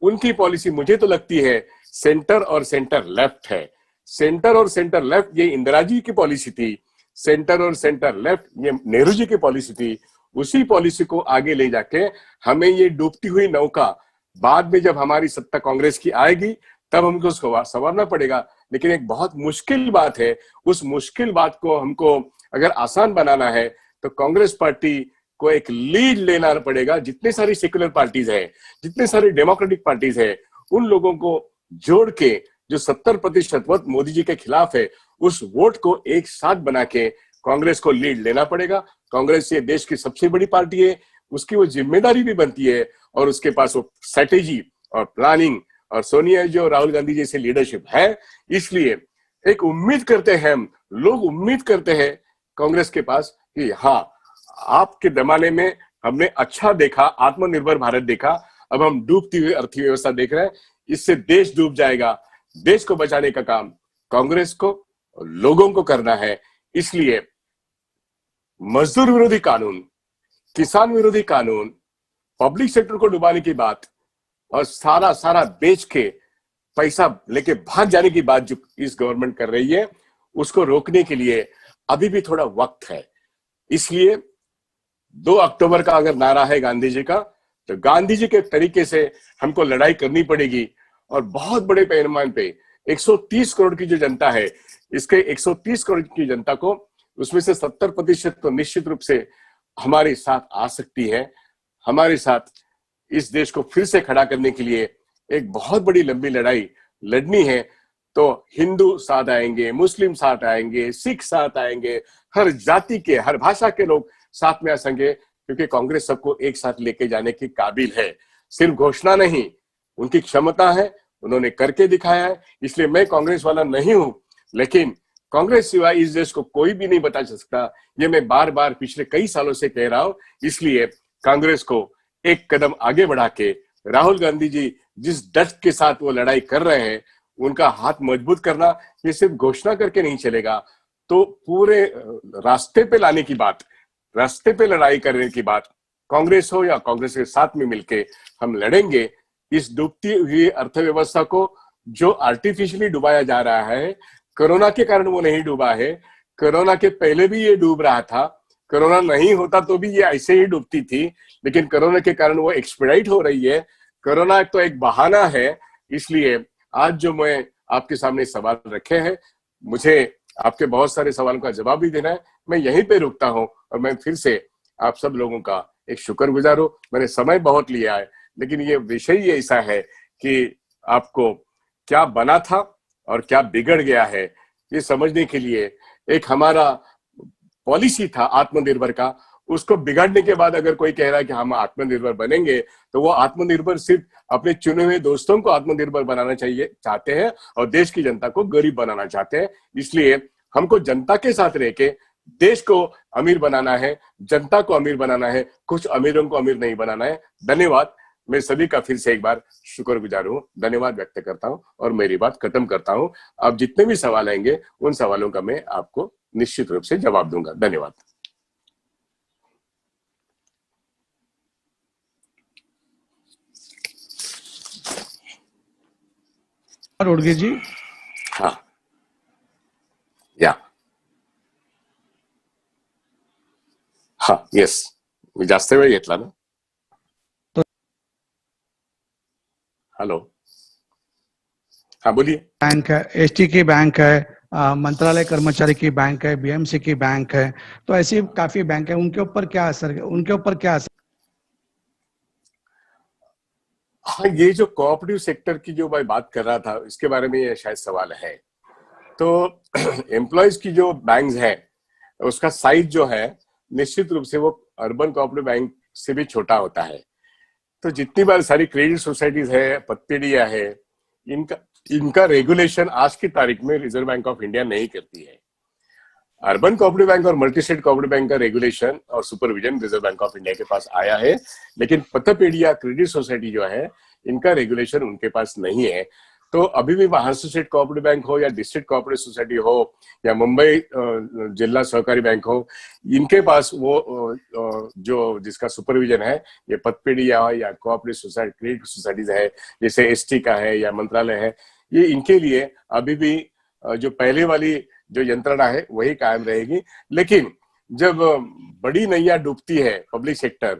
उनकी पॉलिसी मुझे तो लगती है सेंटर और सेंटर लेफ्ट है। सेंटर और सेंटर लेफ्ट ये इंदिरा जी की पॉलिसी थी, सेंटर और सेंटर लेफ्ट ये नेहरू जी की पॉलिसी थी। उसी पॉलिसी को आगे ले जाके हमें ये डूबती हुई नौका बाद में जब हमारी सत्ता कांग्रेस की आएगी तब हमको संवारना पड़ेगा। लेकिन एक बहुत मुश्किल बात है, उस मुश्किल बात को हमको अगर आसान बनाना है तो कांग्रेस पार्टी को एक लीड लेना पड़ेगा। जितने सारी सेक्युलर पार्टीज है, जितने सारी डेमोक्रेटिक पार्टीज है, उन लोगों को जोड़ के जो 70% वोट मोदी जी के खिलाफ है उस वोट को एक साथ बना के कांग्रेस को लीड लेना पड़ेगा। कांग्रेस ये देश की सबसे बड़ी पार्टी है, उसकी वो जिम्मेदारी भी बनती है और उसके पास वो स्ट्रेटेजी और प्लानिंग और सोनिया जी और राहुल गांधी जैसे लीडरशिप है। इसलिए एक उम्मीद करते हैं, हम लोग उम्मीद करते हैं कांग्रेस के पास कि हाँ, आपके जमाने में हमने अच्छा देखा, आत्मनिर्भर भारत देखा, अब हम डूबती हुई अर्थव्यवस्था देख रहे हैं। इससे देश डूब जाएगा। देश को बचाने का काम कांग्रेस को लोगों को करना है। इसलिए मजदूर विरोधी कानून, किसान विरोधी कानून, पब्लिक सेक्टर को डुबाने की बात और सारा बेच के पैसा लेके भाग जाने की बात जो इस गवर्नमेंट कर रही है, उसको रोकने के लिए अभी भी थोड़ा वक्त है। इसलिए 2 अक्टूबर का अगर नारा है गांधी जी का, तो गांधी जी के तरीके से हमको लड़ाई करनी पड़ेगी और बहुत बड़े पैमाने पे 130 करोड़ की जो जनता है, इसके 130 करोड़ की जनता को उसमें से 70% तो निश्चित रूप से हमारे साथ आ सकती है। हमारे साथ इस देश को फिर से खड़ा करने के लिए एक बहुत बड़ी लंबी लड़ाई लड़नी है। तो हिंदू साथ आएंगे, मुस्लिम साथ आएंगे, सिख साथ आएंगे, हर जाति के, हर भाषा के लोग साथ में आ सकेंगे, क्योंकि कांग्रेस सबको एक साथ लेके जाने की काबिल है। सिर्फ घोषणा नहीं, उनकी क्षमता है, उन्होंने करके दिखाया है। इसलिए मैं कांग्रेस वाला नहीं हूं, लेकिन कांग्रेस सिवाय इस देश को कोई भी नहीं बता सकता, ये मैं बार बार पिछले कई सालों से कह रहा हूं। इसलिए कांग्रेस को एक कदम आगे बढ़ा के राहुल गांधी जी जिस डट के साथ वो लड़ाई कर रहे हैं, उनका हाथ मजबूत करना, ये सिर्फ घोषणा करके नहीं चलेगा। तो पूरे रास्ते पे लाने की बात, रास्ते पे लड़ाई करने की बात, कांग्रेस हो या कांग्रेस के साथ में मिलके हम लड़ेंगे इस डूबती हुई अर्थव्यवस्था को, जो आर्टिफिशियली डुबाया जा रहा है। कोरोना के कारण वो नहीं डूबा है, कोरोना के पहले भी ये डूब रहा था। कोरोना नहीं होता तो भी ये ऐसे ही डूबती थी, लेकिन कोरोना के कारण वो एक्सपेडाइट हो रही है। कोरोना तो एक बहाना है। इसलिए आज जो मैं आपके सामने सवाल रखे हैं, मुझे आपके बहुत सारे सवालों का जवाब भी देना है। मैं यहीं पे रुकता हूं और मैं फिर से आप सब लोगों का एक शुक्रगुजार हूं। मैंने समय बहुत लिया है, लेकिन ये विषय ही ऐसा है कि आपको क्या बना था और क्या बिगड़ गया है, ये समझने के लिए एक हमारा पॉलिसी था आत्मनिर्भर का, उसको बिगाड़ने के बाद अगर कोई कह रहा है कि हम आत्मनिर्भर बनेंगे, तो वो आत्मनिर्भर सिर्फ अपने चुने हुए दोस्तों को आत्मनिर्भर बनाना चाहते हैं और देश की जनता को गरीब बनाना चाहते हैं। इसलिए हमको जनता के साथ रह के देश को अमीर बनाना है, जनता को अमीर बनाना है, कुछ अमीरों को अमीर नहीं बनाना है। धन्यवाद। मैं सभी का फिर से एक बार शुक्रगुजार हूँ, धन्यवाद व्यक्त करता हूँ और मेरी बात खत्म करता हूँ। आप जितने भी सवाल आएंगे उन सवालों का मैं आपको निश्चित रूप से जवाब दूंगा। धन्यवाद। उडगे जी, हाँ, या, हाँ, येस, मी जास्त वेळ घेतला ना? हेलो, हाँ बोलिए। बैंक है, एसटी की बैंक है, मंत्रालय कर्मचारी की बैंक है, बीएमसी की बैंक है, तो ऐसी काफी बैंक है, उनके ऊपर क्या असर है, उनके ऊपर क्या असर? हाँ, ये जो कोऑपरेटिव सेक्टर की जो मैं बात कर रहा था, इसके बारे में ये शायद सवाल है। तो एम्प्लॉयज की जो बैंक्स है, उसका साइज जो है निश्चित रूप से वो अर्बन कोऑपरेटिव बैंक से भी छोटा होता है। तो जितनी बार सारी क्रेडिट सोसाइटीज है, पतपेढ़ियां है, इनका इनका रेगुलेशन आज की तारीख में रिजर्व बैंक ऑफ इंडिया नहीं करती है। अर्बन कोऑपरेटिव बैंक और मल्टी स्टेट कोऑपरेटिव बैंक का रेगुलेशन और supervision reserve bank of India के पास आया है, लेकिन पतपेढ़िया क्रेडिट सोसाइटी जो है इनका रेगुलेशन उनके पास नहीं है। तो अभी भी महाराष्ट्र स्टेट कोऑपरेटिव बैंक हो या डिस्ट्रिक्ट कोऑपरेटिव सोसाइटी हो या मुंबई जिला सहकारी बैंक हो, इनके पास वो जो जिसका सुपरविजन है ये पतपेढ़िया या कोऑपरेटिव सोसाइटी क्रेडिट सोसाइटीज है, जैसे एसटी का है या मंत्रालय है, ये इनके लिए अभी भी जो पहले वाली जो यंत्रणा है वही कायम रहेगी। लेकिन जब बड़ी नैया डूबती है पब्लिक सेक्टर,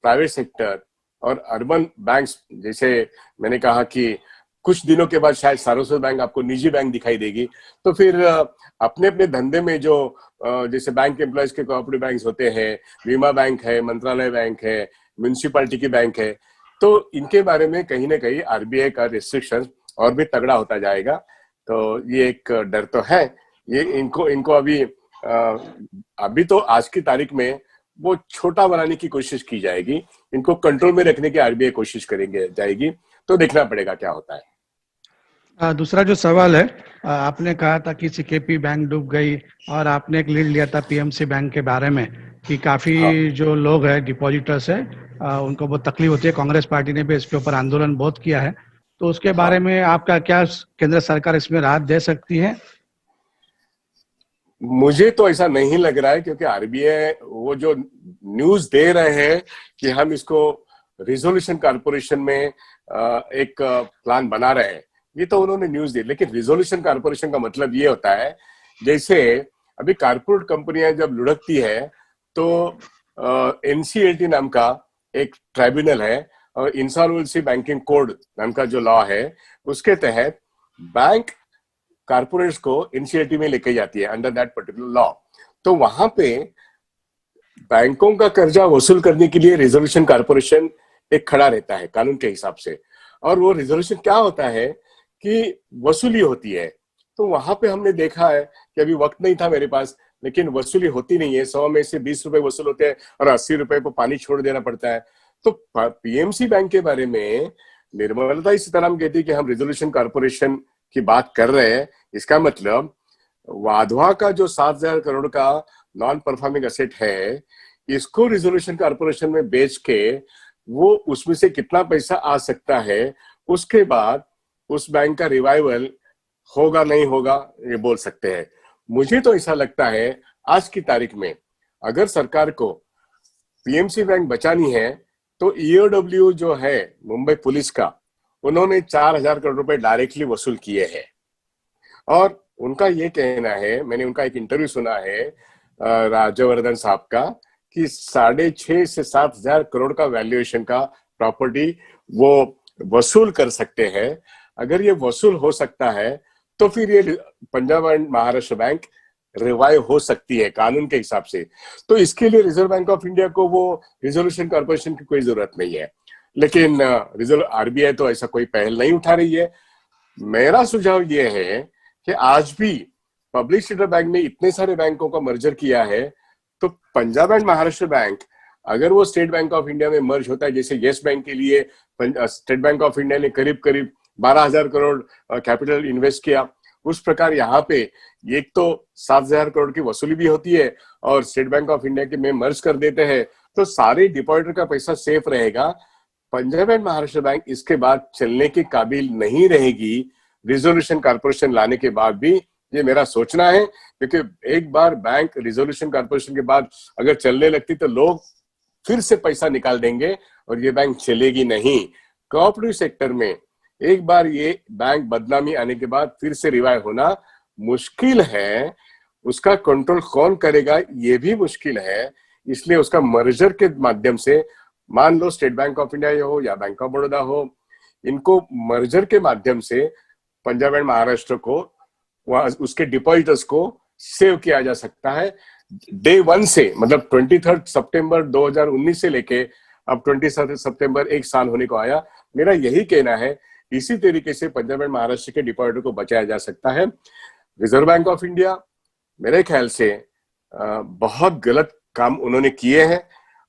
प्राइवेट सेक्टर और अर्बन बैंक्स, जैसे मैंने कहा कि कुछ दिनों के बाद शायद सारस्वत बैंक आपको निजी बैंक दिखाई देगी, तो फिर अपने अपने धंधे में जो जैसे बैंक एम्प्लॉयज के कोऑपरेटिव बैंक्स होते हैं, बीमा बैंक है, मंत्रालय बैंक है, म्युनिसिपैलिटी की बैंक है, तो इनके बारे में कहीं ना कहीं आरबीआई का रिस्ट्रिक्शन और भी तगड़ा होता जाएगा। तो ये एक डर तो है, ये इनको अभी तो आज की तारीख में वो छोटा बनाने की कोशिश की जाएगी, इनको कंट्रोल में रखने की आरबीआई कोशिश जाएगी, तो देखना पड़ेगा क्या होता है। दूसरा जो सवाल है, आपने कहा था कि सीकेपी बैंक डूब गई और आपने एक लीड लिया था पीएमसी बैंक के बारे में कि काफी जो लोग हैं डिपॉजिटर्स है उनको बहुत तकलीफ होती है। कांग्रेस पार्टी ने भी इसके ऊपर आंदोलन बहुत किया है, तो उसके बारे में आपका क्या, केंद्र सरकार इसमें राहत दे सकती है? मुझे तो ऐसा नहीं लग रहा है, क्योंकि आरबीआई वो जो न्यूज दे रहे हैं कि हम इसको रिजोल्यूशन कॉर्पोरेशन में एक प्लान बना रहे हैं, ये तो उन्होंने न्यूज दी। लेकिन रिजोल्यूशन कॉर्पोरेशन का मतलब ये होता है, जैसे अभी कारपोरेट कंपनियां जब लुढ़कती है तो एनसीएलटी नाम का एक ट्राइब्यूनल है और इंसॉल्वेंसी बैंकिंग कोड नाम का जो लॉ है उसके तहत बैंक कारपोरेट्स को एनसीएलटी में लेके जाती है अंडर दैट पर्टिकुलर लॉ। तो वहां पे बैंकों का कर्जा वसूल करने के लिए रिजोल्यूशन कॉर्पोरेशन एक खड़ा रहता है कानून के हिसाब से, और वो रिजोल्यूशन क्या होता है कि वसूली होती है। तो वहां पे हमने देखा है कि अभी वक्त नहीं था मेरे पास, लेकिन वसूली होती नहीं है, 100 में से 20 रुपए वसूल होते हैं और 80 रुपए को पानी छोड़ देना पड़ता है। तो पीएमसी बैंक के बारे में निर्मला सीतारामन कहती है कि हम रिजोल्यूशन कॉर्पोरेशन की बात कर रहे हैं, इसका मतलब वाधवा का जो 7,000 करोड़ का नॉन परफॉर्मिंग एसेट है, इसको रिजोल्यूशन कॉर्पोरेशन में बेच के वो उसमें से कितना पैसा आ सकता है, उसके बाद उस बैंक का रिवाइवल होगा नहीं होगा ये बोल सकते हैं। मुझे तो ऐसा लगता है आज की तारीख में अगर सरकार को पीएमसी बैंक बचानी है तो ईओडब्ल्यू जो है मुंबई पुलिस का, उन्होंने 4,000 करोड़ रुपए डायरेक्टली वसूल किए हैं और उनका ये कहना है, मैंने उनका एक इंटरव्यू सुना है राजवर्धन साहब का, कि 6,500 से 7,000 करोड़ का वैल्यूएशन का प्रॉपर्टी वो वसूल कर सकते हैं। अगर ये वसूल हो सकता है तो फिर ये Punjab and Maharashtra bank revive हो सकती है कानून के हिसाब से। तो इसके लिए रिजर्व बैंक ऑफ इंडिया को वो रिजोल्यूशन कॉर्पोरेशन की कोई जरूरत नहीं है, लेकिन रिजर्व आरबीआई तो ऐसा कोई पहल नहीं उठा रही है। मेरा सुझाव ये है कि आज भी पब्लिक सेक्टर बैंक ने इतने सारे बैंकों का मर्जर किया है, तो पंजाब एंड महाराष्ट्र बैंक अगर वो स्टेट बैंक ऑफ इंडिया में मर्ज होता है, जैसे येस बैंक के लिए स्टेट बैंक ऑफ इंडिया ने करीब करीब 12,000 करोड़ कैपिटल इन्वेस्ट किया, उस प्रकार यहाँ पे एक तो 7,000 करोड़ की वसूली भी होती है और स्टेट बैंक ऑफ इंडिया के में मर्ज कर देते हैं, तो सारे डिपॉजिटर का पैसा सेफ रहेगा। पंजाब एंड महाराष्ट्र बैंक इसके बाद चलने के काबिल नहीं रहेगी रिजोल्यूशन कॉर्पोरेशन लाने के बाद भी, ये मेरा सोचना है। क्योंकि एक बार बैंक रिजोल्यूशन कॉर्पोरेशन के बाद अगर चलने लगती तो लोग फिर से पैसा निकाल देंगे और ये बैंक चलेगी नहीं। कोऑपरेटिव सेक्टर में एक बार ये बैंक बदनामी आने के बाद फिर से रिवाइव होना मुश्किल है, उसका कंट्रोल कौन करेगा ये भी मुश्किल है। इसलिए उसका मर्जर के माध्यम से, मान लो स्टेट बैंक ऑफ इंडिया हो या बैंक ऑफ बड़ौदा हो, इनको मर्जर के माध्यम से पंजाब एंड महाराष्ट्र को उसके डिपॉजिटर्स को सेव किया जा सकता है डे 1 से, मतलब 23 सितंबर 2019 से लेके अब 27 सितंबर एक साल होने को आया। मेरा यही कहना है, इसी तरीके से पंजाब एंड महाराष्ट्र के डिपॉजिटर को बचाया जा सकता है। रिजर्व बैंक ऑफ इंडिया मेरे ख्याल से बहुत गलत काम उन्होंने किए हैं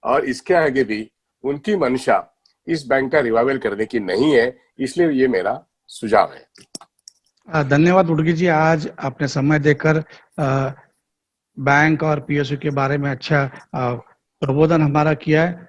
और इसके आगे भी उनकी मंशा इस बैंक का रिवाइवल करने की नहीं है, इसलिए ये मेरा सुझाव है। धन्यवाद उडगी जी, आज आपने समय देकर बैंक और पीएसयू के बारे में अच्छा प्रबोधन हमारा किया है।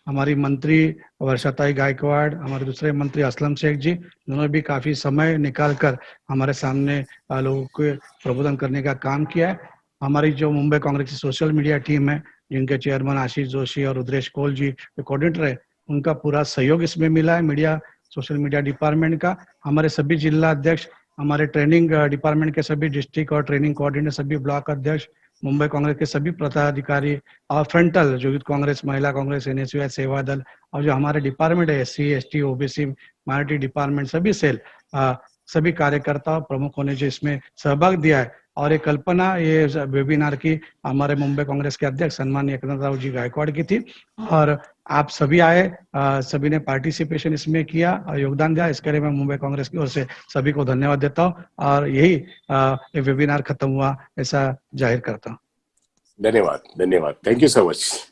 हमारी मंत्री वर्षाताई गायकवाड़, हमारे दूसरे मंत्री असलम शेख जी, दोनों भी काफी समय निकालकर हमारे सामने लोगों को प्रबोधन करने का काम किया है। हमारी जो मुंबई कांग्रेस की सोशल मीडिया टीम है, जिनके चेयरमैन आशीष जोशी और रुद्रेश कोल जी कोऑर्डिनेटर है, उनका पूरा सहयोग इसमें मिला है, मीडिया सोशल मीडिया डिपार्टमेंट का। हमारे सभी जिला अध्यक्ष, हमारे ट्रेनिंग डिपार्टमेंट के सभी डिस्ट्रिक्ट और ट्रेनिंग कोऑर्डिनेटर, सभी ब्लॉक अध्यक्ष, मुंबई कांग्रेस के सभी पदाधिकारी और फ्रंटल जो यूथ कांग्रेस, महिला कांग्रेस, एनएसयूआई, सेवा दल और जो हमारे डिपार्टमेंट है SC, ST, OBC, minority department, सभी सेल, सभी कार्यकर्ता प्रमुखों ने जो इसमें सहभाग दिया है। और ये कल्पना ये वेबिनार की हमारे मुंबई कांग्रेस के अध्यक्ष सम्माननीय एकनाथराव जी गायकवाड़ की थी, और आप सभी आए, सभी ने पार्टिसिपेशन इसमें किया और योगदान दिया। इसके लिए मैं मुंबई कांग्रेस की ओर से सभी को धन्यवाद देता हूँ और यही वेबिनार खत्म हुआ ऐसा जाहिर करता हूँ। धन्यवाद, धन्यवाद, थैंक यू सो मच।